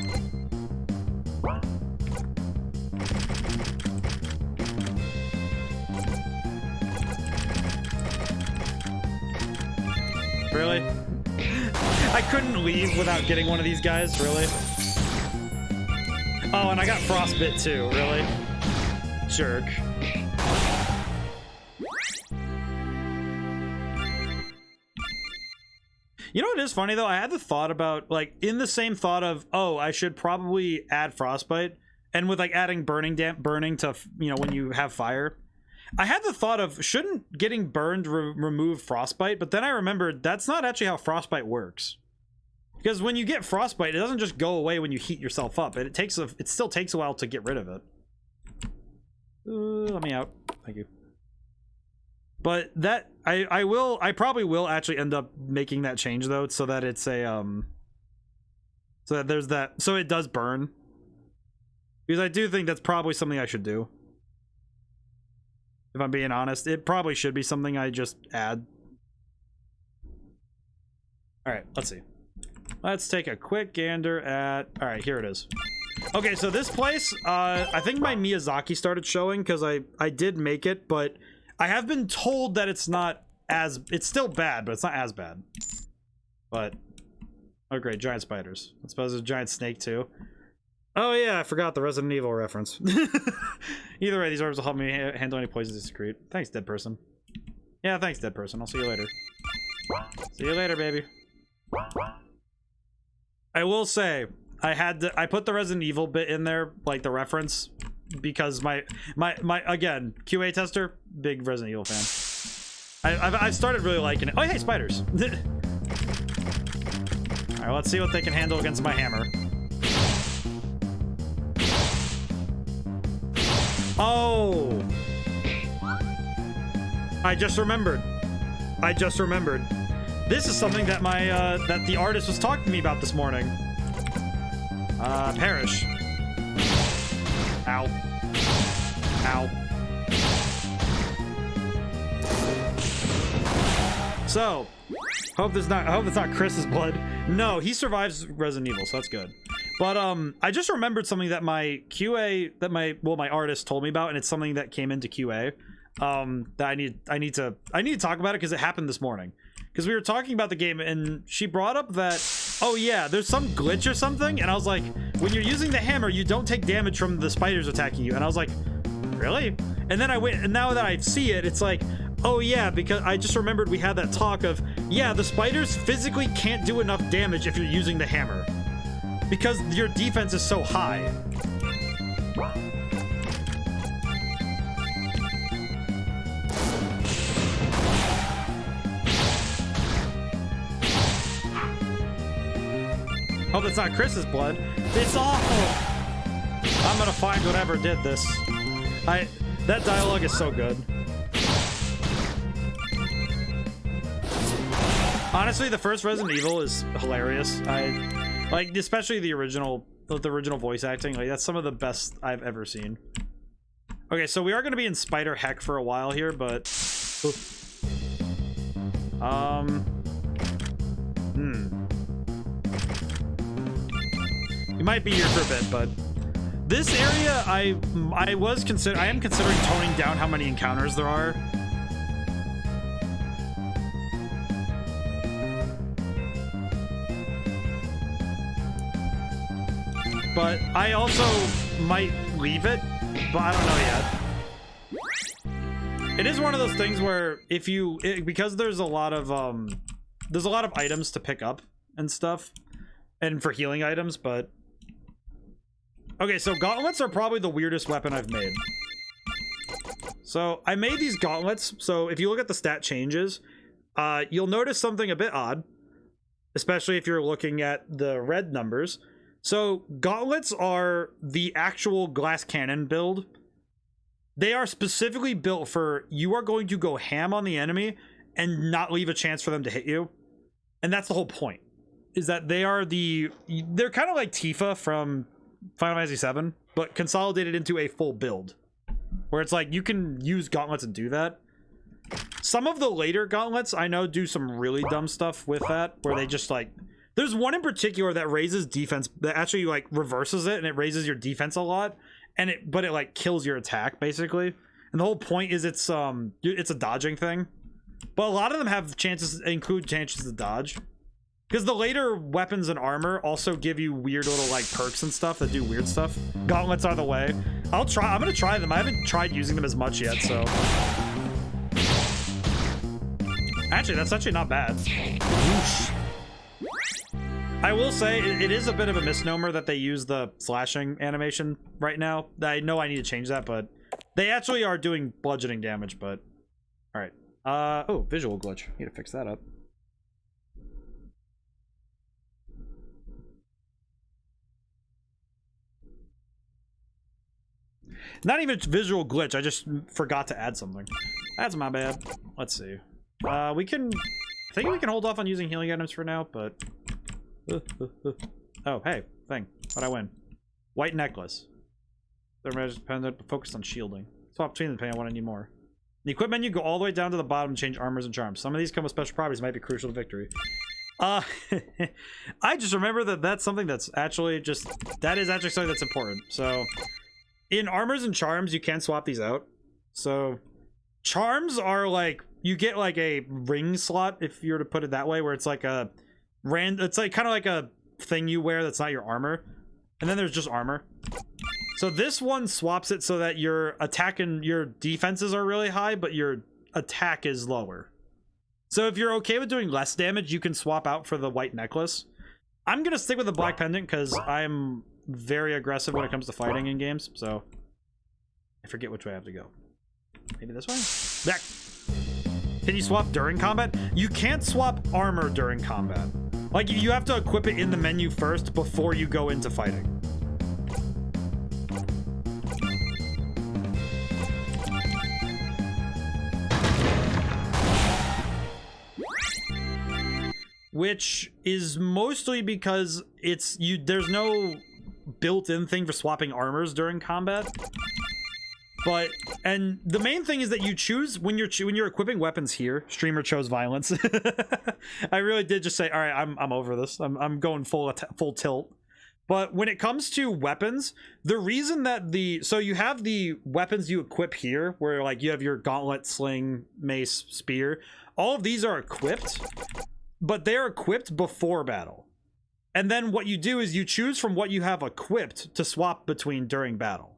Really? I couldn't leave without getting one of these guys, really? Oh, and I got frostbit too, really? Jerk. You know what is funny though? I had the thought about, like, in the same thought of, oh, I should probably add frostbite, and with like adding burning to, you know, when you have fire. I had the thought of, shouldn't getting burned remove frostbite? But then I remembered that's not actually how frostbite works. Because when you get frostbite, it doesn't just go away when you heat yourself up. It still takes a while to get rid of it. Let me out. Thank you. But that I probably will actually end up making that change though, so that it's a so that there's that, so it does burn. Because I do think that's probably something I should do. If I'm being honest, it probably should be something I just add. All right, let's see. Let's take a quick gander at... All right, here it is. Okay, so this place, I think my Miyazaki started showing because I did make it, but I have been told that it's not as... It's still bad, but it's not as bad. But... Oh, great, giant spiders. I suppose there's a giant snake, too. Oh, yeah, I forgot the Resident Evil reference. Either way, these orbs will help me handle any poisons they secrete. Thanks, dead person. Yeah, thanks, dead person. I'll see you later. See you later, baby. I will say, I put the Resident Evil bit in there, like the reference, because my again, QA tester, big Resident Evil fan. I've started really liking it. Oh, hey, spiders. All right, let's see what they can handle against my hammer. Oh! I just remembered. This is something that my that the artist was talking to me about this morning. Perish. Ow. Ow. So, I hope it's not Chris's blood. No, he survives Resident Evil, so that's good. But I just remembered something that my my artist told me about, and it's something that came into QA. That I need to talk about it because it happened this morning. Because we were talking about the game, and she brought up that, oh yeah, there's some glitch or something, and I was like, when you're using the hammer, you don't take damage from the spiders attacking you, and I was like, really? And then I went, and now that I see it, it's like, oh yeah, because I just remembered we had that talk of, yeah, the spiders physically can't do enough damage if you're using the hammer. Because your defense is so high. Hope it's not Chris's blood. It's awful. I'm gonna find whatever did this. That dialogue is so good. Honestly, the first Resident Evil is hilarious. Like, especially the original voice acting. Like, that's some of the best I've ever seen. Okay, so we are gonna be in Spider Heck for a while here, but we might be here for a bit, but this area I am considering toning down how many encounters there are. But I also might leave it, but I don't know yet. It is one of those things where if you because there's a lot of items to pick up and stuff, and for healing items, but okay, so gauntlets are probably the weirdest weapon I've made. So I made these gauntlets, so if you look at the stat changes, you'll notice something a bit odd, especially if you're looking at the red numbers. So gauntlets are the actual glass cannon build. They are specifically built for, you are going to go ham on the enemy and not leave a chance for them to hit you. And that's the whole point, is that they're kind of like Tifa from Final Fantasy VII, but consolidated into a full build, where it's like you can use gauntlets and do that. Some of the later gauntlets I know do some really dumb stuff with that, where they just like, there's one in particular that raises defense, that actually like reverses it, and it raises your defense a lot, and but it like kills your attack basically. And the whole point is it's a dodging thing, but a lot of them include chances to dodge. Because the later weapons and armor also give you weird little like perks and stuff that do weird stuff. Gauntlets are the way. I'm gonna try them. I haven't tried using them as much yet, so. Actually, that's actually not bad. Whoosh. I will say it is a bit of a misnomer that they use the slashing animation right now. I know I need to change that, but they actually are doing bludgeoning damage, but all right. Oh, visual glitch. Need to fix that up. Not even visual glitch, I just forgot to add something. That's my bad. Let's see. I think we can hold off on using healing items for now, but oh, hey, thing. How'd I win? White necklace. Their measures dependent, but focused on shielding. Swap between them depending on what I need more. The equip menu, go all the way down to the bottom and change armors and charms. Some of these come with special properties, might be crucial to victory. I just remember that that's something that's actually that is actually something that's important. So in armors and charms, you can swap these out. So charms are like, you get like a ring slot, if you were to put it that way, where it's like a it's like kind of like a thing you wear that's not your armor. And then there's just armor. So this one swaps it so that your attack and your defenses are really high, but your attack is lower. So if you're okay with doing less damage, you can swap out for the white necklace. I'm gonna stick with the black pendant because I'm very aggressive when it comes to fighting in games. So I forget which way I have to go. Maybe this way? Back. Can you swap during combat? You can't swap armor during combat. Like, you have to equip it in the menu first before you go into fighting. Which is mostly because there's no built-in thing for swapping armors during combat. And the main thing is that you choose when you're equipping weapons here. Streamer chose violence. I really did just say, all right, I'm over this. I'm going full tilt. But when it comes to weapons, the reason that so you have the weapons you equip here, where like you have your gauntlet, sling, mace, spear. All of these are equipped, but they're equipped before battle. And then what you do is you choose from what you have equipped to swap between during battle.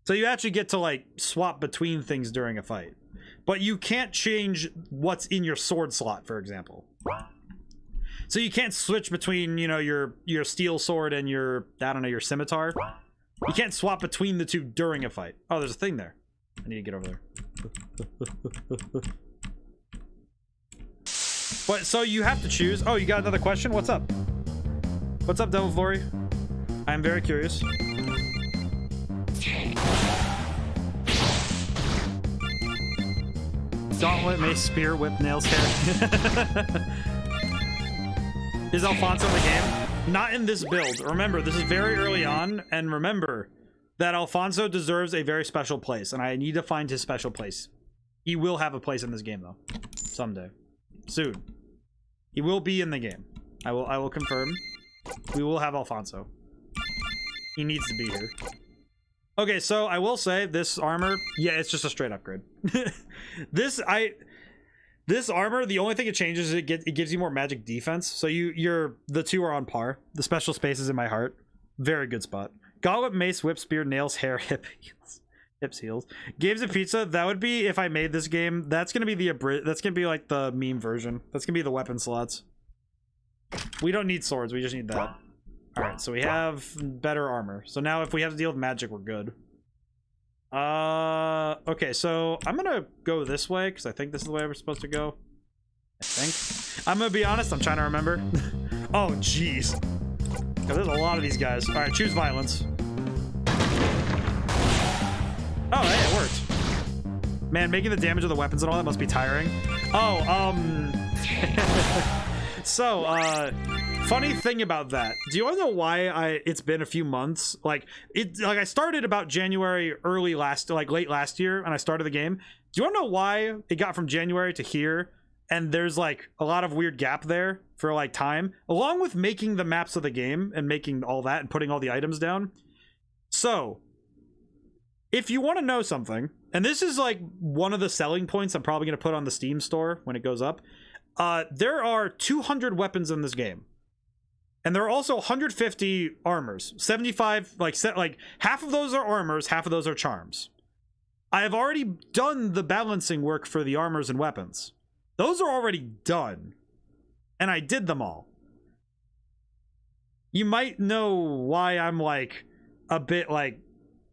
So you actually get to like swap between things during a fight, but you can't change what's in your sword slot, for example. So you can't switch between, you know, your steel sword and your, I don't know, your scimitar. You can't swap between the two during a fight. Oh, there's a thing there. I need to get over there. But so you have to choose. Oh, you got another question? What's up? What's up, Devil Flory? I'm very curious. Gauntlet, mace, spear, whip, nails, hair. Is Alfonso in the game? Not in this build. Remember, this is very early on, and remember that Alfonso deserves a very special place, and I need to find his special place. He will have a place in this game, though. Someday. Soon. He will be in the game. I will confirm. We will have Alfonso. He needs to be here. Okay, so I will say this armor, yeah, it's just a straight upgrade. This armor, the only thing it changes is it gives you more magic defense. So the two are on par. The special space is in my heart. Very good spot. Gauntlet, mace, whip, spear, nails, hair, hip, heels. Hips, heels. Games of pizza, that would be if I made this game. That's gonna be that's gonna be like the meme version. That's gonna be the weapon slots. We don't need swords, we just need that. Alright, so we have better armor. So now if we have to deal with magic, we're good. Okay, so I'm gonna go this way, because I think this is the way we're supposed to go. I think. I'm gonna be honest, I'm trying to remember. Oh, jeez. There's a lot of these guys. Alright, choose violence. Oh, hey, it worked. Man, making the damage of the weapons and all that must be tiring. Oh, so, funny thing about that. Do you want to know why it's been a few months? Like I started about January, late last year, and I started the game. Do you want to know why it got from January to here? And there's like a lot of weird gap there for like time, along with making the maps of the game and making all that and putting all the items down. So, if you want to know something, and this is like one of the selling points I'm probably going to put on the Steam store when it goes up. There are 200 weapons in this game. And there are also 150 armors. 75, like half of those are armors, half of those are charms. I have already done the balancing work for the armors and weapons. Those are already done. And I did them all. You might know why I'm like a bit like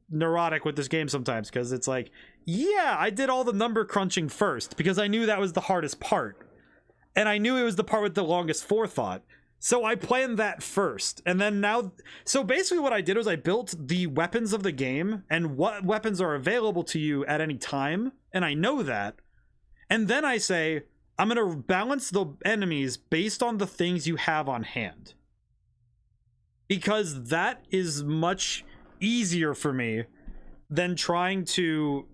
neurotic with this game sometimes, because it's like, yeah, I did all the number crunching first because I knew that was the hardest part. And I knew it was the part with the longest forethought. So I planned that first. And then now, so basically what I did was I built the weapons of the game and what weapons are available to you at any time. And I know that. And then I say, I'm going to balance the enemies based on the things you have on hand. Because that is much easier for me than trying to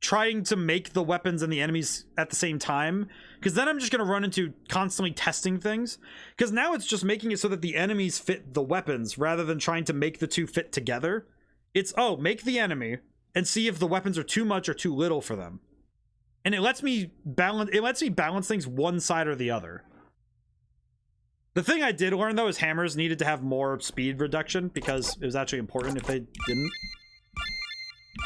trying to make the weapons and the enemies at the same time, because then I'm just going to run into constantly testing things, because now it's just making it so that the enemies fit the weapons rather than trying to make the two fit together. It's, oh, make the enemy and see if the weapons are too much or too little for them. And it lets me balance things one side or the other. The thing I did learn, though, is hammers needed to have more speed reduction, because it was actually important if they didn't.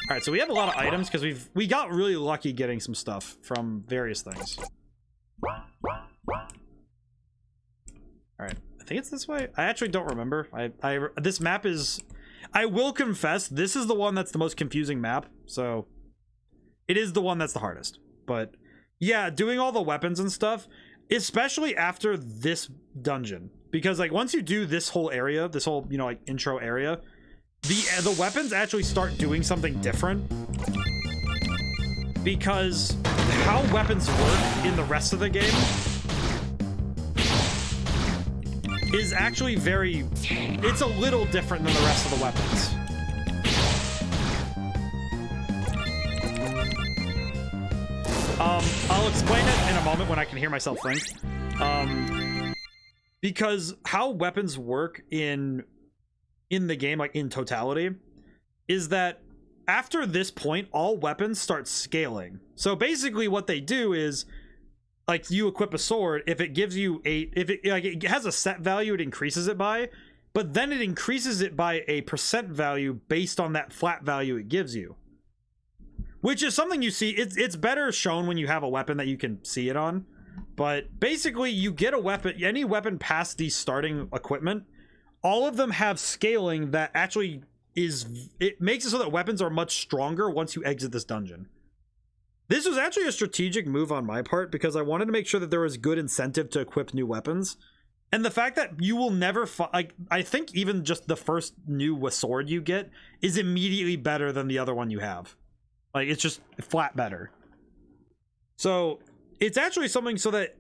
All right, so we have a lot of items because we got really lucky getting some stuff from various things. All right, I think it's this way. I actually don't remember. This map is, I will confess, this is the one that's the most confusing map. So it is the one that's the hardest. But yeah, doing all the weapons and stuff, especially after this dungeon, because like once you do this whole area, this whole, you know, like intro area, the weapons actually start doing something different, because how weapons work in the rest of the game is actually it's a little different than the rest of the weapons. I'll explain it in a moment when I can hear myself think. Because how weapons work in the game, like in totality, is that after this point, all weapons start scaling. So basically what they do is, like, you equip a sword, if it gives you it has a set value, it increases it by, but then it increases it by a percent value based on that flat value it gives you. Which is something you see, it's better shown when you have a weapon that you can see it on. But basically, you get a weapon, any weapon past the starting equipment, all of them have scaling that actually it makes it so that weapons are much stronger once you exit this dungeon. This was actually a strategic move on my part, because I wanted to make sure that there was good incentive to equip new weapons. And the fact that you will never like, I think even just the first new sword you get is immediately better than the other one you have. Like, it's just flat better. So it's actually something so that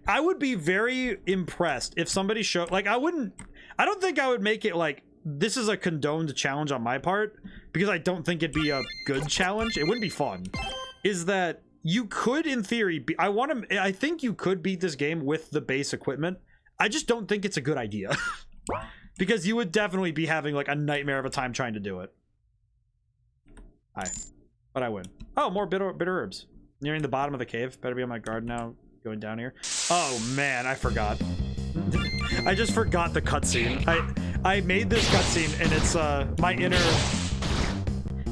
I would be very impressed if somebody showed, like, I don't think I would make it like, this is a condoned challenge on my part, because I don't think it'd be a good challenge. It wouldn't be fun. Is that you could, in theory, I think you could beat this game with the base equipment. I just don't think it's a good idea. Because you would definitely be having like a nightmare of a time trying to do it. Hi. But I win. Oh, more bitter herbs. Nearing the bottom of the cave. Better be on my guard now. Going down here. Oh man, I forgot. I just forgot the cutscene. I made this cutscene, and it's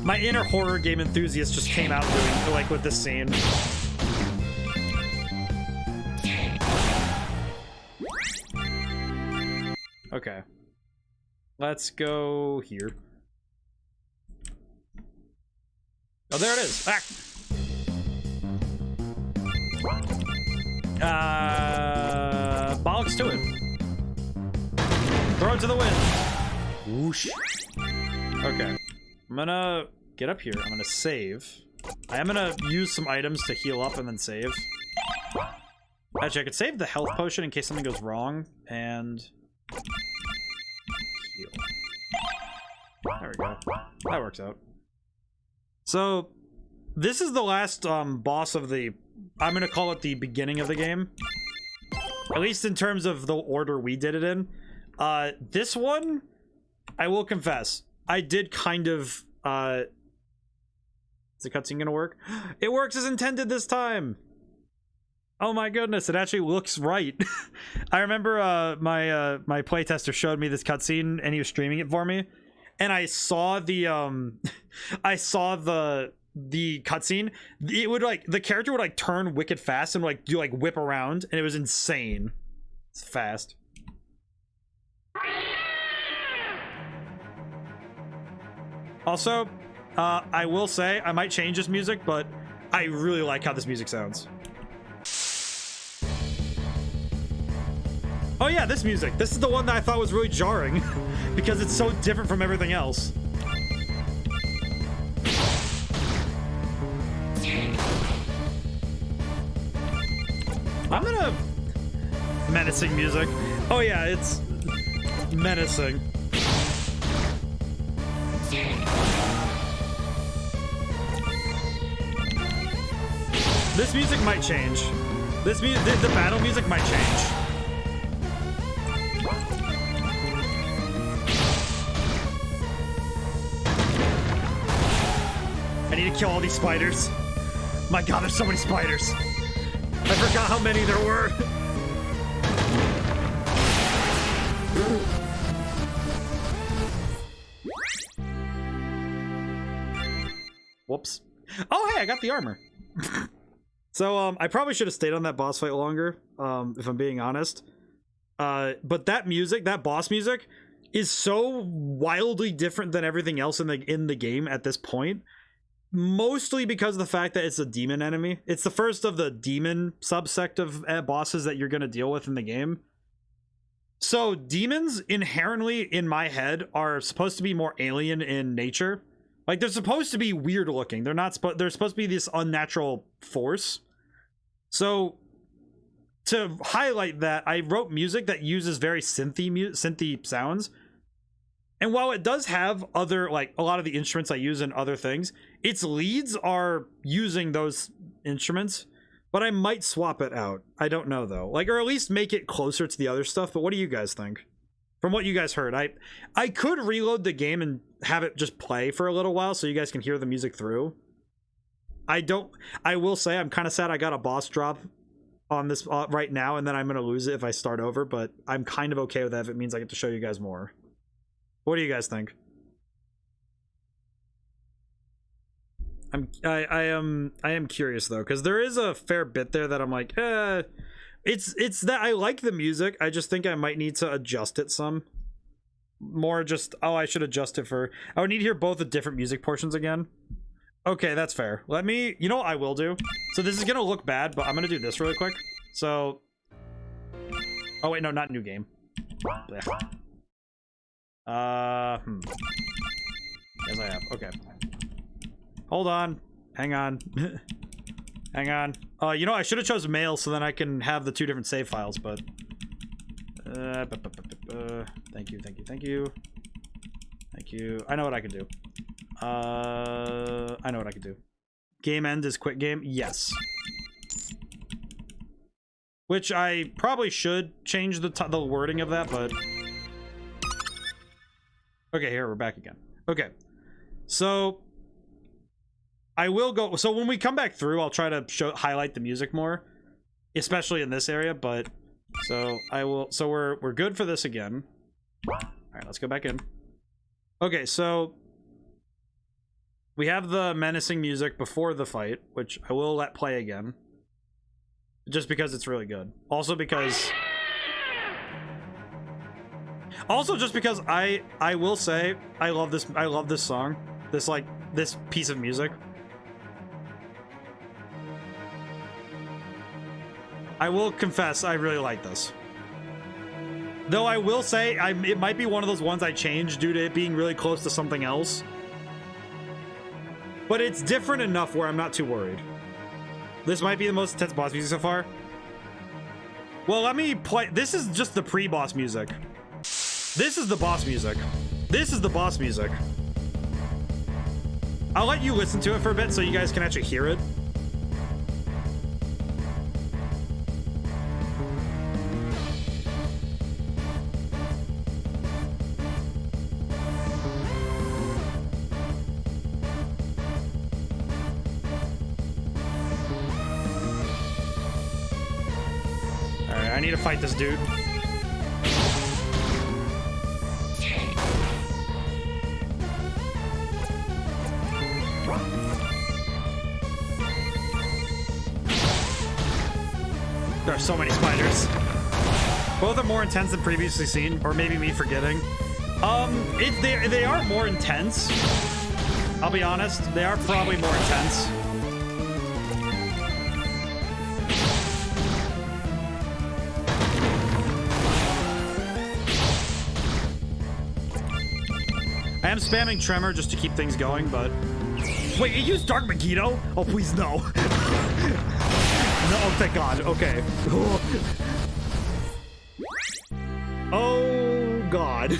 my inner horror game enthusiast just came out doing like with this scene. Okay. Let's go here. Oh, there it is. Ah. Bollocks to it. Throw it to the wind. Whoosh. Okay. I'm gonna get up here. I'm gonna save. I am gonna use some items to heal up and then save. Actually, I could save the health potion in case something goes wrong. And heal. There we go. That works out. So, this is the last boss of the... I'm going to call it the beginning of the game. At least in terms of the order we did it in. This one, I will confess, I did kind of... is the cutscene going to work? It works as intended this time! Oh my goodness, it actually looks right. I remember my playtester showed me this cutscene and he was streaming it for me. And I saw the the cutscene. It would like, the character would like turn wicked fast and like do like whip around, and it was insane. It's fast. Also, I will say I might change this music, but I really like how this music sounds. Oh yeah, this music. This is the one that I thought was really jarring because it's so different from everything else. I'm gonna... menacing music. Oh yeah, it's menacing. This music might change. The battle music might change. I need to kill all these spiders. My god, there's so many spiders. I forgot how many there were. Whoops. Oh, hey, I got the armor. So, I probably should have stayed on that boss fight longer, if I'm being honest. But that music, that boss music, is so wildly different than everything else in the game at this point. Mostly because of the fact that it's a demon enemy. It's the first of the demon subsect of bosses that you're going to deal with in the game. So demons inherently, in my head, are supposed to be more alien in nature. Like, they're supposed to be weird looking. They're supposed to be this unnatural force. So to highlight that, I wrote music that uses very synthy sounds. And while it does have other, like, a lot of the instruments I use in other things, its leads are using those instruments, but I might swap it out. I don't know, though. Like, or at least make it closer to the other stuff, but what do you guys think? From what you guys heard, I could reload the game and have it just play for a little while so you guys can hear the music through. I will say I'm kind of sad I got a boss drop on this right now, and then I'm going to lose it if I start over, but I'm kind of okay with that if it means I get to show you guys more. What do you guys think? I am curious though, because there is a fair bit there that I'm like, it's that I like the music. I just think I might need to adjust it some more. Just, oh, I should adjust it for. I would need to hear both the different music portions again. Okay, that's fair. Let me. You know what I will do? So this is gonna look bad, but I'm gonna do this really quick. So. Oh wait, no, not new game. Blech. Yes, I have. Okay. Hold on. Hang on. Hang on. You know, I should have chosen mail so then I can have the two different save files, but... Thank you, thank you, thank you. Thank you. I know what I can do. I know what I can do. Game end is quick game? Yes. Which I probably should change the wording of that, but... Okay, here, we're back again. Okay. So... I will go... So when we come back through, I'll try to highlight the music more. Especially in this area, but... So, I will... So we're good for this again. Alright, let's go back in. Okay, so... We have the menacing music before the fight, which I will let play again. Just because it's really good. Also because... Also just because I will say I love this song. This piece of music. I will confess I really like this. Though I will say it might be one of those ones I changed due to it being really close to something else. But it's different enough where I'm not too worried. This might be the most intense boss music so far. Well, let me play. This is just the pre-boss music. This is the boss music. This is the boss music. I'll let you listen to it for a bit so you guys can actually hear it. Alright, I need to fight this dude. There are so many spiders. Both are more intense than previously seen, or maybe me forgetting. They are more intense. I'll be honest, they are probably more intense. I am spamming Tremor just to keep things going, but... Wait, you used Dark Megiddo? Oh, please, no. No, oh, thank God. Okay. Oh, God.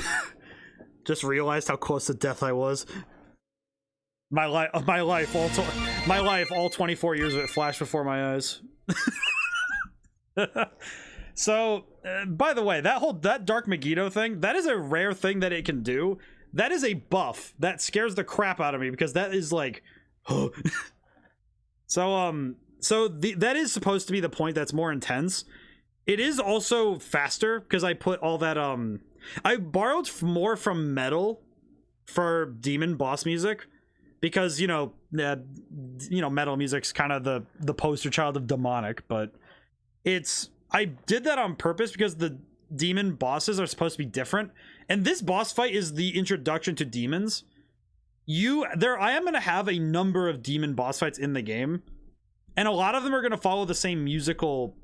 Just realized how close to death I was. My life all My life, all 24 years of it flashed before my eyes. So, by the way, that Dark Megiddo thing, that is a rare thing that it can do. That is a buff that scares the crap out of me because that is like, that is supposed to be the point that's more intense. It is also faster because I put all that I borrowed more from Metal for demon boss music because metal music's kind of the poster child of demonic, but I did that on purpose because the demon bosses are supposed to be different, and this boss fight is the introduction to demons. I am going to have a number of demon boss fights in the game, and a lot of them are going to follow the same musical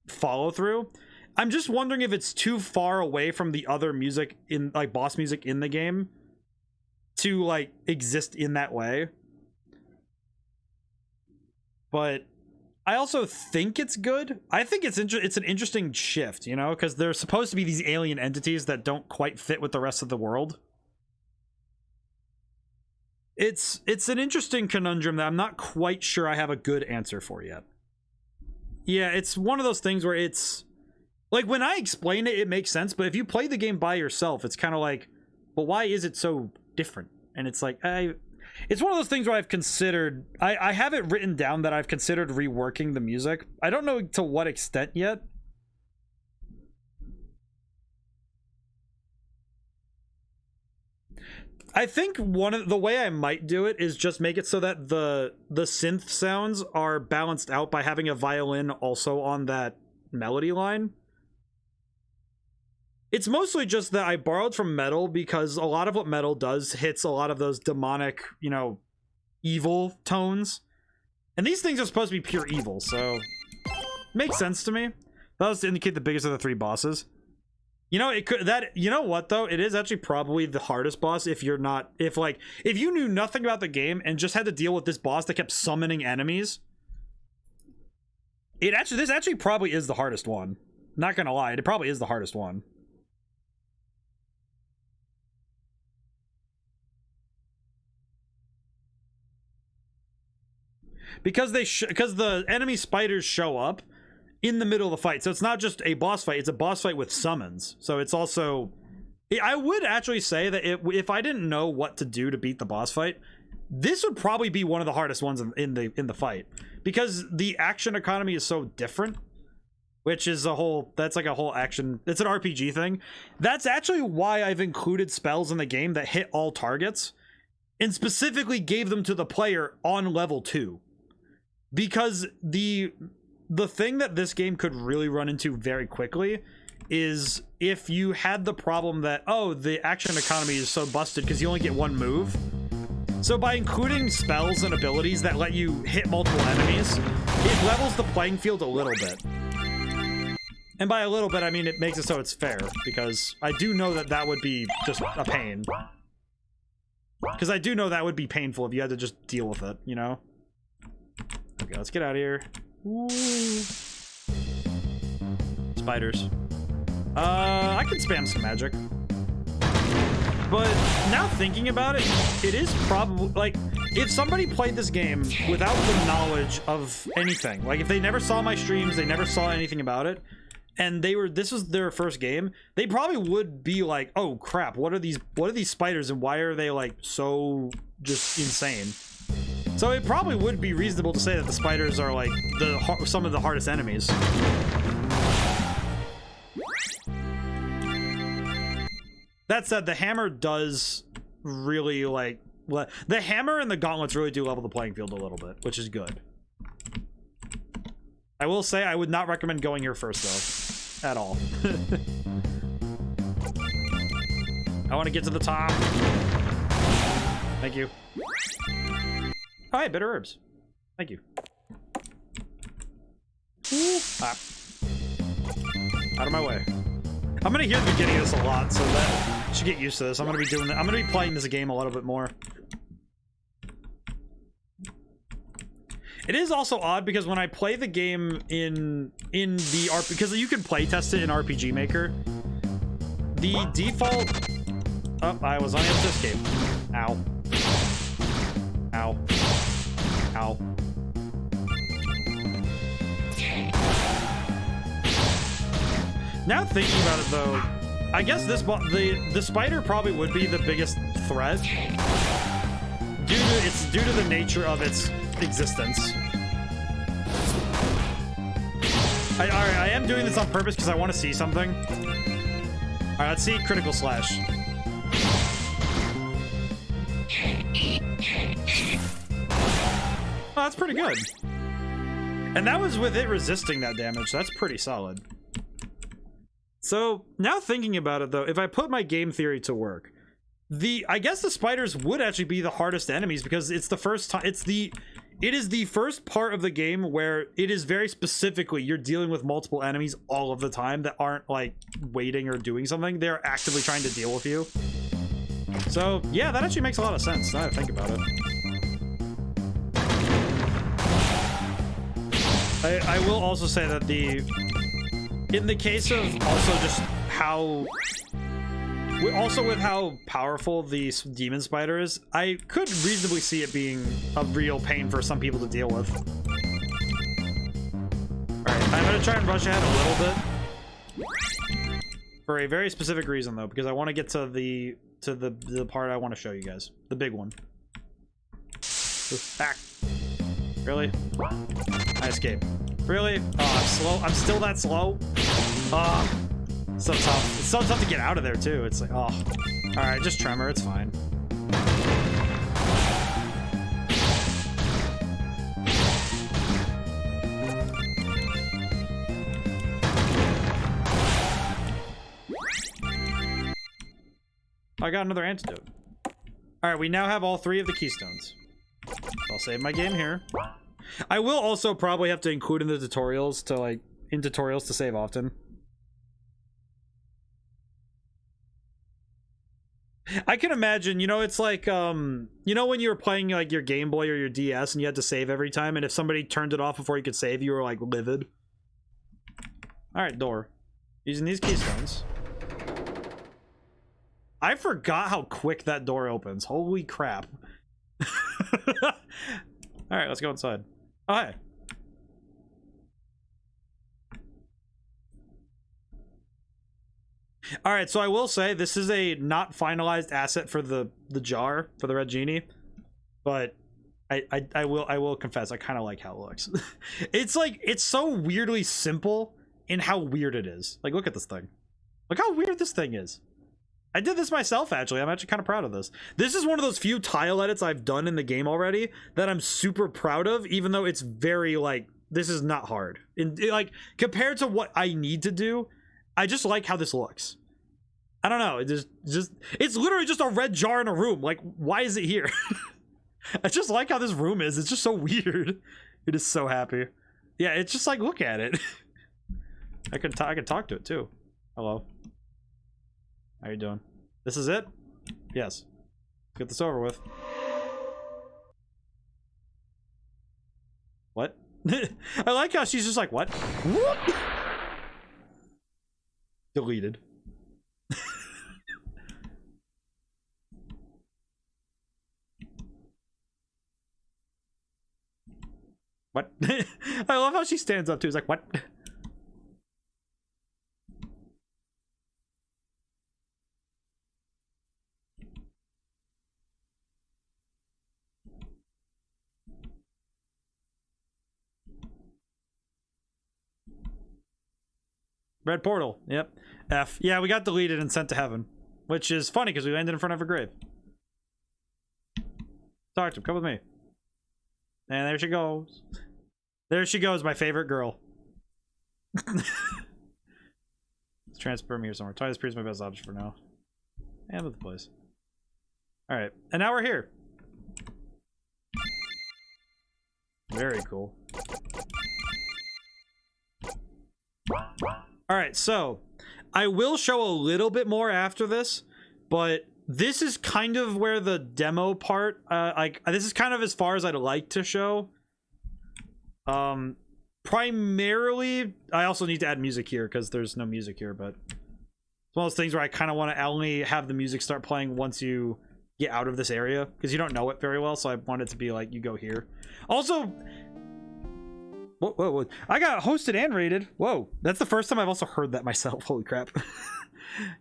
follow through. I'm just wondering if it's too far away from the other music in like boss music in the game to like exist in that way. But I also think it's good. I think it's an interesting shift, because there's supposed to be these alien entities that don't quite fit with the rest of the world. It's an interesting conundrum that I'm not quite sure I have a good answer for yet. Yeah, it's one of those things where it's like when I explain it, it makes sense, but if you play the game by yourself, it's kind of like, well, why is it so different? And it's like, it's one of those things where I've considered, I have it written down that I've considered reworking the music. I don't know to what extent yet. I think the way I might do it is just make it so that the synth sounds are balanced out by having a violin also on that melody line. It's mostly just that I borrowed from Metal because a lot of what Metal does hits a lot of those demonic, evil tones. And these things are supposed to be pure evil, so makes sense to me. That was to indicate the biggest of the three bosses. You know what though? It is actually probably the hardest boss if you knew nothing about the game and just had to deal with this boss that kept summoning enemies. This actually probably is the hardest one. Not gonna lie, it probably is the hardest one. Because the enemy spiders show up in the middle of the fight. So it's not just a boss fight, it's a boss fight with summons. So it's also, I would actually say that if I didn't know what to do to beat the boss fight, this would probably be one of the hardest ones in the fight, because the action economy is so different, which is that's like a whole action, it's an RPG thing. That's actually why I've included spells in the game that hit all targets and specifically gave them to the player on level 2. Because the thing that this game could really run into very quickly is if you had the problem that, the action economy is so busted because you only get one move. So by including spells and abilities that let you hit multiple enemies, it levels the playing field a little bit. And by a little bit, I mean it makes it so it's fair, because I do know that would be just a pain. Because I do know that would be painful if you had to just deal with it, Okay, let's get out of here. Ooh. Spiders. I can spam some magic. But now thinking about it, it is probably, like, if somebody played this game without the knowledge of anything, like if they never saw my streams, they never saw anything about it, and this was their first game, they probably would be like, oh crap, what are these spiders and why are they like so just insane? So it probably would be reasonable to say that the spiders are like some of the hardest enemies. That said, the hammer does really the hammer and the gauntlets really do level the playing field a little bit, which is good. I will say I would not recommend going here first though, at all. I want to get to the top. Thank you. Oh, hey, bitter herbs. Thank you. Ah. Out of my way. I'm gonna hear the beginning of this a lot, so that I should get used to this. I'm gonna be doing that. I'm gonna be playing this game a little bit more. It is also odd because when I play the game in the because you can play test it in RPG Maker, the default. Oh, I was unable to escape. Ow. Ow. Ow. Wow. Now thinking about it though, I guess the spider probably would be the biggest threat due to the nature of its existence. I am doing this on purpose because I want to see something. All right, let's see critical slash. Oh, that's pretty good. And that was with it resisting that damage. So that's pretty solid. So now thinking about it though, if I put my game theory to work, I guess the spiders would actually be the hardest enemies because it's the first time it is the first part of the game where it is very specifically you're dealing with multiple enemies all of the time that aren't like waiting or doing something. They're actively trying to deal with you. So yeah, that actually makes a lot of sense now that I think about it. I will also say that in the case of also just how, also with how powerful the demon spider is, I could reasonably see it being a real pain for some people to deal with. Alright, I'm gonna try and rush ahead a little bit. For a very specific reason though, because I want to get to the part I want to show you guys. The big one. Back. Really? I escaped. Really? Oh, I'm slow. I'm still that slow? Oh, so tough. It's so tough to get out of there, too. It's like, oh. Alright, just tremor. It's fine. I got another antidote. Alright, we now have all 3 of the keystones. I'll save my game here. I will also probably have to include in the tutorials to save often. I can imagine, you know, it's like, you know when you were playing like your Game Boy or your DS and you had to save every time, and if somebody turned it off before you could save, you were like livid. Alright, door. Using these keystones. I forgot how quick that door opens. Holy crap. Alright, let's go inside. Oh, hi. Alright, so I will say this is a not finalized asset for the jar, for the red genie. But I will confess, I kind of like how it looks. It's like, it's so weirdly simple in how weird it is. Like, look at this thing. Look how weird this thing is. I did this myself, actually. I'm actually kind of proud of this. This is one of those few tile edits I've done in the game already that I'm super proud of, even though it's very, like, this is not hard. Like, compared to what I need to do, I just like how this looks. I don't know. It's literally just a red jar in a room. Like, why is it here? I just like how this room is. It's just so weird. It is so happy. Yeah, it's just like, look at it. I can talk to it, too. Hello. How you doing? This is it? Yes. Let's get this over with. What? I like how she's just like, what? Whoop! Deleted. What? I love how she stands up too. It's like, what? Red portal. Yep. F. Yeah, we got deleted and sent to heaven. Which is funny because we landed in front of her grave. Talk to him. Come with me. And there she goes. There she goes, my favorite girl. Let's transfer me here somewhere. Titus Priest is my best option for now. And with the place. Alright. And now we're here. Very cool. Alright, so I will show a little bit more after this, but this is kind of where the demo part, this is kind of as far as I'd like to show. Primarily, I also need to add music here because there's no music here, but it's one of those things where I kind of want to only have the music start playing once you get out of this area because you don't know it very well. So I wanted to be like, you go here. Also, whoa. I got hosted and rated. Whoa, that's the first time I've also heard that myself. Holy crap.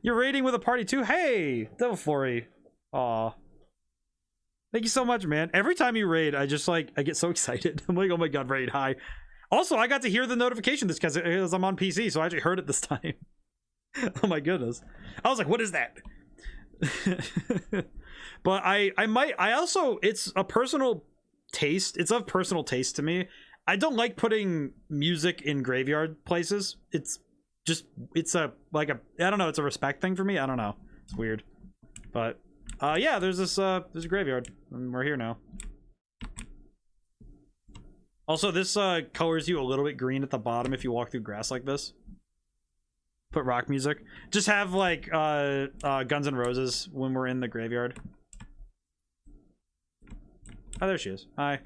You're raiding with a party too? Hey, Devil Flurry. Aw. Thank you so much, man. Every time you raid, I just like, I get so excited. I'm like, oh my god, raid, hi. Also, I got to hear the notification this because I'm on PC, so I actually heard it this time. Oh my goodness. I was like, what is that? But I also, it's a personal taste. It's of personal taste to me. I don't like putting music in graveyard places. It's a I don't know, it's a respect thing for me. I don't know. It's weird. But yeah, there's a graveyard and we're here now. Also, this colors you a little bit green at the bottom if you walk through grass like this. Put rock music. Just have like Guns N' Roses when we're in the graveyard. Oh, there she is. Hi.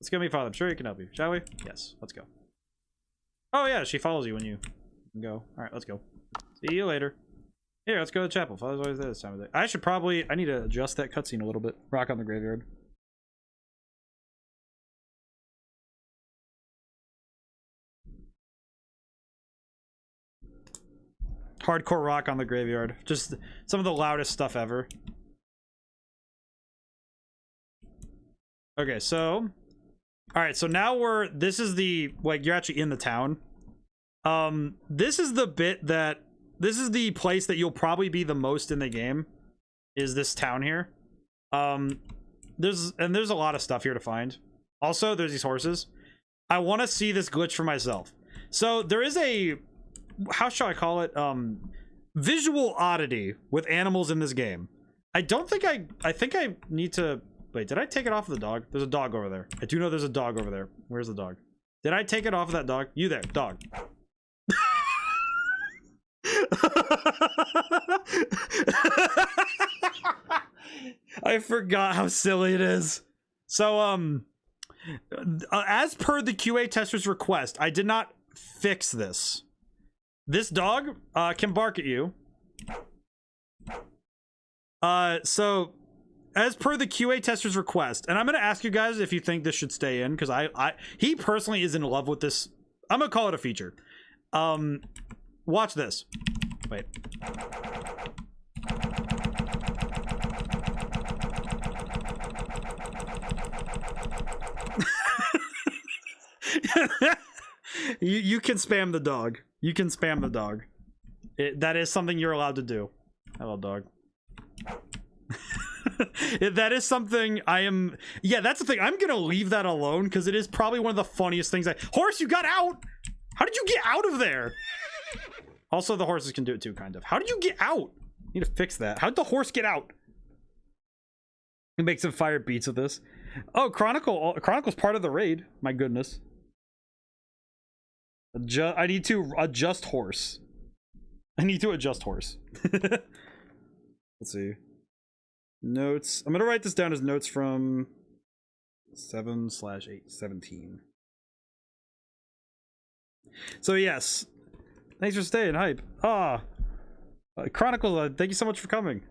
Let's go meet Father. I'm sure he can help you. Shall we? Yes. Let's go. Oh yeah, she follows you when you go. All right, let's go. See you later. Here, let's go to the chapel. Father's always there this time of day. I need to adjust that cutscene a little bit. Rock on the graveyard. Hardcore rock on the graveyard. Just some of the loudest stuff ever. Okay, so alright, so now this is the, like, you're actually in the town. This is the bit that, this is the place that you'll probably be the most in the game, is this town here. There's a lot of stuff here to find. Also, there's these horses. I want to see this glitch for myself. So there is a, how shall I call it? Visual oddity with animals in this game. I think I need to, wait, did I take it off of the dog? There's a dog over there. I do know there's a dog over there. Where's the dog? Did I take it off of that dog? You there, dog. I forgot how silly it is. So, as per the QA tester's request, I did not fix this. This dog can bark at you. So as per the QA tester's request, and I'm gonna ask you guys if you think this should stay in, because he personally is in love with this. I'm gonna call it a feature. Watch this. Wait. You can spam the dog. You can spam the dog. That is something you're allowed to do. Hello, dog. That is something I am... Yeah, that's the thing. I'm gonna leave that alone because it is probably one of the funniest things. Horse, you got out! How did you get out of there? Also, the horses can do it too, kind of. How did you get out? Need to fix that. How did the horse get out? It makes some fire beats with this. Oh, Chronicle's part of the raid. My goodness. I need to adjust horse. I need to adjust horse. Let's see. Notes. I'm gonna write this down as notes from 7/8/17. So yes, thanks for staying. Hype. Chronicle. Thank you so much for coming.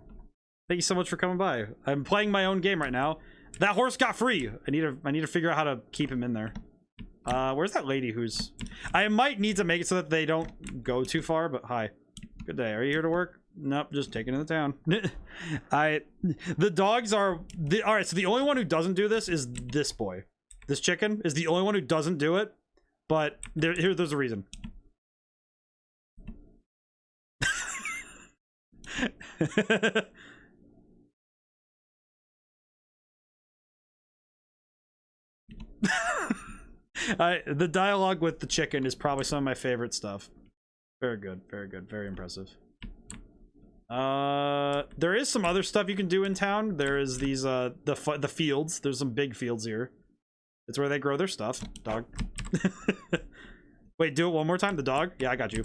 Thank you so much for coming by. I'm playing my own game right now. That horse got free. I need to figure out how to keep him in there. Where's that lady who's... I might need to make it so that they don't go too far, but hi. Good day. Are you here to work? Nope, just taking in the town. The dogs are... Alright, so the only one who doesn't do this is this boy. This chicken is the only one who doesn't do it, but there's a reason. The dialogue with the chicken is probably some of my favorite stuff. Very good, very impressive. There is some other stuff you can do in town. There is these the fields. There's some big fields here. It's where they grow their stuff. Dog. Wait, do it one more time. The dog. Yeah, I got you.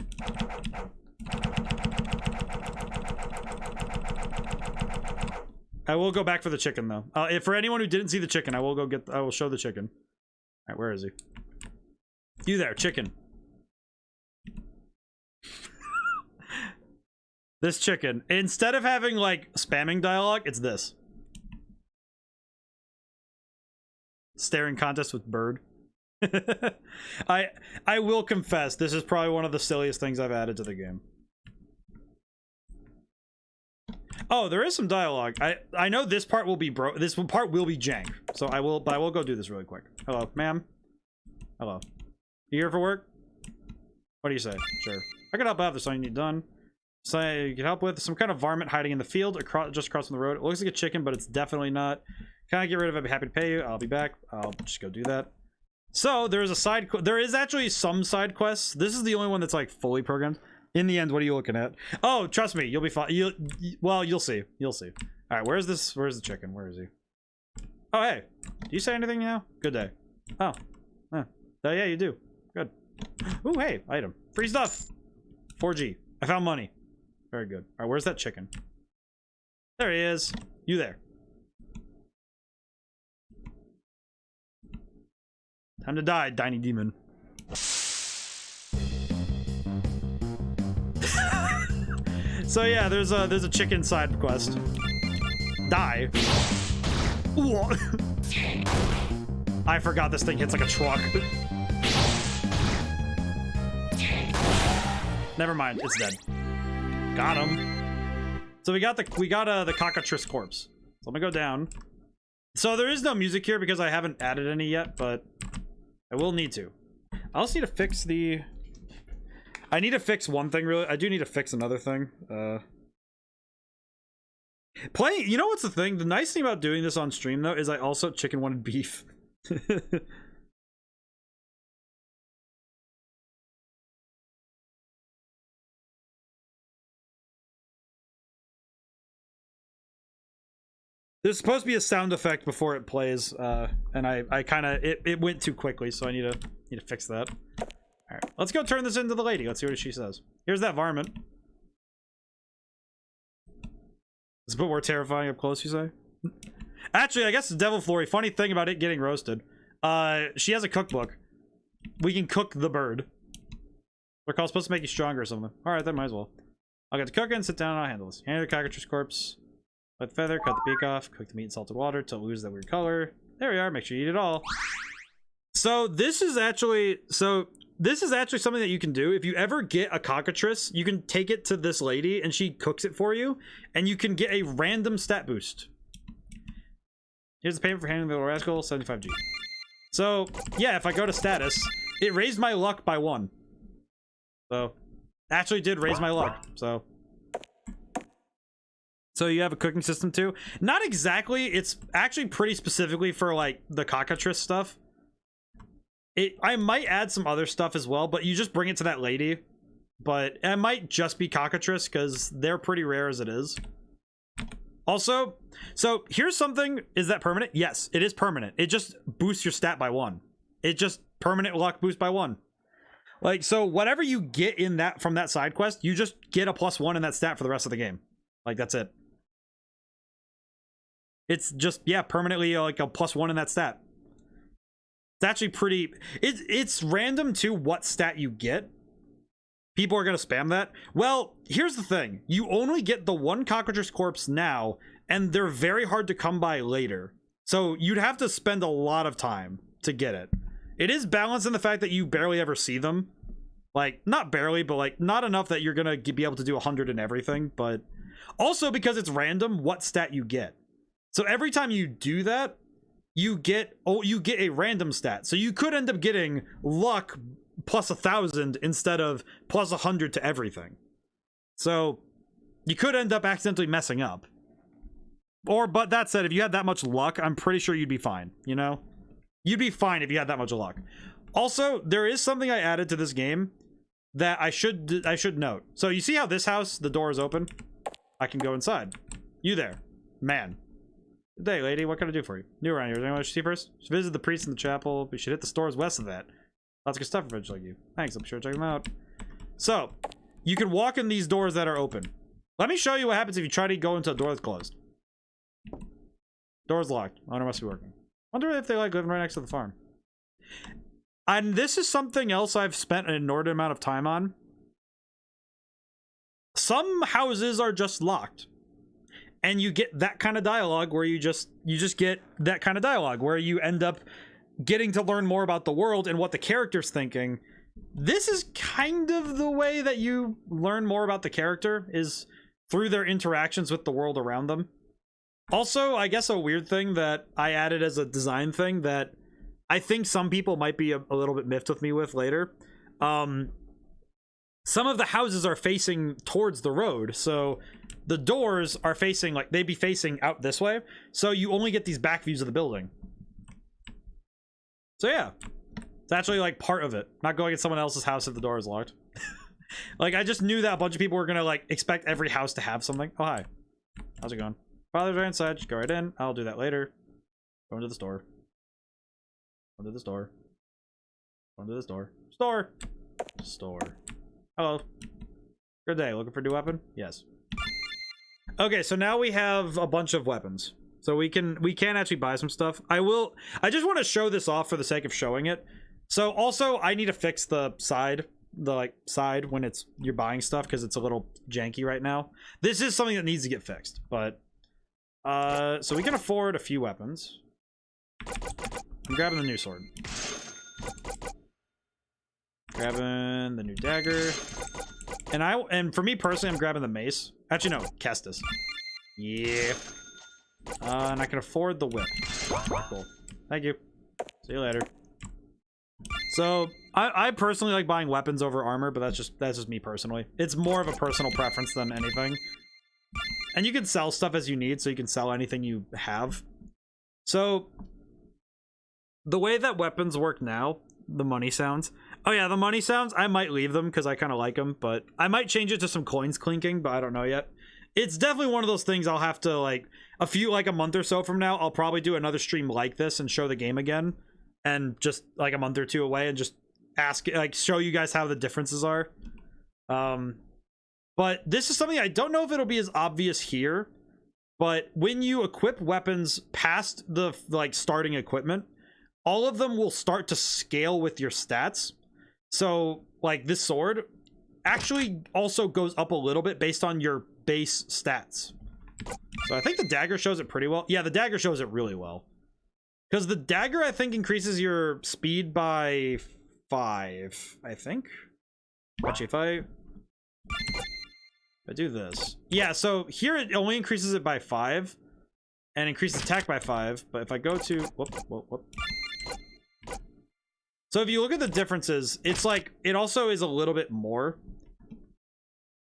I will go back for the chicken though. For anyone who didn't see the chicken, I will show the chicken. All right, where is he? You there, chicken. This chicken, instead of having like spamming dialogue, it's this. Staring contest with bird. I will confess, this is probably one of the silliest things I've added to the game. Oh, there is some dialogue. I know this part will be this part will be jank. So I will go do this really quick. Hello, ma'am. Hello. You here for work? What do you say? Sure. I can help out if there's something you need done. So you can help with some kind of varmint hiding in the field just across from the road. It looks like a chicken, but it's definitely not. Can I get rid of it? I'd be happy to pay you. I'll be back. I'll just go do that. So there is actually some side quests. This is the only one that's like fully programmed. In the end, what are you looking at? Oh, trust me, you'll be fine. Well, you'll see. You'll see. All right, where's the chicken? Where is he? Oh, hey. Do you say anything now? Good day. Oh. Oh, yeah, you do. Good. Ooh, hey, item. Free stuff. 4G. I found money. Very good. All right, where's that chicken? There he is. You there. Time to die, Tiny Demon. So yeah, there's a chicken side quest. Die. I forgot this thing hits like a truck. Never mind, it's dead. Got him. So we got the cockatrice corpse. So I'm gonna go down. So there is no music here because I haven't added any yet, but I will need to. I also need to fix the... I need to fix one thing, really. I do need to fix another thing. Playing... You know what's the thing? The nice thing about doing this on stream, though, is I also chicken wanted beef. There's supposed to be a sound effect before it plays, and I kind of it went too quickly, so I need to fix that. All right, let's go turn this into the lady. Let's see what she says. Here's that varmint. It's a bit more terrifying up close, you say? Actually, I guess it's Devil Flory. Funny thing about it getting roasted. She has a cookbook. We can cook the bird. They're called supposed to make you stronger or something. All right, then might as well. I'll get to cooking. Sit down and I'll handle this. Hand the cockatrice corpse. Let the feather, cut the beak off, cook the meat in salted water till it loses that weird color. There we are. Make sure you eat it all. So this is actually something that you can do. If you ever get a cockatrice, you can take it to this lady and she cooks it for you, and you can get a random stat boost. Here's the payment for handling the little rascal, 75G. So yeah, if I go to status, it raised my luck by 1. So actually did raise my luck. So you have a cooking system too? Not exactly. It's actually pretty specifically for like the cockatrice stuff. I might add some other stuff as well, but you just bring it to that lady. But it might just be cockatrice because they're pretty rare as it is. Also, so here's something. Is that permanent? Yes, it is permanent. It just boosts your stat by 1. It just permanent luck boost by 1. Like, so whatever you get in that from that side quest, you just get a +1 in that stat for the rest of the game. Like, that's it. It's just, yeah, permanently like a +1 in that stat. It's actually pretty... It's random too what stat you get. People are going to spam that. Well, here's the thing. You only get the one cockatrice corpse now, and they're very hard to come by later. So you'd have to spend a lot of time to get it. It is balanced in the fact that you barely ever see them. Like, not barely, but like not enough that you're going to be able to do 100 and everything, but also because it's random what stat you get. So every time you do that, you get a random stat. So you could end up getting luck plus 1,000 instead of plus 100 to everything. So you could end up accidentally messing up. But that said, if you had that much luck, I'm pretty sure you'd be fine, you know? You'd be fine if you had that much luck. Also, there is something I added to this game that I should note. So you see how this house, the door is open? I can go inside. You there, man. Good day, lady. What can I do for you? New around here. Is there anyone I should see first? Should visit the priest in the chapel. We should hit the stores west of that. Lots of good stuff for village like you. Thanks. I'm sure check them out. So, you can walk in these doors that are open. Let me show you what happens if you try to go into a door that's closed. Door's locked. Owner must be working. Wonder if they like living right next to the farm. And this is something else I've spent an inordinate amount of time on. some houses are just locked. And you get that kind of dialogue where you just get that kind of dialogue where you end up getting to learn more about the world and what the character's thinking. This is kind of the way that you learn more about the character, is through their interactions with the world around them. Also, I guess a weird thing that I added as a design thing that I think some people might be a little bit miffed with me with later. Some of the houses are facing towards the road, so the doors are facing, like, they'd be facing out this way, so you only get these back views of the building. So yeah, it's actually like part of it, not going at someone else's house if the door is locked. Like, I just knew that a bunch of people were gonna like expect every house to have something. Oh, hi, how's it going? Father's right inside, just go right in. I'll do that later. Go into the store. Go into the store. Go into the store. Store. Hello. Good day. Looking for a new weapon? Yes. Okay, so now we have a bunch of weapons. So we can actually buy some stuff. I just want to show this off for the sake of showing it. So also I need to fix the side when you're buying stuff, because it's a little janky right now. This is something that needs to get fixed, but so we can afford a few weapons. I'm grabbing the new sword. Grabbing the new dagger. And for me personally, I'm grabbing the mace. Actually, no, Kestis. Yeah. And I can afford the whip. Cool. Thank you. See you later. So I personally like buying weapons over armor, but that's just me personally. It's more of a personal preference than anything. And you can sell stuff as you need, so you can sell anything you have. So the way that weapons work now, the money sounds. Oh yeah, the money sounds, I might leave them because I kind of like them, but I might change it to some coins clinking, but I don't know yet. It's definitely one of those things I'll have to, like, a month or so from now, I'll probably do another stream like this and show the game again. And just like a month or two away and just show you guys how the differences are. But this is something I don't know if it'll be as obvious here, but when you equip weapons past the starting equipment, all of them will start to scale with your stats. So like this sword actually also goes up a little bit based on your base stats. So I think the dagger shows it pretty well. Yeah, the dagger shows it really well. Because the dagger, I think, increases your speed by 5, I think. Actually, if I do this. Yeah, so here it only increases it by 5. And increases attack by 5. But if I go to... Whoop. So if you look at the differences, it's like... It also is a little bit more.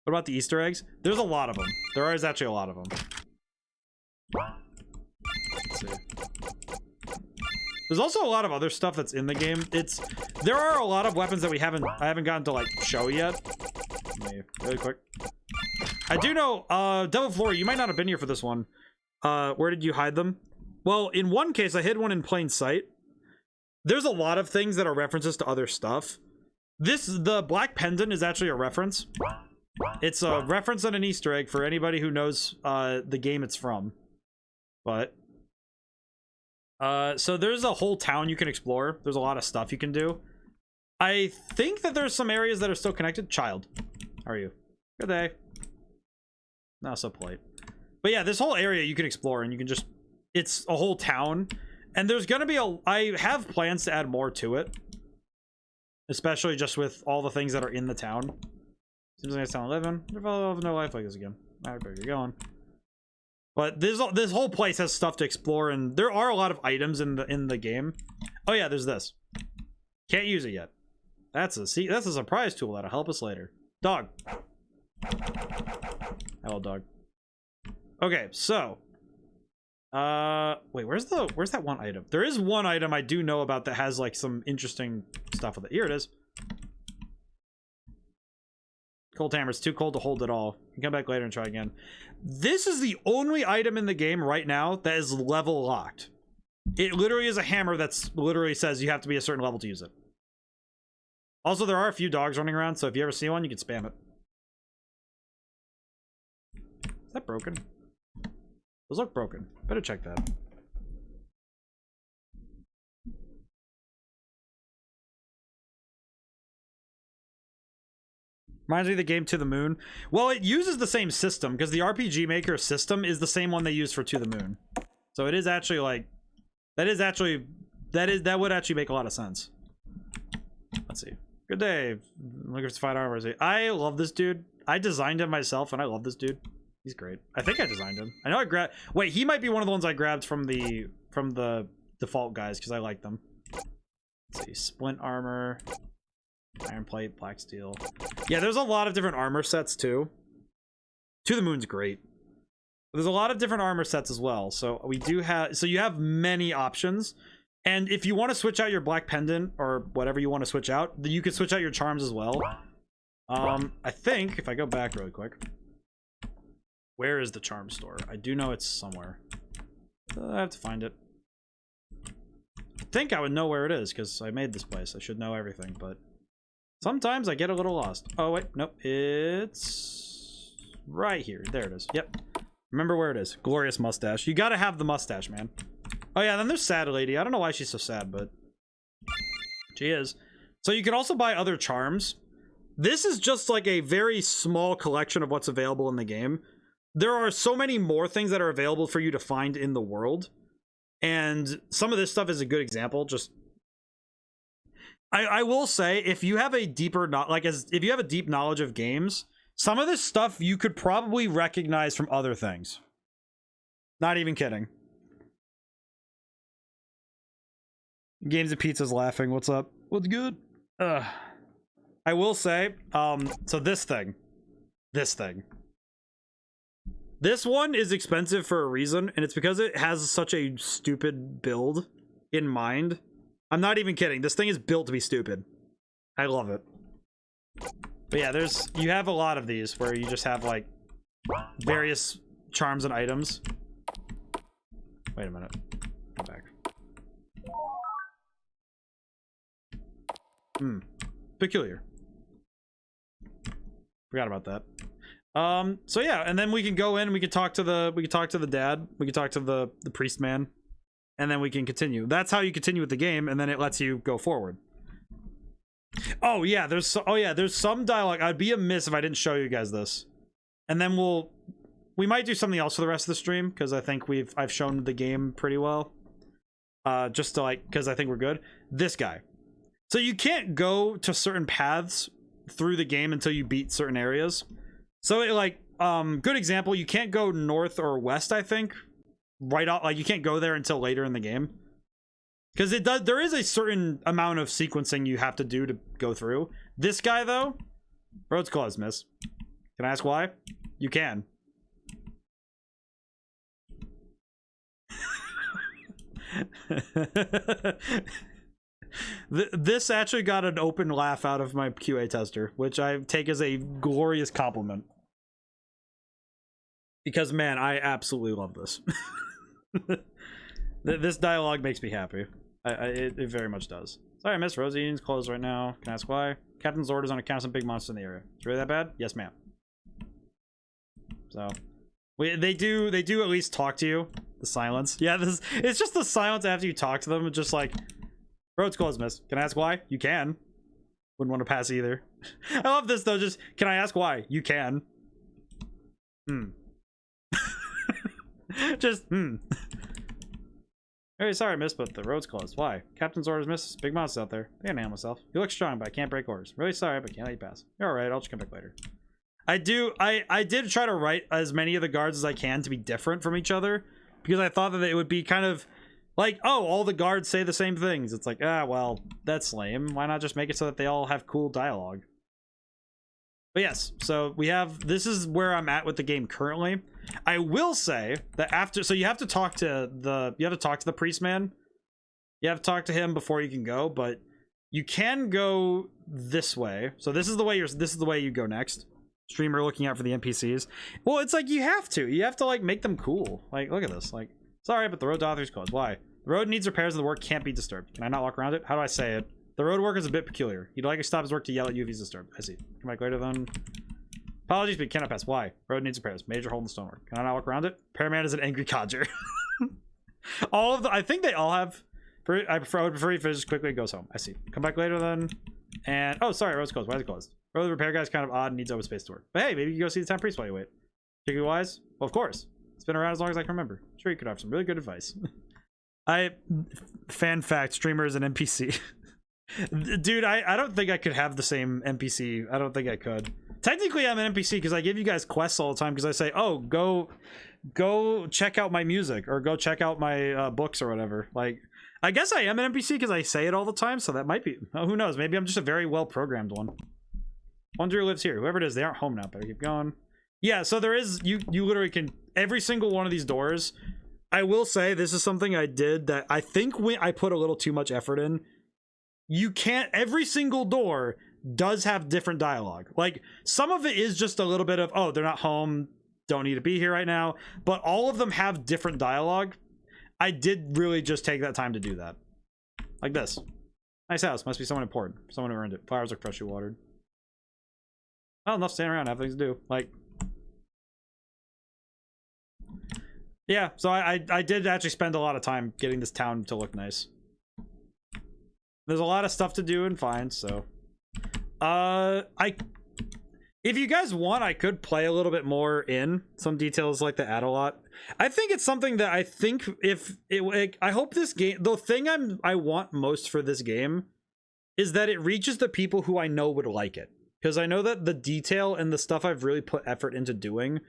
What about the Easter eggs? There's a lot of them. There is actually a lot of them. Let's see. There's also a lot of other stuff that's in the game. There are a lot of weapons that I haven't gotten to like show yet. Really quick. I do know, Devil Flora, you might not have been here for this one. Where did you hide them? Well, in one case, I hid one in plain sight. There's a lot of things that are references to other stuff. The black pendant is actually a reference. It's a reference and an Easter egg for anybody who knows the game it's from. But so there's a whole town you can explore. There's a lot of stuff you can do. I think that there's some areas that are still connected. Child, how are you? Good day. Not so polite. But yeah, this whole area you can explore, and you can just... It's a whole town. And there's gonna be I have plans to add more to it. Especially just with all the things that are in the town. Seems like it's town 11. I'll have no life like this again. Alright, where you're going. But this whole place has stuff to explore, and there are a lot of items in the game. Oh yeah, there's this. Can't use it yet. That's a surprise tool that'll help us later. Dog. Hello, dog. Okay, so wait, where's that one item? There is one item I do know about that has like some interesting stuff with it. Here it is. Cold hammer. It's too cold to hold at all. You can come back later and try again. This is the only item in the game right now that is level locked. It literally is a hammer that's literally says you have to be a certain level to use it. Also, there are a few dogs running around, so if you ever see one, you can spam it. Is that broken? Those look broken. Better check that. Reminds me of the game To the Moon. Well, it uses the same system because the RPG Maker system is the same one they use for To the Moon. So it is actually like that would actually make a lot of sense. Let's see. Good day. Looking for 5 hours. I love this dude. I designed him myself and I love this dude. He's great. I think I designed him. I know I grabbed. Wait, he might be one of the ones I grabbed from the default guys because I like them. Let's see. Splint armor. Iron plate, black steel. Yeah, there's a lot of different armor sets too. To the Moon's great. There's a lot of different armor sets as well. So we do have, so you have many options. And if you want to switch out your black pendant or whatever you want to switch out, you could switch out your charms as well. I think if I go back really quick, where is the charm store? I do know it's somewhere. I have to find it. I think I would know where it is because I made this place. I should know everything, but sometimes I get a little lost. Oh, wait. Nope. It's right here. There it is. Yep. Remember where it is. Glorious mustache. You gotta have the mustache, man. Oh, yeah. Then there's Sad Lady. I don't know why she's so sad, but she is. So you can also buy other charms. This is just like a very small collection of what's available in the game. There are so many more things that are available for you to find in the world. And some of this stuff is a good example. Just I will say, if you have a deeper if you have a deep knowledge of games, some of this stuff you could probably recognize from other things. Not even kidding. Games and Pizza's laughing. What's up? What's good? I will say, so this one is expensive for a reason, and it's because it has such a stupid build in mind. I'm not even kidding. This thing is built to be stupid. I love it. But yeah, you have a lot of these where you just have like various charms and items. Wait a minute. Come back. Peculiar. Forgot about that. So yeah, and then we can go in and we can talk to the dad, we can talk to the priest man, and then we can continue. That's how you continue with the game, and then it lets you go forward. Oh yeah, there's some dialogue. I'd be amiss if I didn't show you guys this. And then we might do something else for the rest of the stream because I think I've shown the game pretty well. Just to because I think we're good. This guy. So you can't go to certain paths through the game until you beat certain areas. So good example, you can't go north or west, I think. Right off, you can't go there until later in the game. Because there is a certain amount of sequencing you have to do to go through. This guy though, road's closed, miss. Can I ask why? You can. This actually got an open laugh out of my QA tester, which I take as a glorious compliment. Because, man, I absolutely love this. This dialogue makes me happy. It very much does. Sorry, Miss Rosie's closed right now. Can I ask why? Captain's orders on account of some big monster in the area. It's really that bad? Yes, ma'am. So, they do at least talk to you. The silence. Yeah, it's just the silence after you talk to them. It's just like, road's closed, miss. Can I ask why? You can. Wouldn't want to pass either. I love this though. Just, can I ask why? You can. Just, Very sorry, miss, but the road's closed. Why? Captain's orders, miss. Big monster out there. I can handle myself. You look strong, but I can't break orders. Really sorry, but can't let you pass. You're alright. I'll just come back later. I did try to write as many of the guards as I can to be different from each other because I thought that it would be kind of like, oh, all the guards say the same things. It's like, well, that's lame. Why not just make it so that they all have cool dialogue? But yes, so this is where I'm at with the game currently. I will say that so you have to talk to the priest man. You have to talk to him before you can go, but you can go this way. So this is the way you go next. Streamer looking out for the NPCs. Well, it's like you have to make them cool. Like, look at this. Like, sorry, but the road to author's closed. Why? The road needs repairs and the work can't be disturbed. Can I not walk around it? How do I say it? The road worker is a bit peculiar. He'd like to stop his work to yell at you if he's disturbed. I see. Come back later then. Apologies, but cannot pass. Why? Road needs repairs. Major hole in the stonework. Can I not walk around it? Paraman is an angry codger. I think they all have. I would prefer you finish quickly and goes home. I see. Come back later then. And, oh, sorry, road's closed. Why is it closed? Bro, the repair guy's kind of odd and needs open space to work. But hey, maybe you can go see the town priest while you wait. Particularly wise? Well, of course. It's been around as long as I can remember. I'm sure you could have some really good advice. Fan fact, streamer is an NPC. Dude, I don't think I could have the same NPC. I don't think I could. Technically, I'm an NPC because I give you guys quests all the time because I say, oh, go check out my music or go check out my books or whatever. Like, I guess I am an NPC because I say it all the time, so that might be... Oh, who knows? Maybe I'm just a very well-programmed one. Wonder who lives here. Whoever it is, they aren't home now. Better keep going. Yeah, so there is... You literally can... Every single one of these doors... I will say, this is something I did that I think I put a little too much effort in. You can't... Every single door does have different dialogue. Like, some of it is just a little bit of, oh, they're not home, don't need to be here right now. But all of them have different dialogue. I did really just take that time to do that. Like this. Nice house. Must be someone important. Someone who earned it. Flowers are freshly watered. Not enough standing around. I have things to do. Like... Yeah, so I did actually spend a lot of time getting this town to look nice. There's a lot of stuff to do and find, so... If you guys want, I could play a little bit more in some details like the add a lot. I think it's something that I think I hope this game, the thing I want most for this game is that it reaches the people who I know would like it. Because I know that the detail and the stuff I've really put effort into doing,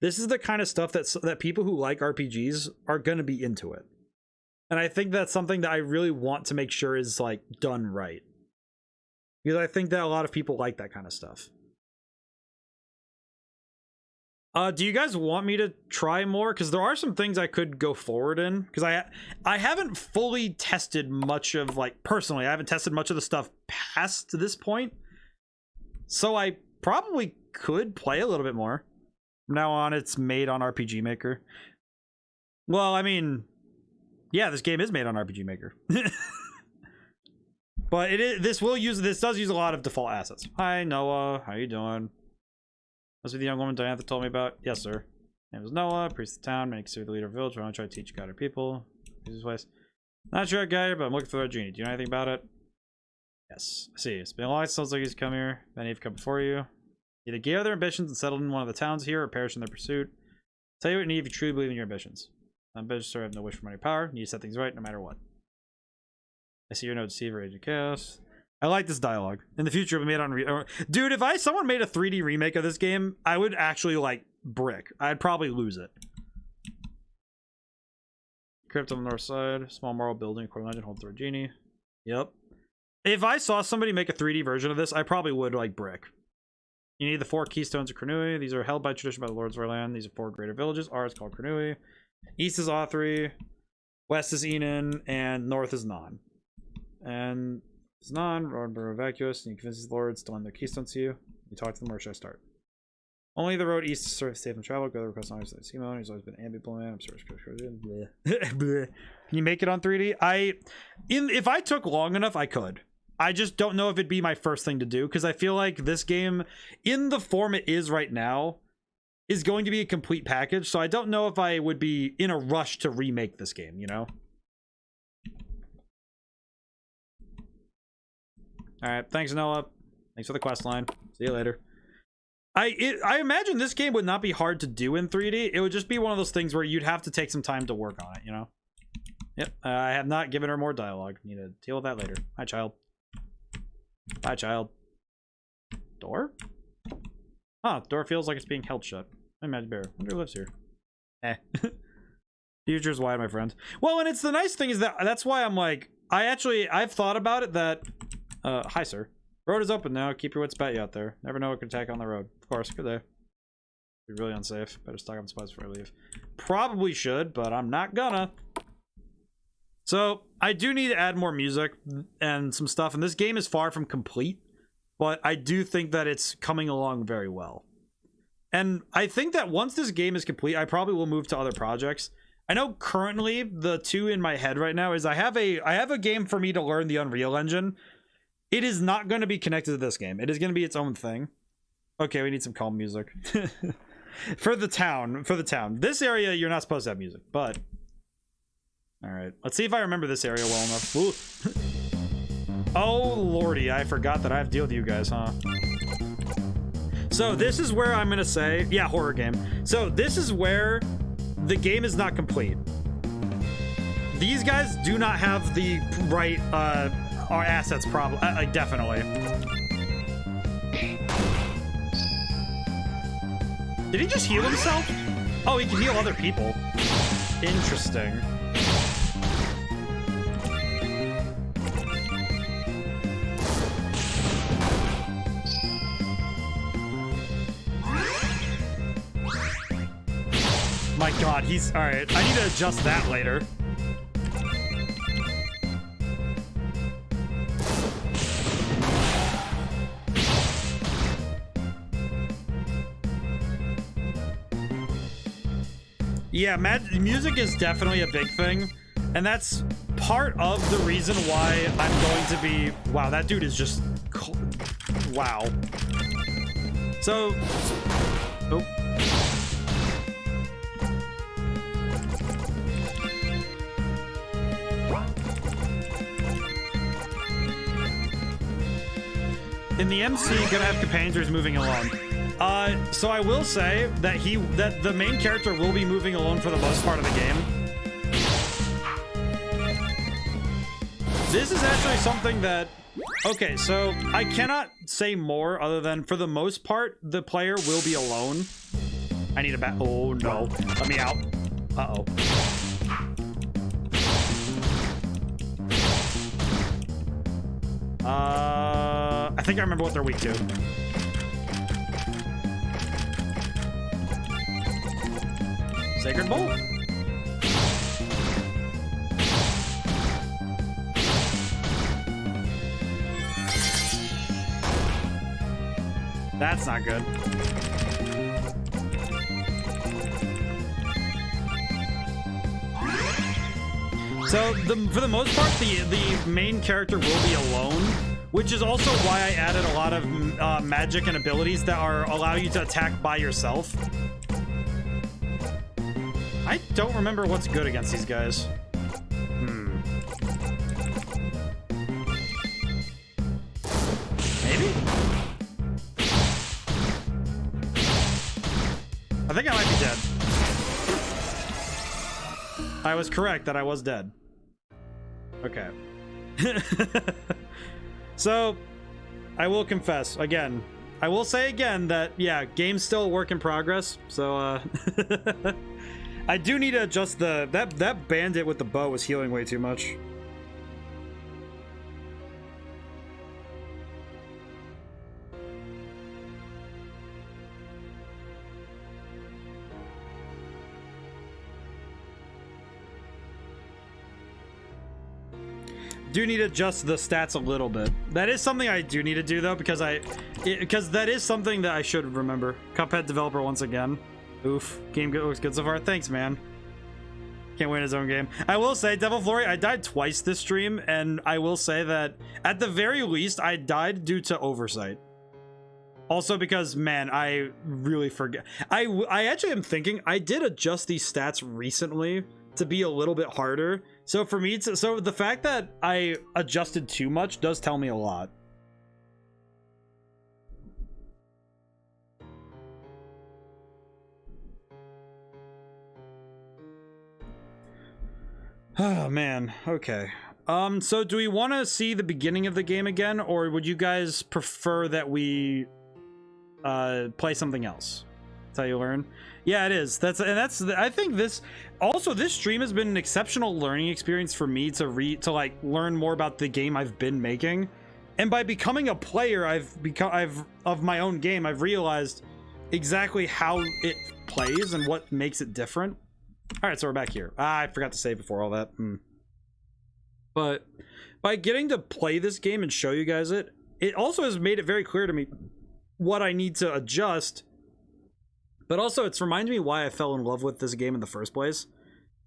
this is the kind of stuff that people who like RPGs are going to be into it. And I think that's something that I really want to make sure is like done right. Because I think that a lot of people like that kind of stuff. Do you guys want me to try more? Because there are some things I could go forward in. Because I haven't fully tested much of, like, personally, I haven't tested much of the stuff past this point. So I probably could play a little bit more. From now on, it's made on RPG Maker. Well, I mean, yeah, this game is made on RPG Maker. But this does use a lot of default assets. Hi, Noah. How you doing? Must be the young woman Diantha told me about. Yes, sir. Name is Noah, priest of the town, makes her the leader of the village. I want to try to teach God her people. Use this place. Not sure I got here, but I'm looking for a Genie. Do you know anything about it? Yes. I see. It's been a long time since he's come here. Many have come before you. Either gave up their ambitions and settled in one of the towns here, or perished in their pursuit. Tell you what you need if you truly believe in your ambitions. Ambitious, sir, have no wish for money or power. Need to set things right no matter what. I see you're no deceiver, age of chaos. I like this dialogue. In the future, it'll be made on... Dude, if someone made a 3D remake of this game, I would actually, like, brick. I'd probably lose it. Crypt on the north side. Small marble building. Core legend. Hold through a genie. Yep. If I saw somebody make a 3D version of this, I probably would, like, brick. You need the 4 keystones of Cornui. These are held by tradition by the lords of our land. These are 4 greater villages. Ours called Cornui. East is Authry. West is Enon. And north is Non. And... It's non-road vacuous, and you convince these lords to lend their keystones to you. You talk to them, where should I start? Only the road east is sort of safe and travel. Go to the request on the Simone. He's always been ambient man. I'm sorry. Can you make it on 3D? If I took long enough, I could. I just don't know if it'd be my first thing to do, because I feel like this game, in the form it is right now, is going to be a complete package. So I don't know if I would be in a rush to remake this game, you know? Alright, thanks Noah. Thanks for the quest line. See you later. I imagine this game would not be hard to do in 3D. It would just be one of those things where you'd have to take some time to work on it, you know? Yep, I have not given her more dialogue. Need to deal with that later. Hi, child. Bye, child. Door? Huh, door feels like it's being held shut. Imagine bear. Wonder who lives here. Eh. Future's wide, my friend. Well, and it's the nice thing is that's why I'm like, I've thought about it that... hi, sir. Road is open now. Keep your wits about you out there. Never know what could attack on the road. Of course, good day. Be really unsafe. Better stock up supplies before I leave. Probably should, but I'm not gonna. So, I do need to add more music and some stuff, and this game is far from complete, but I do think that it's coming along very well. And I think that once this game is complete, I probably will move to other projects. I know currently the two in my head right now is I have a game for me to learn the Unreal Engine. It is not going to be connected to this game. It is going to be its own thing. Okay, we need some calm music. For the town. This area, you're not supposed to have music, but... Alright, let's see if I remember this area well enough. Ooh. Oh, lordy, I forgot that I have to deal with you guys, huh? So this is where I'm gonna say, yeah, horror game. So this is where the game is not complete. These guys do not have the right our assets problem. Definitely. Did he just heal himself? Oh, he can heal other people. Interesting. My god, he's... Alright, I need to adjust that later. Yeah, music is definitely a big thing, and that's part of the reason why I'm going to be... Wow, that dude is just... Wow. So... Oh. In the MC, gonna have companions who's moving along. So I will say that the main character will be moving alone for the most part of the game. This is actually something that... Okay, so I cannot say more other than for the most part, the player will be alone. I need a bat. Oh no. Let me out. Uh-oh. I think I remember what they're weak to. Sacred Bolt. That's not good. So for the most part, the main character will be alone, which is also why I added a lot of magic and abilities that allow you to attack by yourself. I don't remember what's good against these guys. Maybe? I think I might be dead. I was correct that I was dead. Okay. So, I will confess, again, I will say again that, yeah, game's still a work in progress, so, I do need to adjust that bandit with the bow was healing way too much. Do need to adjust the stats a little bit. That is something I do need to do though, because that is something that I should remember. Cuphead developer once again. Oof. Game looks good so far. Thanks, man. Can't win his own game. I will say, Devil Flurry, I died twice this stream, and I will say that at the very least, I died due to oversight. Also because, man, I really forget. I actually am thinking I did adjust these stats recently to be a little bit harder. So for me, so the fact that I adjusted too much does tell me a lot. Oh man, okay. So do we want to see the beginning of the game again, or would you guys prefer that we play something else? That's how you learn. Yeah, it is. I think this stream has been an exceptional learning experience for me to like learn more about the game I've been making. And by becoming a player, of my own game, I've realized exactly how it plays and what makes it different. All right, so we're back here. I forgot to say before all that. But by getting to play this game and show you guys it also has made it very clear to me what I need to adjust. But also, it's reminded me why I fell in love with this game in the first place.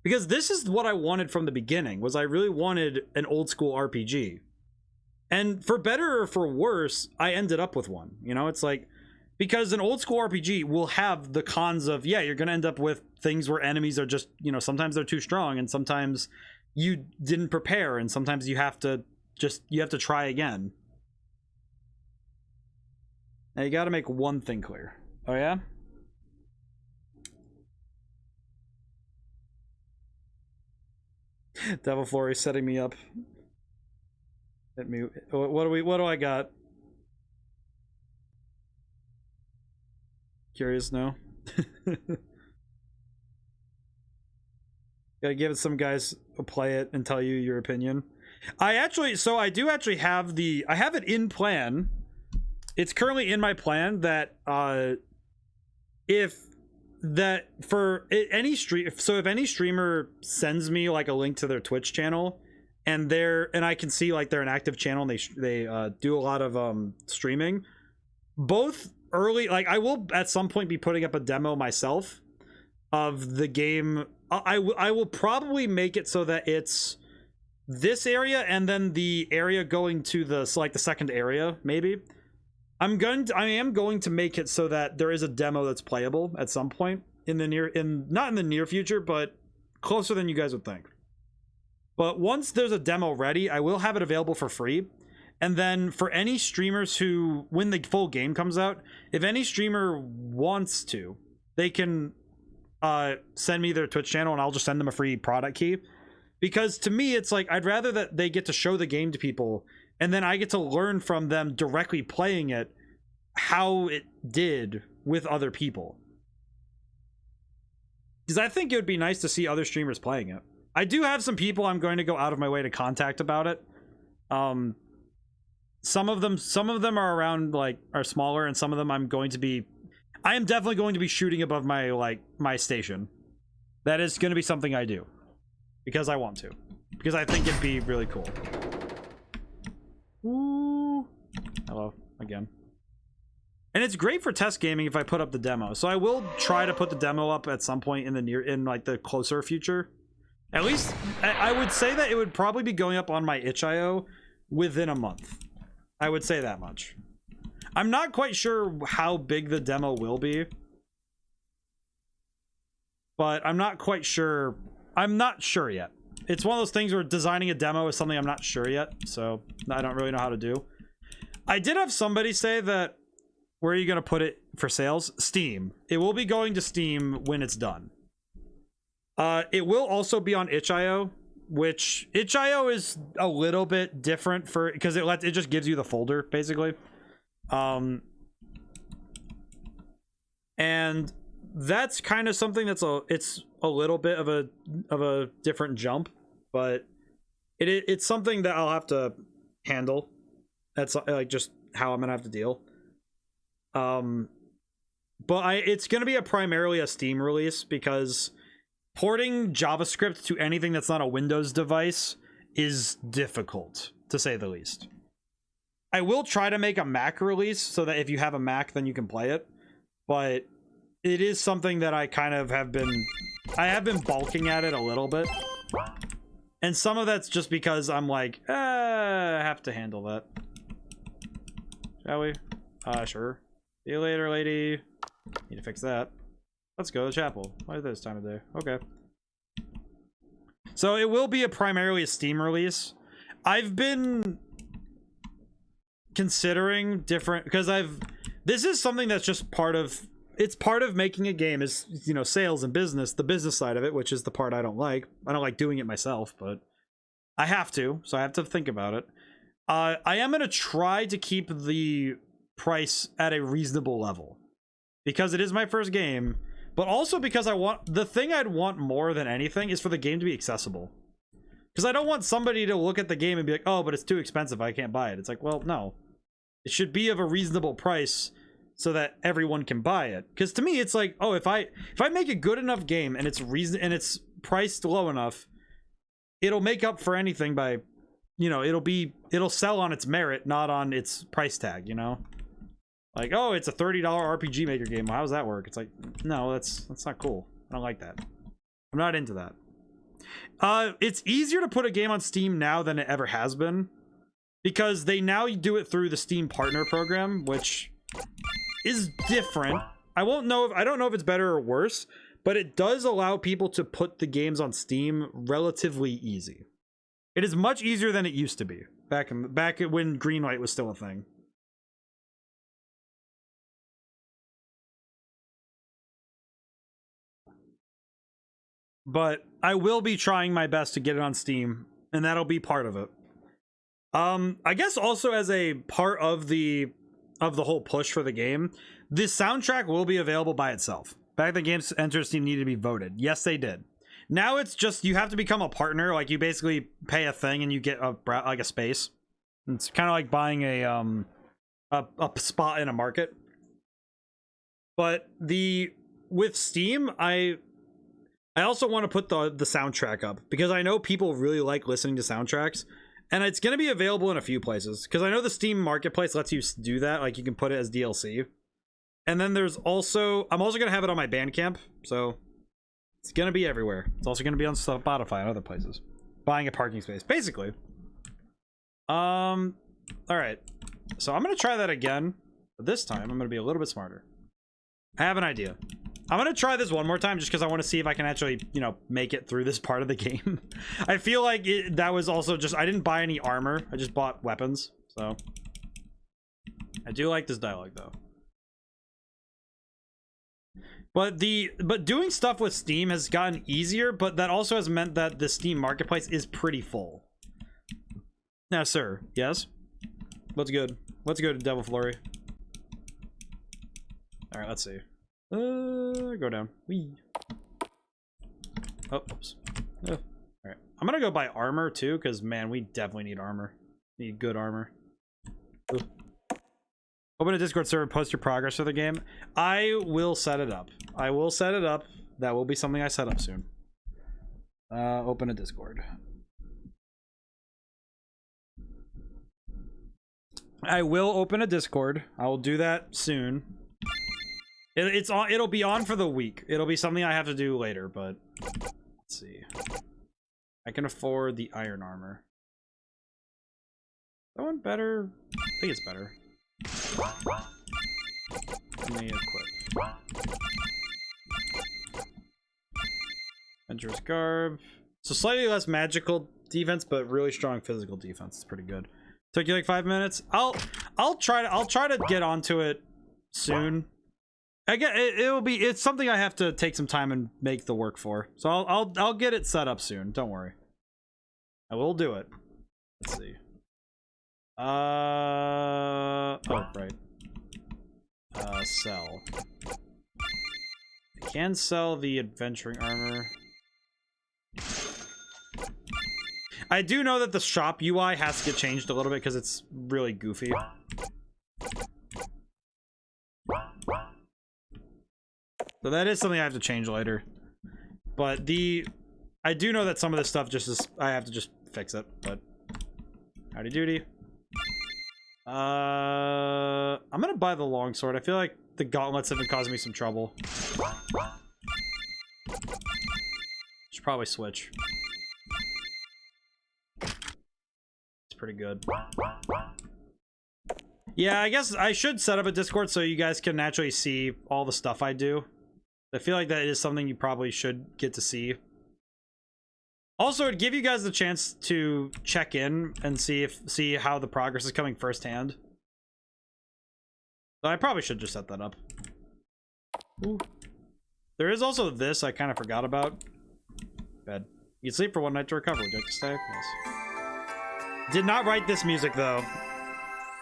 Because this is what I wanted from the beginning, was I really wanted an old school RPG. And for better or for worse, I ended up with one. You know, it's like, because an old school RPG will have the cons of, yeah, you're going to end up with things where enemies are just, you know, sometimes they're too strong, and sometimes you didn't prepare, and sometimes you have to try again. Now you got to make one thing clear. Oh yeah? Devil Flory setting me up. Hit me. What do I got? Curious, no? Gotta give it some guys to play it and tell you your opinion. I do actually have I have it in plan. It's currently in my plan that if any streamer sends me like a link to their Twitch channel and I can see like they're an active channel and they do a lot of streaming, both early, like I will at some point be putting up a demo myself of the game. I will probably make it so that it's this area and then the area going to the second area, maybe. I am going to make it so that there is a demo that's playable at some point not in the near future, but closer than you guys would think. But once there's a demo ready, I will have it available for free. And then for any streamers who, when the full game comes out, if any streamer wants to, they can send me their Twitch channel and I'll just send them a free product key. Because to me, it's like, I'd rather that they get to show the game to people and then I get to learn from them directly playing it how it did with other people. Because I think it would be nice to see other streamers playing it. I do have some people I'm going to go out of my way to contact about it. Some of them are around, like, are smaller, and some of them I am definitely going to be shooting above my station. That is going to be something I do. Because I want to. Because I think it'd be really cool. Ooh. Hello, again. And it's great for test gaming if I put up the demo. So I will try to put the demo up at some point in the closer future. At least, I would say that it would probably be going up on my itch.io within a month. I would say that much. I'm not quite sure how big the demo will be. But I'm not quite sure. I'm not sure yet. It's one of those things where designing a demo is something I'm not sure yet. So I don't really know how to do. I did have somebody say that, where are you going to put it for sales? Steam. It will be going to Steam when it's done. It will also be on itch.io, which itch.io is a little bit different because it just gives you the folder basically. And that's kind of something it's a little bit of a different jump, but it's something that I'll have to handle. That's like just how I'm gonna have to deal. But it's gonna be primarily a Steam release because porting JavaScript to anything that's not a Windows device is difficult, to say the least. I will try to make a Mac release so that if you have a Mac, then you can play it. But it is something that I kind of have been balking at it a little bit. And some of that's just because I'm like, I have to handle that. Shall we? Sure. See you later, lady. Need to fix that. Let's go to the chapel. Why is this time of day? Okay. So it will be primarily a Steam release. I've been considering different, because this is something that's just part of making a game is, sales and business, the business side of it, which is the part I don't like. I don't like doing it myself, but I have to, so I have to think about it. I am going to try to keep the price at a reasonable level because it is my first game. But also because the thing I'd want more than anything is for the game to be accessible. Because I don't want somebody to look at the game and be like, oh, but it's too expensive, I can't buy it. It's like, well, no. It should be of a reasonable price so that everyone can buy it. Because to me, it's like, oh, if I make a good enough game and it's priced low enough, it'll make up for anything by, it'll sell on its merit, not on its price tag, Like, oh, it's a $30 RPG Maker game. Well, how does that work? It's like, no, that's not cool. I don't like that. I'm not into that. It's easier to put a game on Steam now than it ever has been, because they now do it through the Steam Partner Program, which is different. I don't know if it's better or worse, but it does allow people to put the games on Steam relatively easy. It is much easier than it used to be back when Greenlight was still a thing. but I will be trying my best to get it on Steam, and that'll be part of it. I guess also as a part of the whole push for the game, this soundtrack will be available by itself. Back the games entered Steam needed to be voted. Yes, they did. Now it's just you have to become a partner. Like you basically pay a thing and you get a space. It's kind of like buying a spot in a market. But with Steam, I also want to put the soundtrack up because I know people really like listening to soundtracks. And it's going to be available in a few places because I know the Steam Marketplace lets you do that. Like you can put it as DLC. And then there's also, I'm also going to have it on my Bandcamp. So it's going to be everywhere. It's also going to be on Spotify and other places. Buying a parking space, basically. All right. So I'm going to try that again. But this time I'm going to be a little bit smarter. I have an idea. I'm gonna try this one more time just because I want to see if I can actually, you know, make it through this part of the game. I feel like that was also just, I didn't buy any armor. I just bought weapons. So I do like this dialogue though. But doing stuff with Steam has gotten easier, but that also has meant that the Steam Marketplace is pretty full. Now, sir, yes? What's good? Let's go to Devil Flurry. All right, let's see. Go down. Whee. Oh, oops. Oh. All right. I'm gonna go buy armor too, because man, we definitely need armor. Need good armor. Ooh. Open a Discord server, post your progress for the game. I will set it up. I will set it up. That will be something I set up soon. Open a Discord. I will open a Discord. I will do that soon. It'll be on for the week. It'll be something I have to do later, but let's see. I can afford the iron armor. That one better? I think it's better. Let me equip. Adventurous garb. So slightly less magical defense, but really strong physical defense. It's pretty good. Took you like 5 minutes. I'll try to get onto it soon. Again, it's something I have to take some time and make the work for. So I'll get it set up soon. Don't worry. I will do it. Let's see. Oh right. Sell. I can sell the adventuring armor. I do know that the shop UI has to get changed a little bit because it's really goofy. So that is something I have to change later. But I do know that some of this stuff just is, I have to just fix it, but howdy doody. I'm gonna buy the longsword. I feel like the gauntlets have been causing me some trouble. Should probably switch. It's pretty good. Yeah, I guess I should set up a Discord so you guys can naturally see all the stuff I do. I feel like that is something you probably should get to see. Also, it'd give you guys the chance to check in and see how the progress is coming firsthand. So I probably should just set that up. Ooh. There is also this I kind of forgot about. Bed. You can sleep for one night to recover. Would you like to stay? Yes. Did not write this music though.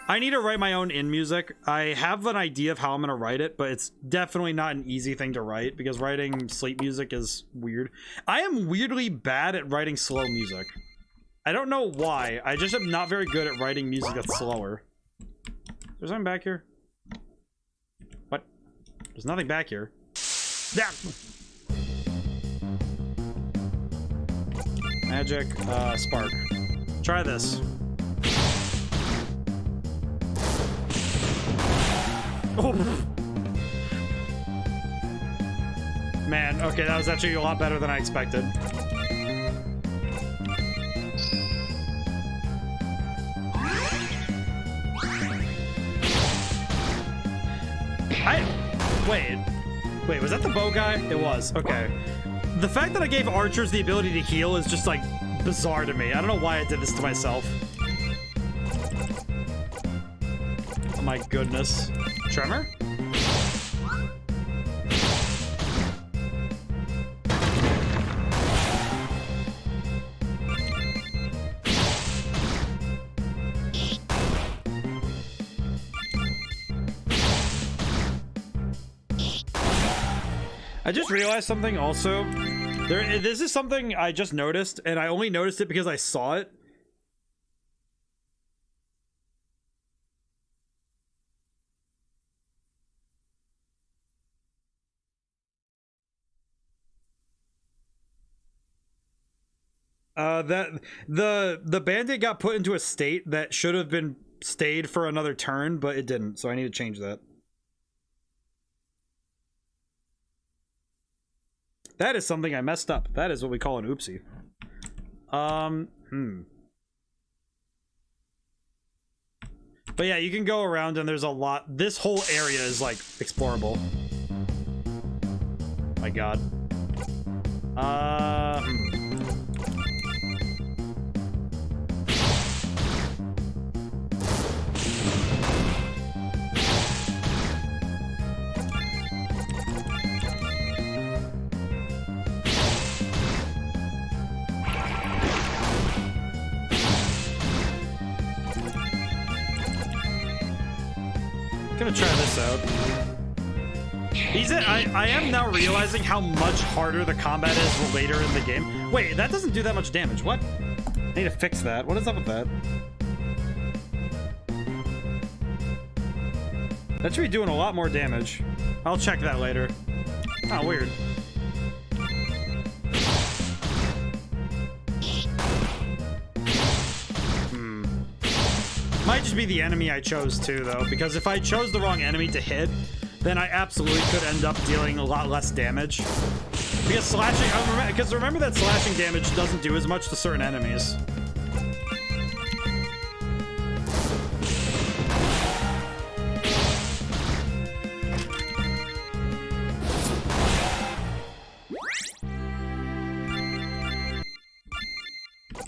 I need to write my own in music. I have an idea of how I'm gonna write it, but it's definitely not an easy thing to write because writing sleep music is weird. I am weirdly bad at writing slow music. I don't know why. I just am not very good at writing music that's slower. There's something back here. What? There's nothing back here. Yeah. Magic, spark. Try this. Oh. Man, okay, that was actually a lot better than I expected. Wait, was that the bow guy? It was, okay. The fact that I gave archers the ability to heal is just like bizarre to me. I don't know why I did this to myself. Oh my goodness. Tremor? I just realized something also. This is something I just noticed, and I only noticed it because I saw it. That the bandit got put into a state that should have been stayed for another turn, but it didn't, so I need to change that. That is something I messed up. That is what we call an oopsie. But yeah, you can go around and there's a lot. This whole area is like explorable. My god. Gonna try this out. I am now realizing how much harder the combat is later in the game. Wait, that doesn't do that much damage. What? I need to fix that. What is up with that? That should be doing a lot more damage. I'll check that later. Oh, weird. Might just be the enemy I chose too, though, because if I chose the wrong enemy to hit, then I absolutely could end up dealing a lot less damage. Because slashing, because remember that slashing damage doesn't do as much to certain enemies.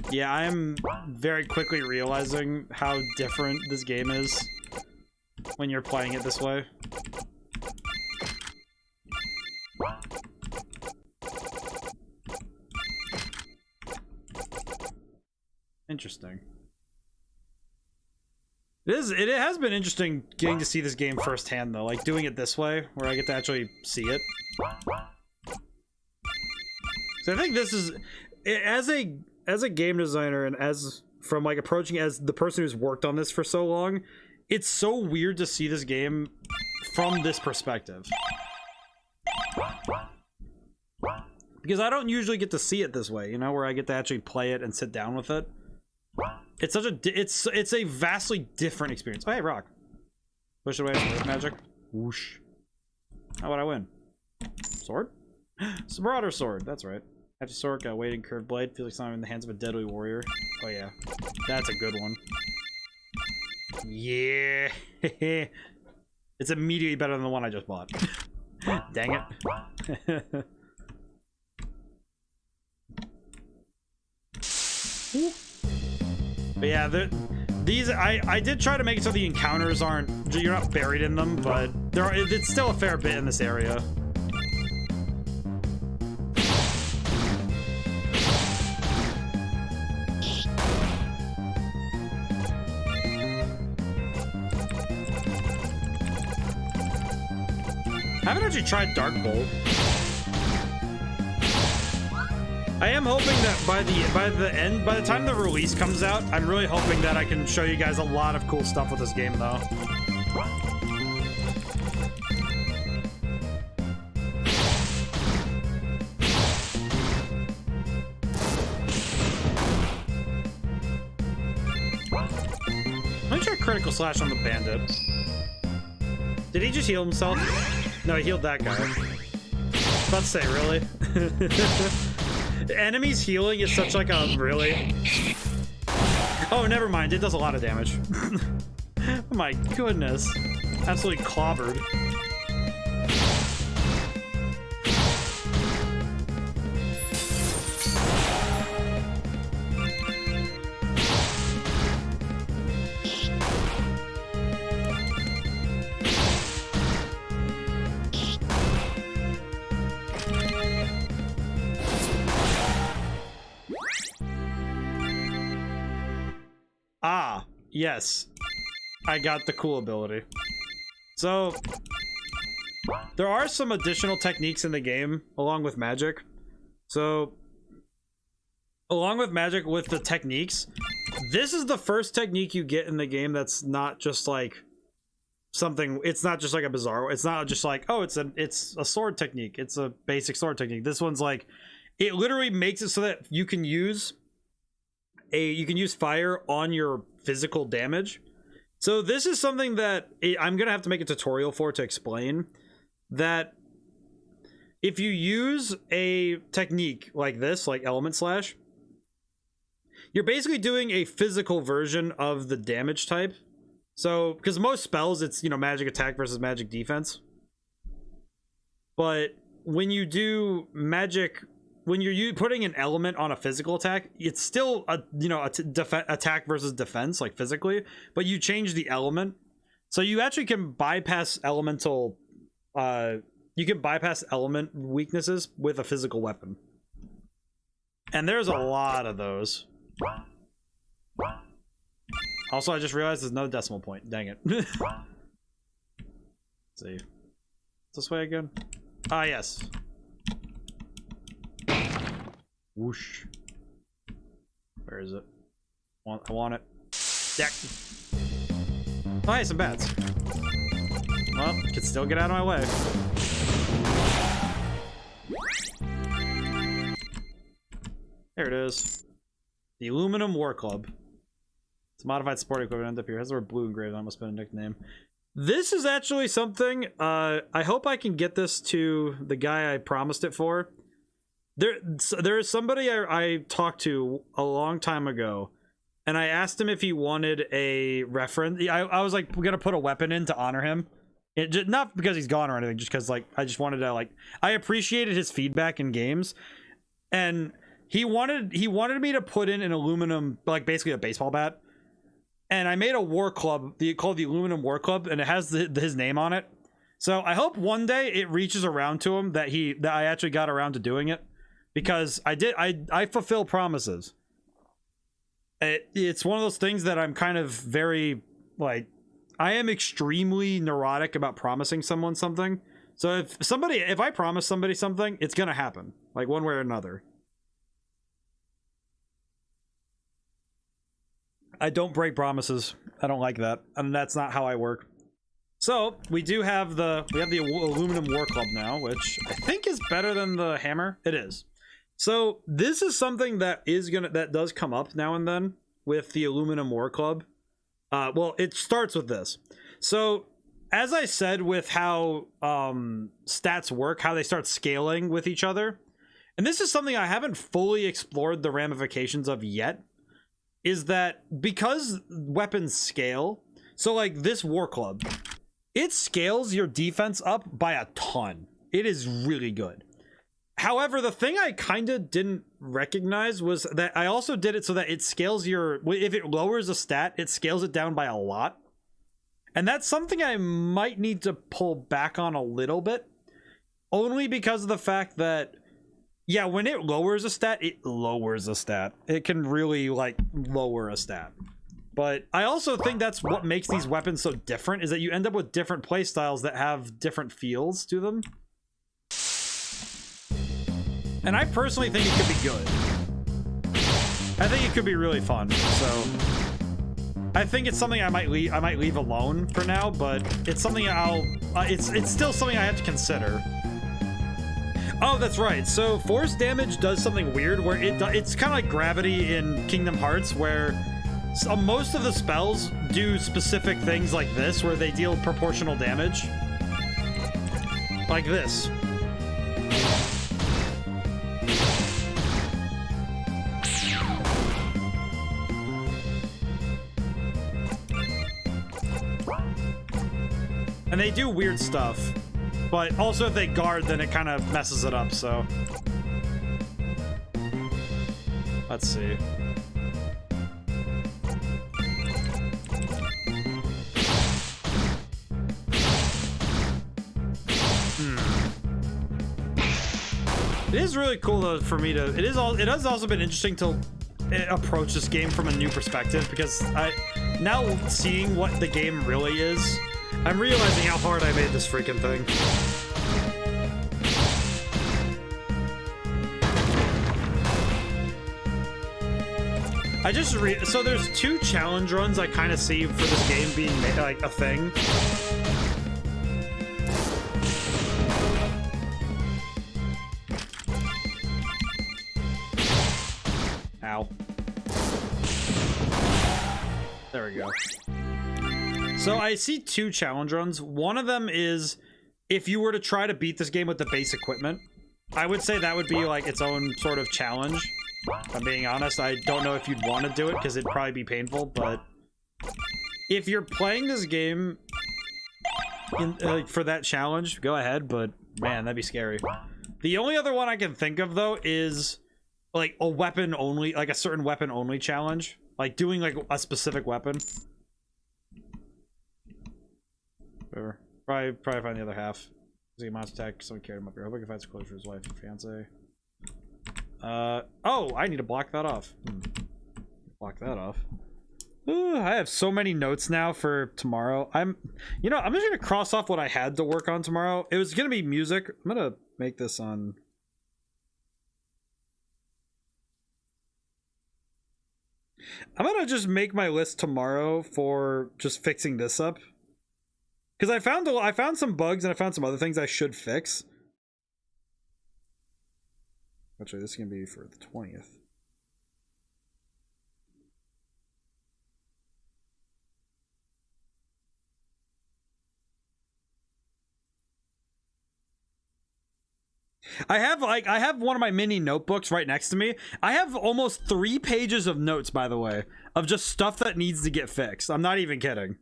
Yeah, I am very quickly realizing how different this game is when you're playing it this way. Interesting. It has been interesting getting to see this game firsthand, though, like doing it this way, where I get to actually see it. So I think this is, as a game designer and as from like approaching as the person who's worked on this for so long, it's so weird to see this game from this perspective. Because I don't usually get to see it this way, you know, where I get to actually play it and sit down with it. It's such a it's a vastly different experience. Oh, hey, rock. Push away magic. Whoosh. How would I win? Sword? It's a broader sword, that's right. After sword, got weighted curved blade. Feels like something in the hands of a deadly warrior. Oh yeah, that's a good one. Yeah, it's immediately better than the one I just bought. Dang it. But yeah, these I did try to make it so the encounters aren't, you're not buried in them, but it's still a fair bit in this area. I haven't actually tried Dark Bolt. I am hoping that by the time the release comes out, I'm really hoping that I can show you guys a lot of cool stuff with this game, though. Let me try Critical Slash on the bandit. Did he just heal himself? No, he healed that guy. I was about to say, really? The enemy's healing is such like a really... Oh, never mind. It does a lot of damage. Oh my goodness. Absolutely clobbered. Ah, yes. I got the cool ability. So, there are some additional techniques in the game along with magic. So, along with magic, with the techniques, this is the first technique you get in the game that's not just like something. It's not just like a bizarre. It's not just like, oh, it's a sword technique. It's a basic sword technique. This one's like, it literally makes it so that you can use fire on your physical damage. So this is something that I'm gonna have to make a tutorial for to explain that if you use a technique like this, like Element Slash, you're basically doing a physical version of the damage type. So, because most spells, it's, you know, magic attack versus magic defense. But when you do magic, when you're putting an element on a physical attack, it's still a, you know, attack versus defense, like physically, but you change the element. So you actually can bypass elemental, you can bypass element weaknesses with a physical weapon. And there's a lot of those. Also, I just realized there's no decimal point. Dang it. Let's see. This way again? Ah, yes. Whoosh. Where is it? I want it. Yeah. Oh, hey, some bats. Well, can still get out of my way. There it is. The Aluminum War Club. It's a modified sport equipment up here. It has the word blue engraved. That must have been a nickname. This is actually something. I hope I can get this to the guy I promised it for. There is somebody I talked to a long time ago, and I asked him if he wanted a reference. I was like, we're gonna put a weapon in to honor him. Not because he's gone or anything, just because like I just wanted to like I appreciated his feedback in games, and he wanted me to put in an aluminum, like basically a baseball bat. And I made a war club called the Aluminum War Club, and it has his name on it. So I hope one day it reaches around to him that I actually got around to doing it, because I fulfill promises. It's one of those things that I'm kind of very like, I am extremely neurotic about promising someone something. So if I promise somebody something, it's gonna happen, like one way or another. I don't break promises. I don't like that, and that's not how I work. So we have the Aluminum War Club now, which I think is better than the hammer. It is. So this is something that does come up now and then with the Aluminum War Club. Well, it starts with this. So as I said, with how stats work, how they start scaling with each other, and this is something I haven't fully explored the ramifications of yet, is that because weapons scale, so like this War Club, it scales your defense up by a ton. It is really good. However, the thing I kind of didn't recognize was that I also did it so that it scales if it lowers a stat, it scales it down by a lot. And that's something I might need to pull back on a little bit, only because of the fact that, yeah, when it lowers a stat, it lowers a stat. It can really, like, lower a stat. But I also think that's what makes these weapons so different, is that you end up with different playstyles that have different feels to them. And I personally think it could be good. I think it could be really fun, so I think it's something I might leave alone for now, but it's something it's still something I have to consider. Oh, that's right. So force damage does something weird where it's kind of like gravity in Kingdom Hearts, where most of the spells do specific things like this, where they deal proportional damage. Like this. And they do weird stuff. But also if they guard, then it kind of messes it up, so. Let's see. It is really cool though for me to, it has also been interesting to approach this game from a new perspective, because now seeing what the game really is, I'm realizing how hard I made this freaking thing. I just so there's 2 challenge runs I kind of see for this game being like a thing. Ow. There we go. So I see 2 challenge runs. One of them is if you were to try to beat this game with the base equipment. I would say that would be like its own sort of challenge. If I'm being honest, I don't know if you'd want to do it because it'd probably be painful, but if you're playing this game in, for that challenge, go ahead, but man, that'd be scary. The only other one I can think of, though, is like a weapon only, like a certain weapon only challenge, like doing like a specific weapon. Whatever. Probably find the other half. He monster attack, someone carried him up here. I hope I can find some clothes for his wife and fiance. Oh, I need to block that off. Block that off. Ooh, I have so many notes now for tomorrow. I'm just gonna cross off what I had to work on tomorrow. It was gonna be music. I'm gonna make this on. I'm gonna just make my list tomorrow for just fixing this up. Because I found some bugs and I found some other things I should fix. Actually, this is gonna be for the 20th. I have one of my mini notebooks right next to me. I have almost 3 pages of notes, by the way, of just stuff that needs to get fixed. I'm not even kidding.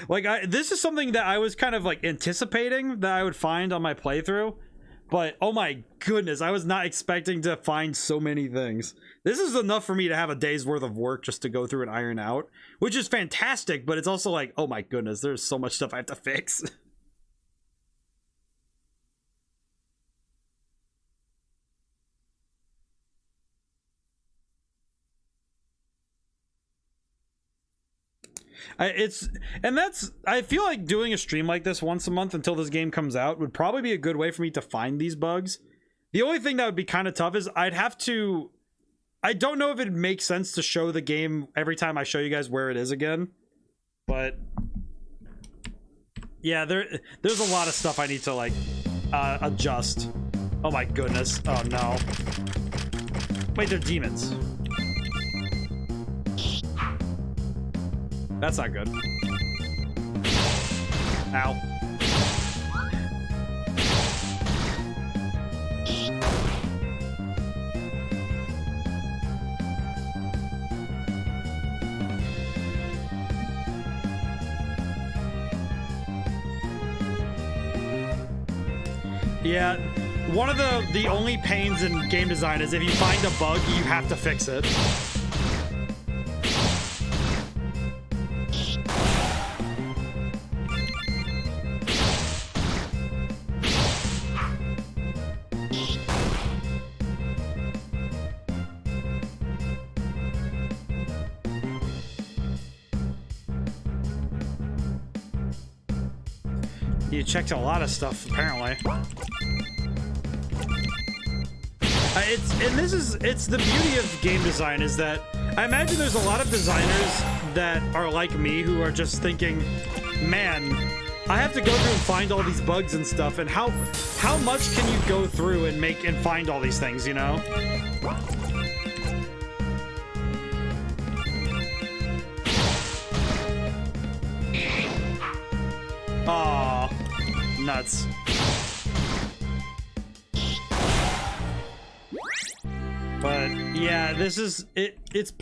Like, this is something that I was kind of like anticipating that I would find on my playthrough, but oh my goodness, I was not expecting to find so many things. This is enough for me to have a day's worth of work just to go through and iron out, which is fantastic, but it's also like, oh my goodness, there's so much stuff I have to fix. I feel like doing a stream like this once a month until this game comes out would probably be a good way for me to find these bugs. The only thing that would be kind of tough is I don't know if it makes sense to show the game every time I show you guys where it is again, but yeah, there's a lot of stuff I need to like adjust. Oh my goodness. Oh no. Wait, they're demons. That's not good. Ow. Yeah, one of the only pains in game design is if you find a bug, you have to fix it. You checked a lot of stuff, apparently. It's the beauty of game design is that I imagine there's a lot of designers that are like me who are just thinking, man, I have to go through and find all these bugs and stuff, and how much can you go through and make and find all these things, you know? Aw, nuts. But yeah, this is it's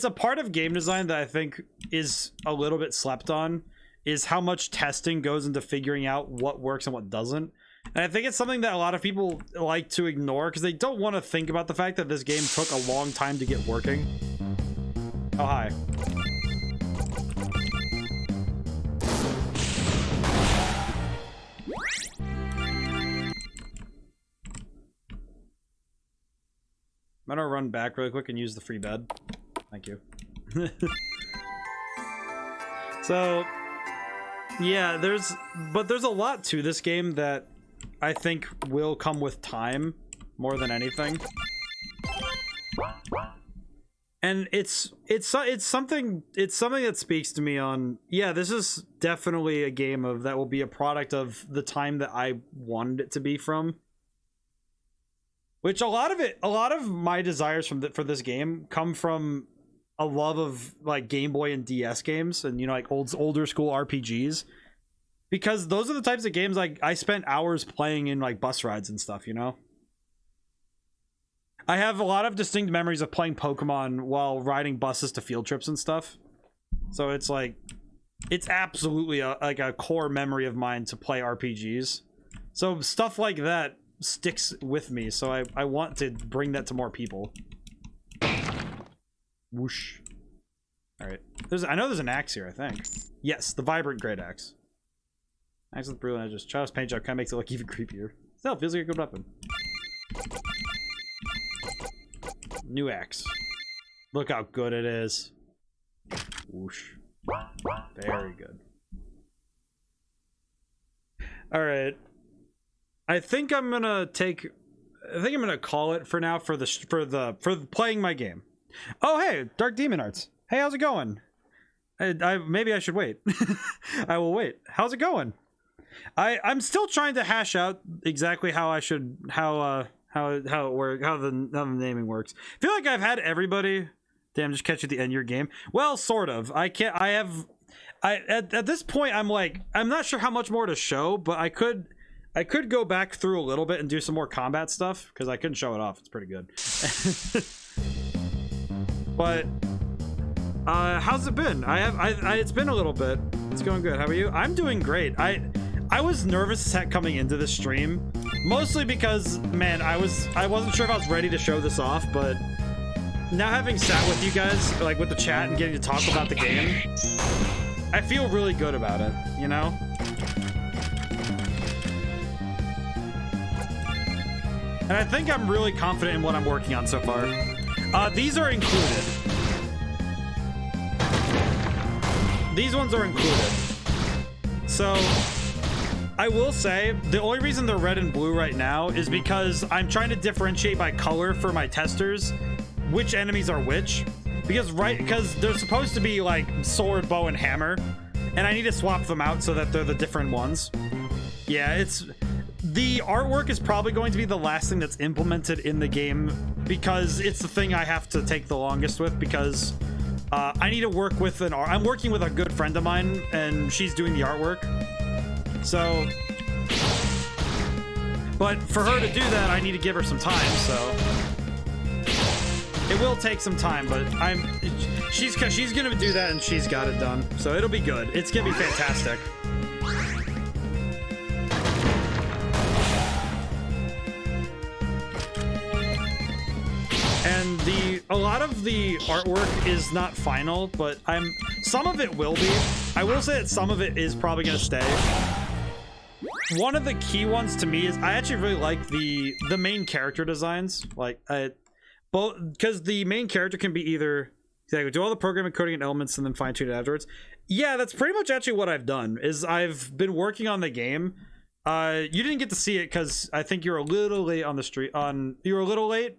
a part of game design that I think is a little bit slept on, is how much testing goes into figuring out what works and what doesn't. And I think it's something that a lot of people like to ignore because they don't want to think about the fact that this game took a long time to get working. Oh, hi. I'm gonna run back really quick and use the free bed. Thank you. So, yeah, there's a lot to this game that I think will come with time more than anything. And it's something that speaks to me on, yeah, this is definitely a game that will be a product of the time that I wanted it to be from. Which a lot of my desires for this game come from a love of like Game Boy and DS games, and like older school RPGs, because those are the types of games like I spent hours playing in like bus rides and stuff, I have a lot of distinct memories of playing Pokemon while riding buses to field trips and stuff. So it's like, it's absolutely a core memory of mine to play RPGs. So stuff like that sticks with me. So I want to bring that to more people. Whoosh. All right. I know there's an axe here, I think. Yes, the vibrant great axe. Axe with brilliant edges. Child's paint job kind of makes it look even creepier. Still, feels like a good weapon. New axe. Look how good it is. Whoosh. Very good. All right. I think I'm gonna call it for now for playing my game. Oh hey, Dark Demon Arts. Hey, how's it going? Maybe I should wait. I will wait. How's it going? I'm still trying to hash out exactly how the naming works. I feel like I've had everybody. Damn, just catch you at the end of your game. Well, sort of. At this point I'm like, I'm not sure how much more to show, but I could go back through a little bit and do some more combat stuff because I couldn't show it off. It's pretty good. But how's it been? It's been a little bit. It's going good. How are you? I'm doing great. I was nervous as heck coming into this stream, mostly because, man, I wasn't sure if I was ready to show this off, but now having sat with you guys, like with the chat and getting to talk about the game, I feel really good about it, And I think I'm really confident in what I'm working on so far. These are included. These ones are included. So I will say the only reason they're red and blue right now is because I'm trying to differentiate by color for my testers which enemies are which, because they're supposed to be like sword, bow, and hammer, and I need to swap them out so that they're the different ones. Yeah, the artwork is probably going to be the last thing that's implemented in the game because it's the thing I have to take the longest with, because I need to work with I'm working with a good friend of mine and she's doing the artwork. So, but for her to do that, I need to give her some time, so it will take some time, but she's gonna do that and she's got it done, so it'll be good. It's gonna be fantastic. And a lot of the artwork is not final, but some of it will be. I will say that some of it is probably gonna stay. One of the key ones to me is I actually really like the main character designs, like because the main character can be either do all the programming, coding, and elements, and then fine tune it afterwards. Yeah, that's pretty much actually what I've done. Is I've been working on the game. You didn't get to see it because I think you're a little late on the stream. You were a little late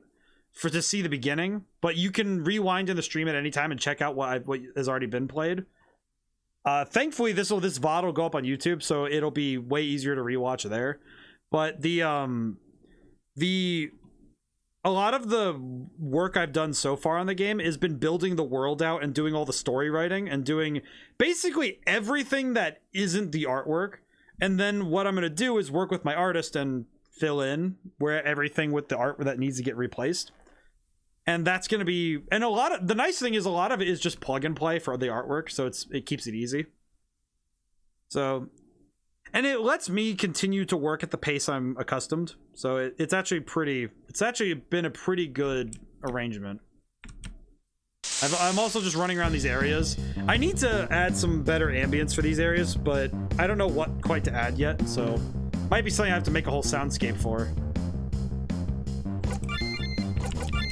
to see the beginning, but you can rewind in the stream at any time and check out what has already been played. Thankfully, this VOD will go up on YouTube, so it'll be way easier to rewatch there. But a lot of the work I've done so far on the game has been building the world out and doing all the story writing and doing basically everything that isn't the artwork. And then what I'm going to do is work with my artist and fill in where everything with the art that needs to get replaced. And that's going to be, and the nice thing is a lot of it is just plug and play for the artwork. So it keeps it easy. So, and it lets me continue to work at the pace I'm accustomed. So it's actually been a pretty good arrangement. I'm also just running around these areas. I need to add some better ambience for these areas, but I don't know what quite to add yet. So might be something I have to make a whole soundscape for.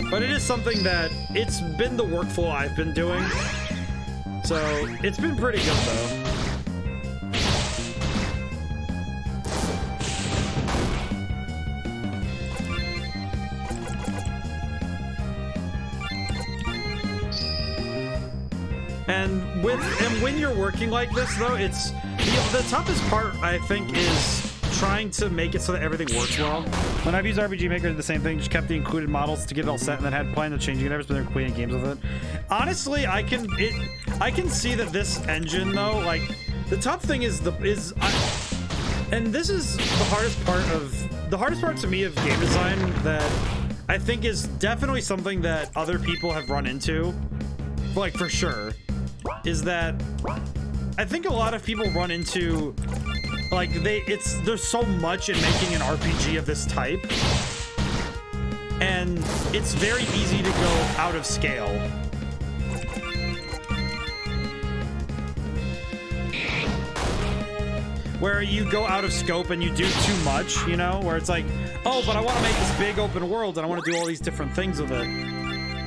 But it is something that it's been the workflow I've been doing. So it's been pretty good though. And when you're working like this, though, it's the toughest part, I think, is trying to make it so that everything works well. When I've used RPG Maker, I did the same thing. Just kept the included models to get it all set, and then had planned on changing it. I've just been creating games with it. Honestly, I can see that this engine, though, like the tough thing is and this is the hardest part to me of game design that I think is definitely something that other people have run into, like for sure, is that I think a lot of people run into like there's so much in making an RPG of this type, and it's very easy to go out of scale. Where you go out of scope and you do too much, you know, where it's like, oh, but I want to make this big open world and I want to do all these different things with it.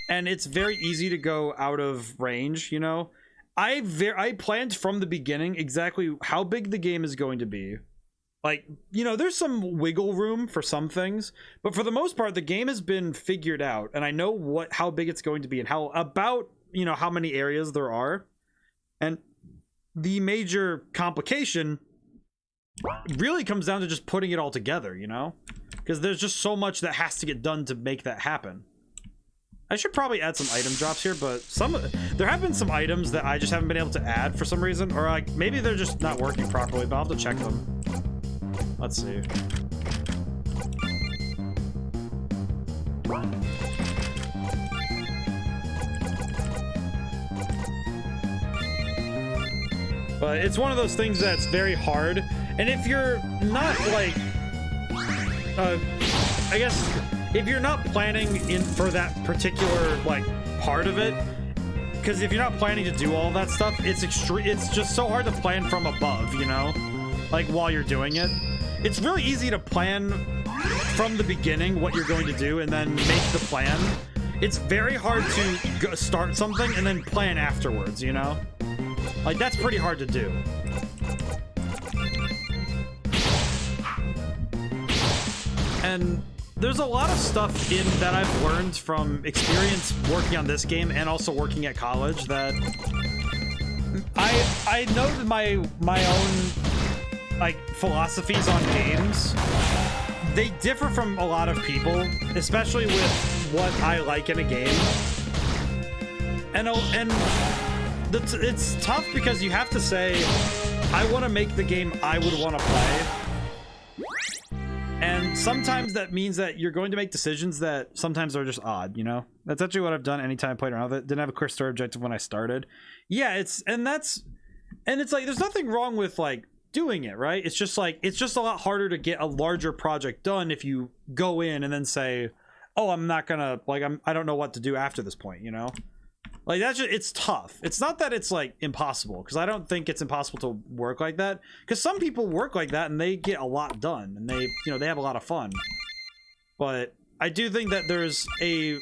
And it's very easy to go out of range, you know. I planned from the beginning exactly how big the game is going to be. Like, you know, there's some wiggle room for some things, but for the most part, the game has been figured out, and I know how big it's going to be and how many areas there are. And the major complication really comes down to just putting it all together, you know, because there's just so much that has to get done to make that happen. I should probably add some item drops here, but there have been some items that I just haven't been able to add for some reason, or like maybe they're just not working properly, but I'll have to check them. Let's see. But it's one of those things that's very hard, and if you're not like I guess if you're not planning in for that particular like part of it, because if you're not planning to do all that stuff, it's just so hard to plan from above, you know, like while you're doing it. It's really easy to plan from the beginning what you're going to do and then make the plan. It's very hard to start something and then plan afterwards, you know, like that's pretty hard to do. And there's a lot of stuff that I've learned from experience working on this game and also working at college that I know that my own like philosophies on games, they differ from a lot of people, especially with what I like in a game. And it's tough because you have to say, I want to make the game I would want to play. And sometimes that means that you're going to make decisions that sometimes are just odd, you know? That's actually what I've done anytime I played around with it. Didn't have a clear story objective when I started. Yeah, it's like, there's nothing wrong with like doing it, right? It's just like, it's just a lot harder to get a larger project done if you go in and then say, oh, I'm not gonna, like, I don't know what to do after this point, you know? Like, that's just, it's tough. It's not that it's like impossible, because I don't think it's impossible to work like that, because some people work like that and they get a lot done and they, you know, they have a lot of fun. But I do think that there's a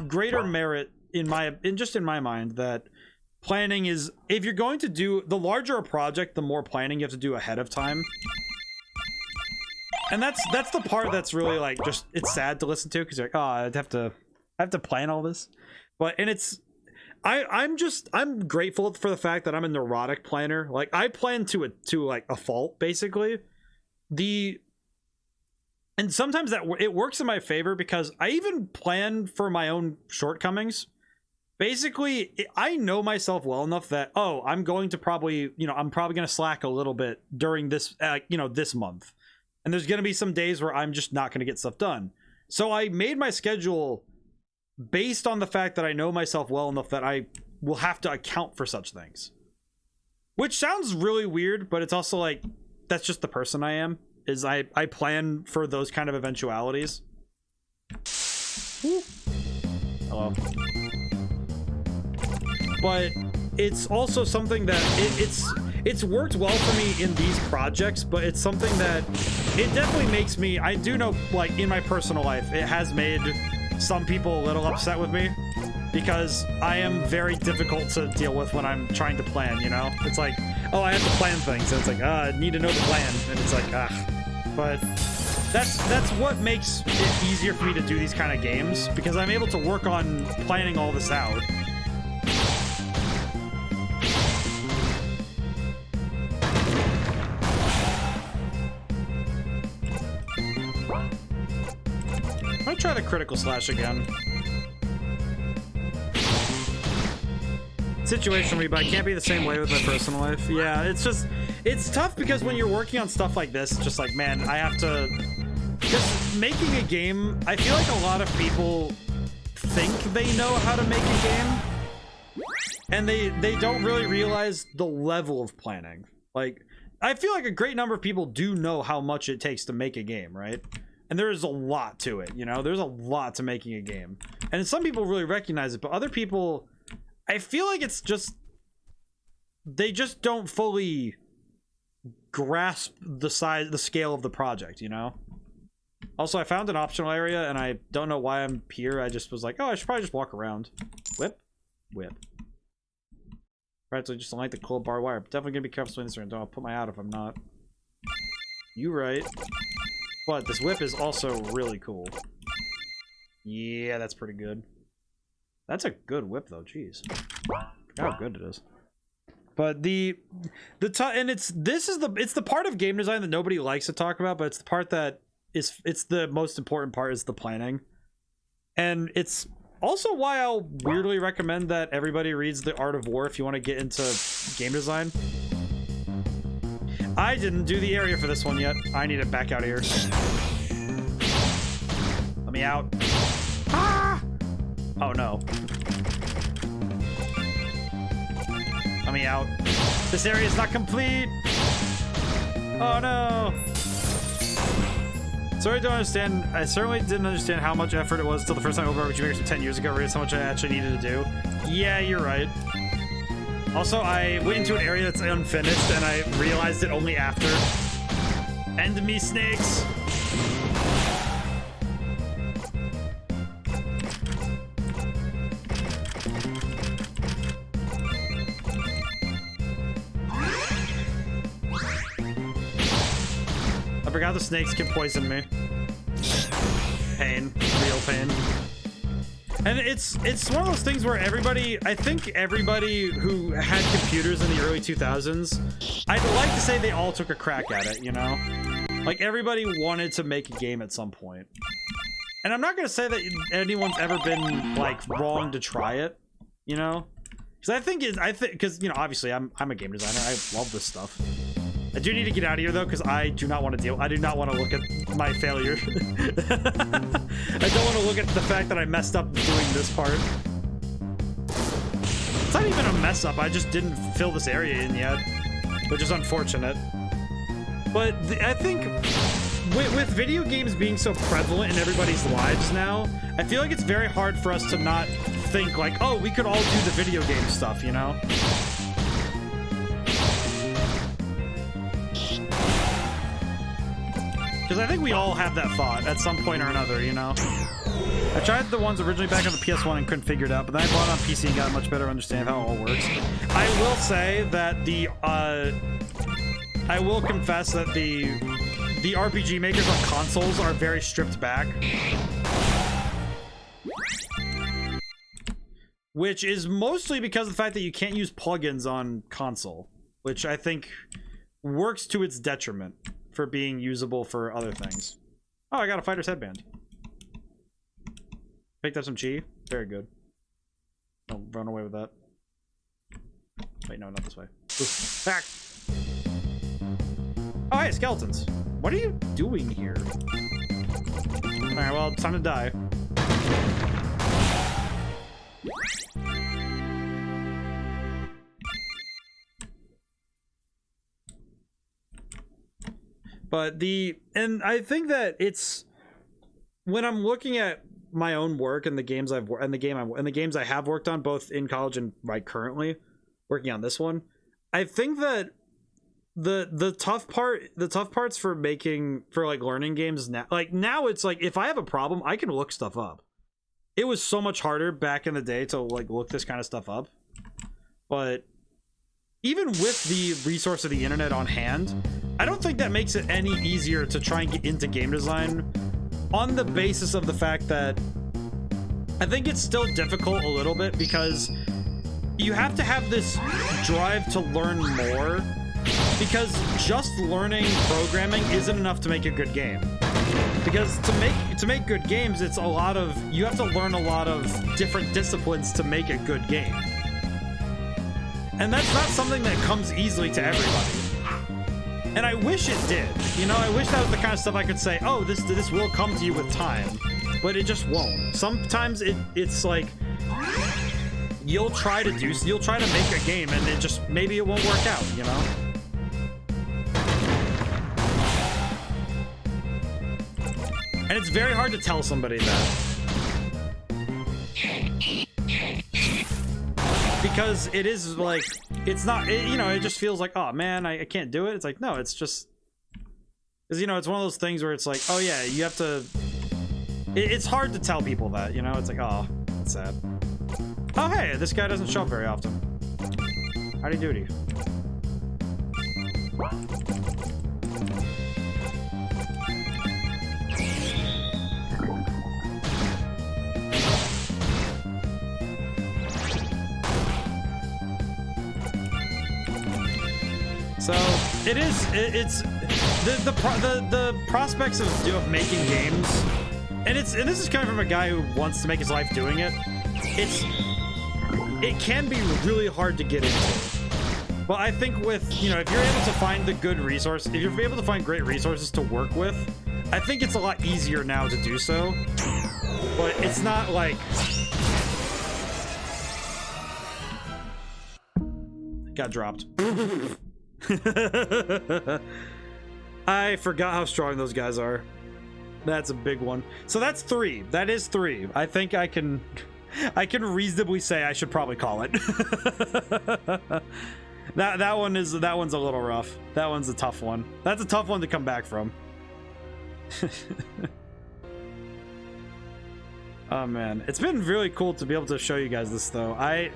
greater merit in my mind that planning is, if you're going to do, the larger a project, the more planning you have to do ahead of time. And that's the part that's really like, just, it's sad to listen to, because you're like, oh, I have to plan all this. But, and it's, I'm grateful for the fact that I'm a neurotic planner. Like, I plan to like a fault, basically. And sometimes that it works in my favor, because I even plan for my own shortcomings. Basically, I know myself well enough that, oh, I'm going to probably, you know, I'm probably going to slack a little bit during this, you know, this month. And there's going to be some days where I'm just not going to get stuff done. So I made my schedule based on the fact that I know myself well enough that I will have to account for such things. Which sounds really weird, but it's also like, that's just the person I am, is I plan for those kind of eventualities. Woo. Hello. But it's also something that it's worked well for me in these projects, but it's something that it definitely makes me, I do know, like, in my personal life, it has made some people a little upset with me, because I am very difficult to deal with when I'm trying to plan, you know? It's like, oh, I have to plan things, and it's like, I need to know the plan, and it's like, but that's what makes it easier for me to do these kind of games, because I'm able to work on planning all this out. try the critical slash again. Situationally, but I can't be the same way with my personal life. Yeah, it's just, it's tough because when you're working on stuff like this, it's just like, man, I have to, just making a game, I feel like a lot of people think they know how to make a game, and they don't really realize the level of planning. Like, I feel like a great number of people do know how much it takes to make a game, right? And there is a lot to it, you know? There's a lot to making a game. And some people really recognize it, but other people, I feel like it's just, they just don't fully grasp the size, the scale of the project, you know? Also, I found an optional area, and I don't know why I'm here. I just was like, oh, I should probably just walk around. Whip? Whip. Right, so I just don't like the cold barbed wire. I'm definitely gonna be careful swinging this around. I'll put my out if I'm not. You right. But this whip is also really cool. Yeah, that's pretty good. That's a good whip, though. Jeez. Forgot how good it is. But and it's the part of game design that nobody likes to talk about, but it's the part that it's the most important part, is the planning. And it's also why I'll weirdly recommend that everybody reads The Art of War if you want to get into game design. I didn't do the area for this one yet. I need to back out of here. Let me out. Ah! Oh no. Let me out. This area is not complete. Oh no. Sorry, I don't understand. I certainly didn't understand how much effort it was till the first time over RPG Maker 10 years ago. Realized how much I actually needed to do. Yeah, you're right. Also, I went into an area that's unfinished, and I realized it only after. End me, snakes! I forgot the snakes can poison me. Pain. Real pain. And it's one of those things where everybody, I think everybody who had computers in the early 2000s, I'd like to say they all took a crack at it, you know? Like, everybody wanted to make a game at some point. And I'm not gonna say that anyone's ever been, like, wrong to try it, you know? Because because, you know, obviously I'm a game designer, I love this stuff. I do need to get out of here, though, because I do not want to I do not want to look at my failure. I don't want to look at the fact that I messed up doing this part. It's not even a mess up, I just didn't fill this area in yet, which is unfortunate. But I think with video games being so prevalent in everybody's lives now, I feel like it's very hard for us to not think like, oh, we could all do the video game stuff, you know? Because I think we all have that thought at some point or another, you know? I tried the ones originally back on the PS1 and couldn't figure it out, but then I bought it on PC and got a much better understanding of how it all works. I will say that I will confess that the RPG makers on consoles are very stripped back. Which is mostly because of the fact that you can't use plugins on console, which I think works to its detriment for being usable for other things. Oh, I got a fighter's headband. Picked up some chi. Very good. Don't run away with that. Wait, no, not this way. Oof. Back! Oh, hey, skeletons. What are you doing here? Alright, well, it's time to die. But and I think that it's, when I'm looking at my own work and the games the games I have worked on both in college and right currently working on this one, I think that the tough parts for learning games now, like now it's like if I have a problem, I can look stuff up. It was so much harder back in the day to like look this kind of stuff up. But even with the resource of the internet on hand, I don't think that makes it any easier to try and get into game design, on the basis of the fact that I think it's still difficult a little bit because you have to have this drive to learn more because just learning programming isn't enough to make a good game. Because to make good games, it's a lot of, you have to learn a lot of different disciplines to make a good game. And that's not something that comes easily to everybody. And I wish it did. You know, I wish that was the kind of stuff I could say, oh, this will come to you with time. But it just won't. Sometimes it's like, you'll try to make a game and it just, maybe it won't work out, you know? And it's very hard to tell somebody that. Because it is like, it's not, you know, it just feels like, oh man, I can't do it. It's like, no, it's just, because, you know, it's one of those things where it's like, oh yeah, you have to, it's hard to tell people that, you know? It's like, oh, that's sad. Oh hey, this guy doesn't show up very often. Howdy doody. So it's the prospects of making games, and this is coming from a guy who wants to make his life doing it. It can be really hard to get into. But I think with, you know, if you're able to find the good resource, if you're able to find great resources to work with, I think it's a lot easier now to do so. But it's not like, got dropped. I forgot how strong those guys are. That's a big one. So that's 3. That is 3. I think I can reasonably say I should probably call it. that one's a little rough. That one's a tough one. That's a tough one to come back from. Oh man, it's been really cool to be able to show you guys this though. I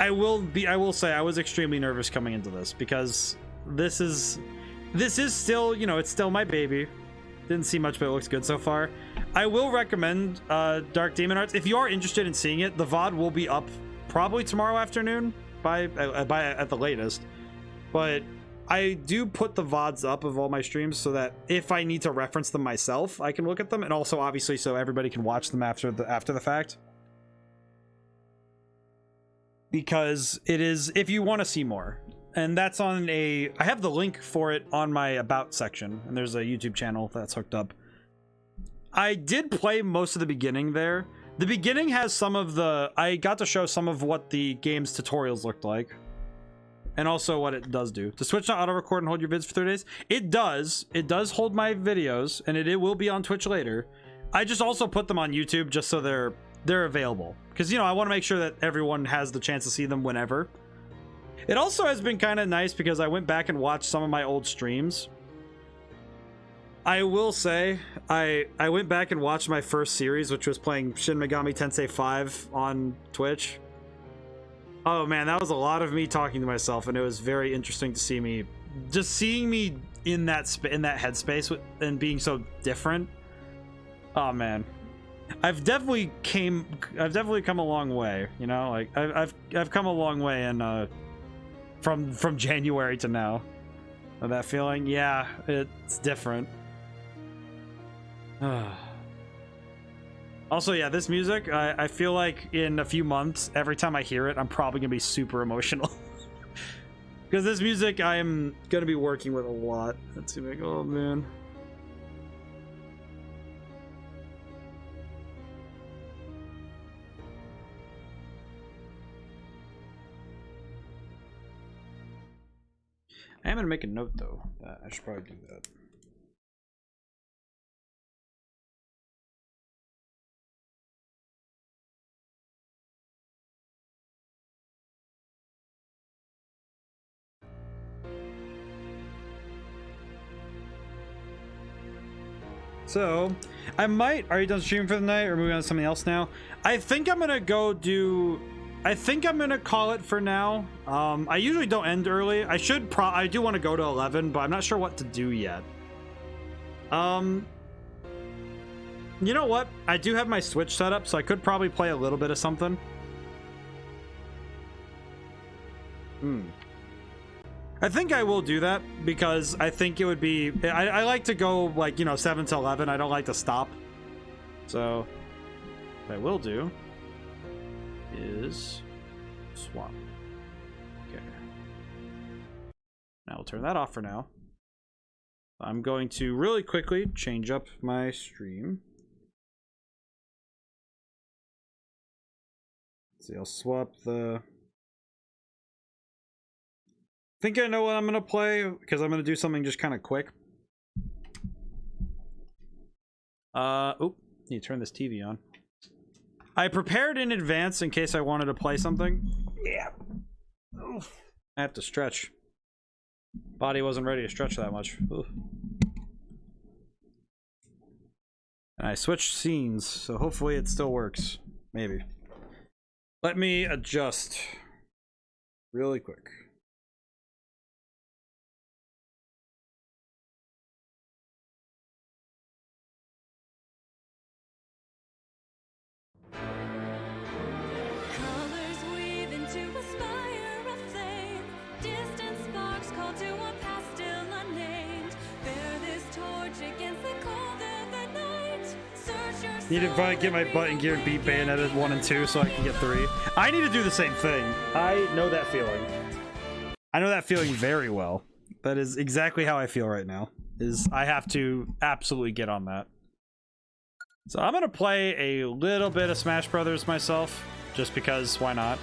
will say I was extremely nervous coming into this because this is still, you know, it's still my baby. Didn't see much, but it looks good so far. I will recommend Dark Demon Arts. If you are interested in seeing it, the VOD will be up probably tomorrow afternoon by at the latest. But I do put the VODs up of all my streams so that if I need to reference them myself, I can look at them, and also obviously so everybody can watch them after the fact. Because it is, if you want to see more, and that's on I have the link for it on my about section, and there's a YouTube channel that's hooked up. I did play most of the beginning there. The beginning has some of I got to show some of what the game's tutorials looked like, and also what it does do. Does Twitch not auto record and hold your vids for 30 days? It does hold my videos, and it will be on Twitch later. I just also put them on YouTube just so they're available, because, you know, I want to make sure that everyone has the chance to see them whenever. It also has been kind of nice because I went back and watched some of my old streams. I will say I went back and watched my first series, which was playing Shin Megami Tensei 5 on Twitch. Oh man, that was a lot of me talking to myself, and it was very interesting to see me, just seeing me in that headspace and being so different. Oh man, I've definitely come a long way, you know. Like I've come a long way, and from January to now. That feeling, yeah, it's different. Also, yeah, this music, I feel like in a few months, every time I hear it, I'm probably gonna be super emotional. Because this music I'm gonna be working with a lot. Let's see, like, oh man. I am gonna make a note though. I should probably do that. So, I might. Are you done streaming for the night, or moving on to something else now? I think I'm gonna go do. I think I'm gonna call it for now. I usually don't end early. I do want to go to 11, but I'm not sure what to do yet. You know what? I do have my Switch set up, so I could probably play a little bit of something. I think I will do that because I think it would be... I like to go, like, you know, 7 to 11. I don't like to stop. So, what I will do is swap. Okay. Now we'll turn that off for now. I'm going to really quickly change up my stream. Let's see, I'll swap the... I think I know what I'm going to play, because I'm going to do something just kind of quick. Oop, need to turn this TV on. I prepared in advance in case I wanted to play something. Yeah. Oof. I have to stretch. Body wasn't ready to stretch that much. Oof. And I switched scenes, so hopefully it still works. Maybe. Let me adjust really quick. Need to get my butt in gear and beat Bayonetta 1 and 2 so I can get 3. I need to do the same thing. I know that feeling. I know that feeling very well. That is exactly how I feel right now. Is I have to absolutely get on that. So I'm gonna play a little bit of Smash Brothers myself, just because why not?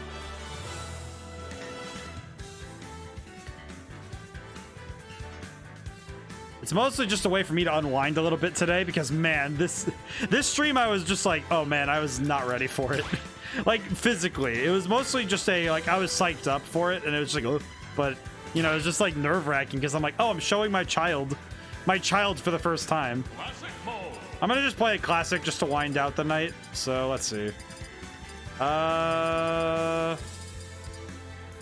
It's mostly just a way for me to unwind a little bit today because, man, this stream I was just like, oh man, I was not ready for it. Like, physically. It was mostly just a, like, I was psyched up for it and it was just like, oh, but, you know, it was just like nerve-wracking because I'm like, oh, I'm showing my child for the first time. I'm gonna just play a classic just to wind out the night. So, let's see.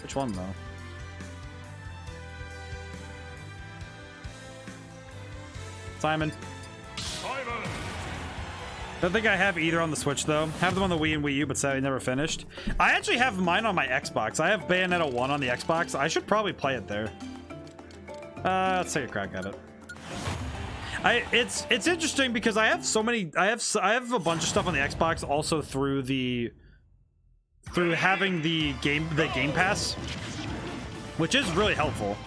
Which one, though? Simon. Don't think I have either on the Switch though. Have them on the Wii and Wii U, but sadly never finished. I actually have mine on my Xbox. I have Bayonetta 1 on the Xbox. I should probably play it there. Let's take a crack at it. It's interesting because I have so many. I have a bunch of stuff on the Xbox also through having the Game Pass, which is really helpful.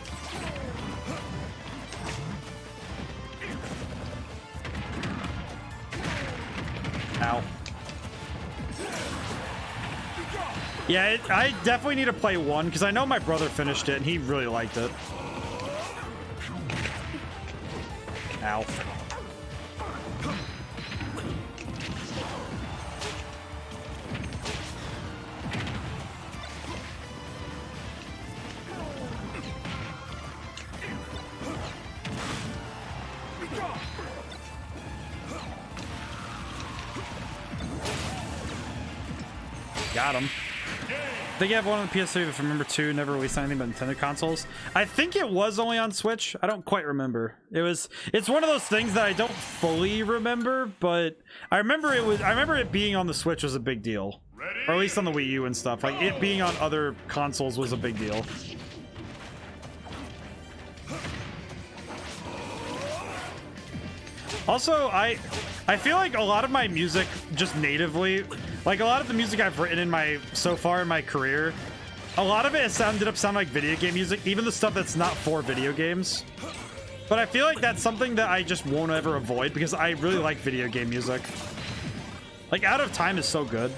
Ow. Yeah, I definitely need to play 1 because I know my brother finished it and he really liked it. Ow. Got him. I think I have one on the PS3, if I remember 2 never released anything but Nintendo consoles. I think it was only on Switch. I don't quite remember. It's one of those things that I don't fully remember, but I remember it being on the Switch was a big deal. Or at least on the Wii U and stuff. Like it being on other consoles was a big deal. Also, I feel like a lot of my music just natively, like a lot of the music I've written so far in my career, a lot of it has ended up sounding like video game music, even the stuff that's not for video games. But I feel like that's something that I just won't ever avoid because I really like video game music. Like Out of Time is so good.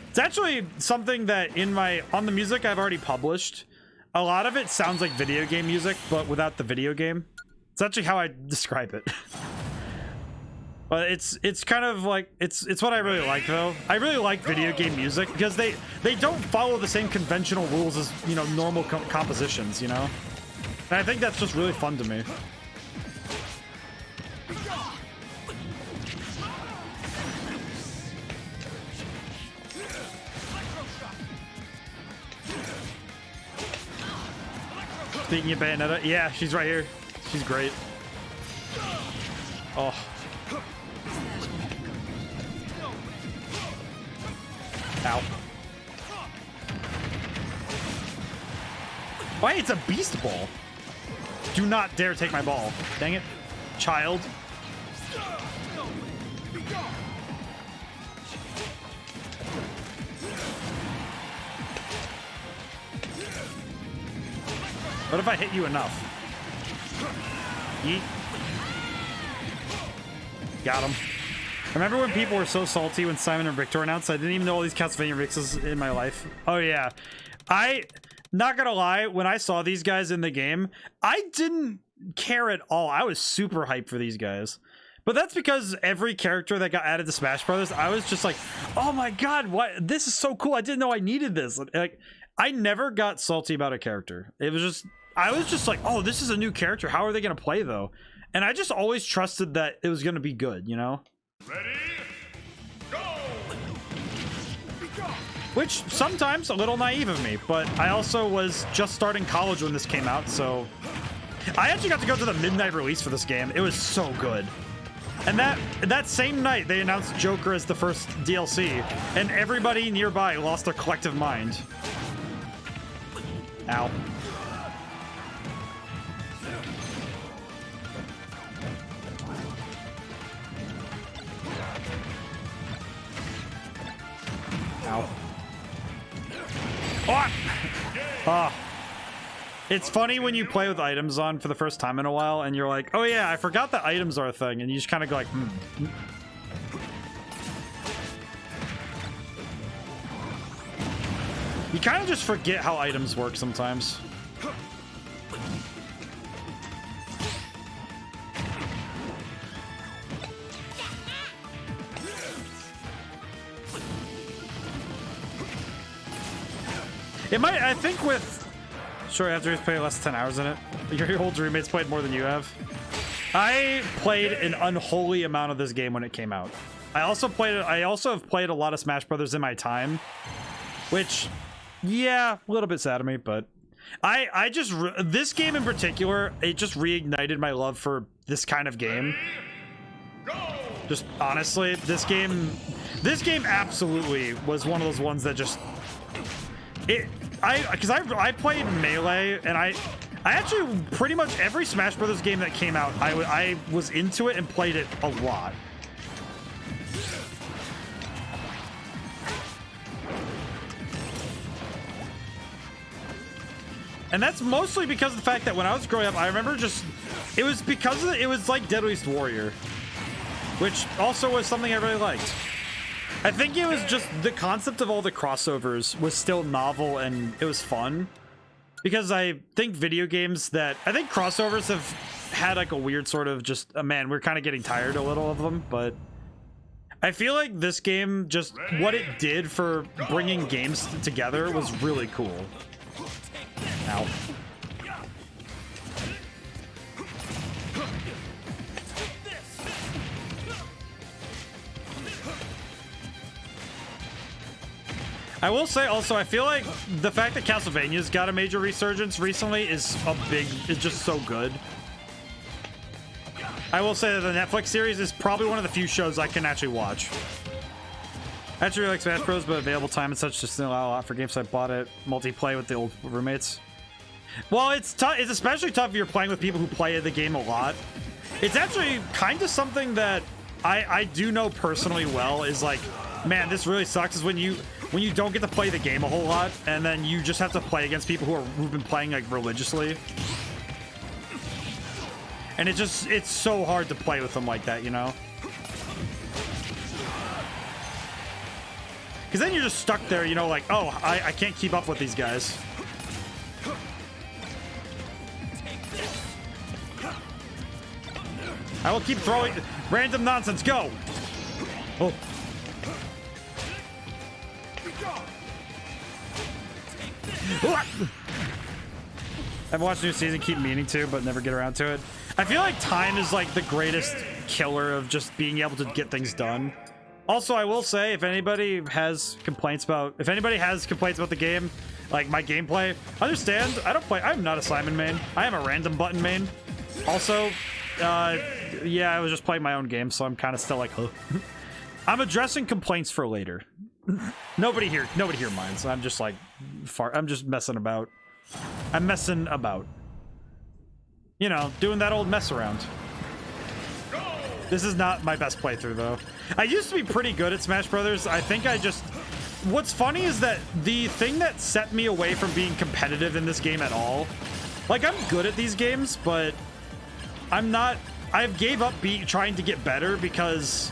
It's actually something that on the music I've already published, a lot of it sounds like video game music, but without the video game. It's actually how I describe it. But it's kind of like it's what I really like though. I really like video game music because they don't follow the same conventional rules as, you know, normal compositions, you know? And I think that's just really fun to me. Speaking of Bayonetta, yeah, she's right here. She's great. Oh. Ow. Why, it's a beast ball. Do not dare take my ball. Dang it. Child. What if I hit you enough? Yeet. Got him. Remember when people were so salty when Simon and Victor announced? I didn't even know all these Castlevania mixes in my life. Oh yeah. Not gonna lie, when I saw these guys in the game, I didn't care at all. I was super hyped for these guys. But that's because every character that got added to Smash Brothers, I was just like, oh my god, what? This is so cool. I didn't know I needed this. Like, I never got salty about a character. It was just, I was just like, oh, this is a new character. How are they gonna play though? And I just always trusted that it was gonna be good, you know? Ready? Go! Which sometimes a little naive of me, but I also was just starting college when this came out, so I actually got to go to the midnight release for this game. It was so good. And that same night they announced Joker as the first DLC, and everybody nearby lost their collective mind. Ow. Ow. Oh! Oh. It's funny when you play with items on for the first time in a while and you're like, oh yeah, I forgot that items are a thing, and you just kind of go like, You kind of just forget how items work sometimes. It might, I think with... Sure, after he's played less than 10 hours in it. Your old roommates played more than you have. I played an unholy amount of this game when it came out. I also have played a lot of Smash Brothers in my time, which, yeah, a little bit sad of me, but I just, this game in particular, it just reignited my love for this kind of game. Just honestly, this game absolutely was one of those ones that just, because I played Melee, and I actually pretty much every Smash Brothers game that came out, I was into it and played it a lot. And that's mostly because of the fact that when I was growing up, I remember just, it was because of it was like Deadliest Warrior, which also was something I really liked. I think it was just the concept of all the crossovers was still novel and it was fun. Because I think video games that, I think crossovers have had like a weird sort of just, man, we're kind of getting tired a little of them, but I feel like this game, just what it did for bringing games together was really cool. Ow. I will say also, I feel like the fact that Castlevania's got a major resurgence recently is just so good. I will say that the Netflix series is probably one of the few shows I can actually watch. I actually really like Smash Bros, but available time and such just didn't allow a lot for games, so I bought it multiplayer with the old roommates. Well, it's tough. It's especially tough if you're playing with people who play the game a lot. It's actually kind of something that I do know personally well, is like, man, this really sucks, is when you don't get to play the game a whole lot, and then you just have to play against people who've been playing like religiously. And it's so hard to play with them like that, you know? Because then you're just stuck there, you know, like, oh, I can't keep up with these guys. I will keep throwing random nonsense. Go! Oh. I've watched new season, keep meaning to, but never get around to it. I feel like time is like the greatest killer of just being able to get things done. Also, I will say, if anybody has complaints about the game, like my gameplay, understand, I'm not a Simon main. I am a random button main. Also, yeah, I was just playing my own game, so I'm kind of still like, huh. I'm addressing complaints for later. Nobody here minds. I'm just like, I'm just messing about. I'm messing about. You know, doing that old mess around. This is not my best playthrough, though. I used to be pretty good at Smash Brothers. I think I just... What's funny is that the thing that set me away from being competitive in this game at all... Like, I'm good at these games, but I'm not... I gave up trying to get better because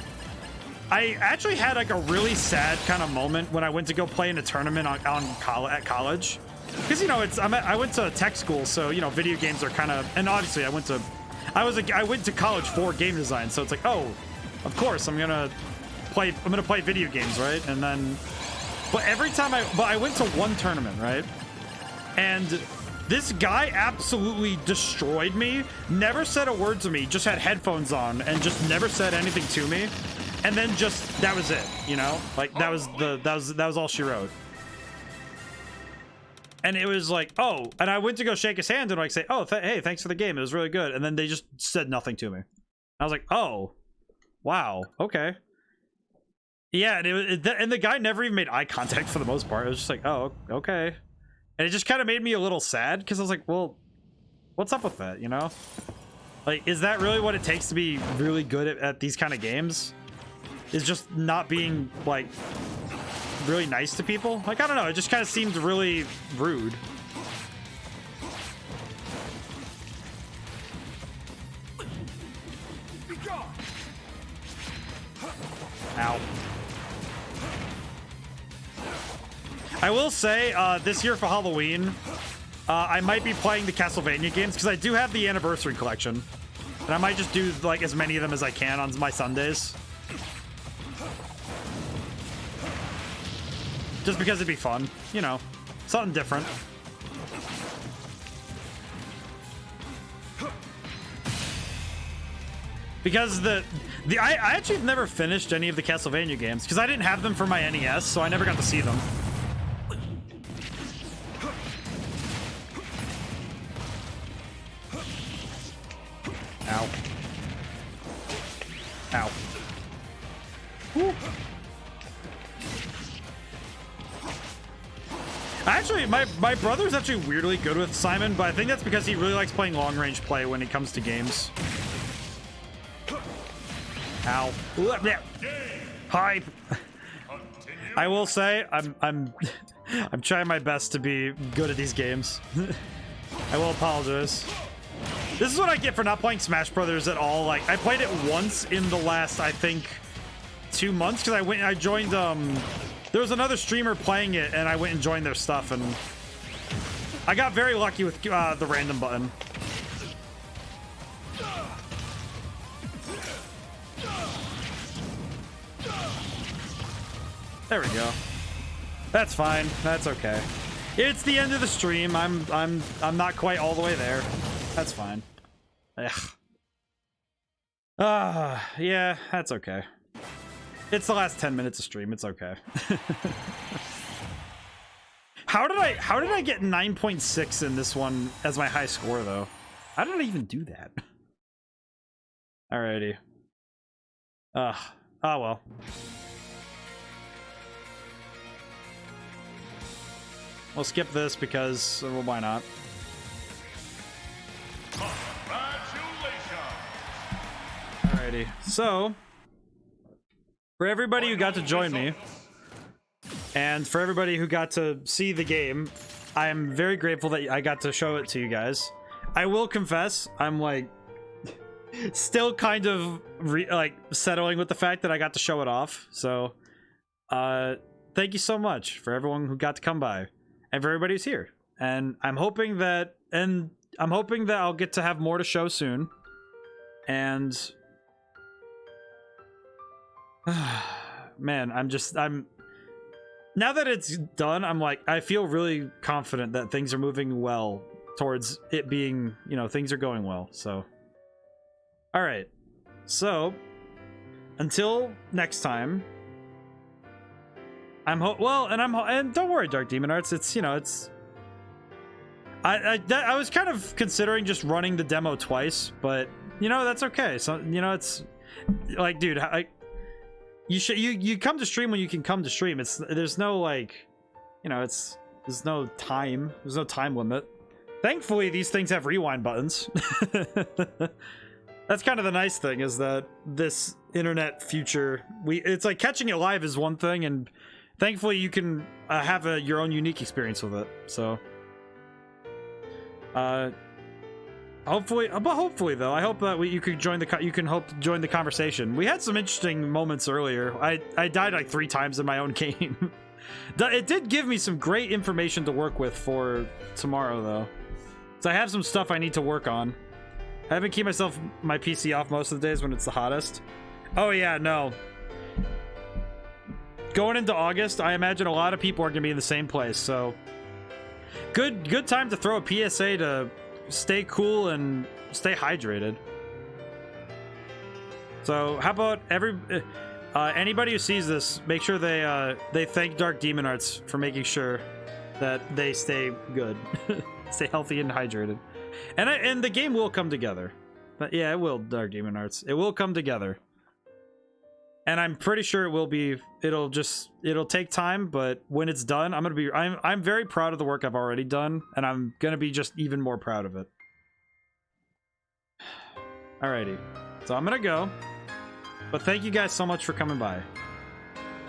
I actually had, like, a really sad kind of moment when I went to go play in a tournament at college. Because, you know, I went to tech school, so, you know, video games are kind of... And obviously, I went to college for game design, so it's like, oh, of course I'm gonna play video games, right? And then, but every time I went to one tournament, right? And this guy absolutely destroyed me. Never said a word to me. Just had headphones on and just never said anything to me. And then just that was it, you know? Like that was all she wrote. And it was like, oh, and I went to go shake his hand and like say, oh, hey, thanks for the game. It was really good. And then they just said nothing to me. I was like, oh, wow, okay. Yeah, and the guy never even made eye contact for the most part. It was just like, oh, okay. And it just kind of made me a little sad because I was like, well, what's up with that, you know? Like, is that really what it takes to be really good at these kind of games? Is just not being, like... really nice to people? Like, I don't know, it just kind of seemed really rude. Ow. I will say, this year for Halloween, I might be playing the Castlevania games, because I do have the Anniversary Collection. And I might just do, like, as many of them as I can on my Sundays. Just because it'd be fun, you know, something different. Because I actually have never finished any of the Castlevania games because I didn't have them for my NES, so I never got to see them. Ow. Ow. Woo. Actually, my brother's actually weirdly good with Simon, but I think that's because he really likes playing long-range play when it comes to games. Ow. Hi. I will say I'm trying my best to be good at these games. I will apologize. This is what I get for not playing Smash Brothers at all. Like, I played it once in the last, I think, 2 months because I joined there was another streamer playing it, and I went and joined their stuff, and I got very lucky with the random button. There we go. That's fine. That's okay. It's the end of the stream. I'm not quite all the way there. That's fine. Ugh. Yeah, that's okay. It's the last 10 minutes of stream. It's okay. How did I get 9.6 in this one as my high score though? How did I even do that? Alrighty. Oh well. We'll skip this because, well, why not? Alrighty. So, for everybody who got to join me, and for everybody who got to see the game, I am very grateful that I got to show it to you guys. I will confess, I'm like still kind of settling with the fact that I got to show it off. So, thank you so much for everyone who got to come by, and for everybody who's here. And I'm hoping that I'll get to have more to show soon. And man, I'm now that it's done, I'm like, I feel really confident that things are moving well towards it being, you know, things are going well. So, all right. So, until next time, and don't worry, Dark Demon Arts. It's, you know, it's. I was kind of considering just running the demo twice, but you know, that's okay. So, you know, it's like, dude, you come to stream when you can come to stream. There's no, like, you know, it's There's no time. There's no time limit. Thankfully, these things have rewind buttons. That's kind of the nice thing, is that this internet future, it's like catching it live is one thing, and thankfully you can have your own unique experience with it. So, hopefully though, I hope that you could join the conversation. We had some interesting moments earlier. I died like 3 times in my own game. It did give me some great information to work with for tomorrow though. So I have some stuff I need to work on. I haven't kept my PC off most of the days when it's the hottest. Oh yeah, no. Going into August, I imagine a lot of people are gonna be in the same place, so good time to throw a PSA to stay cool and stay hydrated. So how about anybody who sees this, make sure they thank Dark Demon Arts for making sure that they stay good, stay healthy and hydrated. And the game will come together. But yeah, it will, Dark Demon Arts. It will come together. And I'm pretty sure it will be. It'll take time, but when it's done, I'm very proud of the work I've already done, and I'm gonna be just even more proud of it. Alrighty. So I'm gonna go. But thank you guys so much for coming by.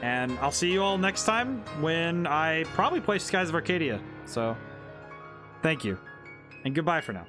And I'll see you all next time when I probably play Skies of Arcadia. So thank you. And goodbye for now.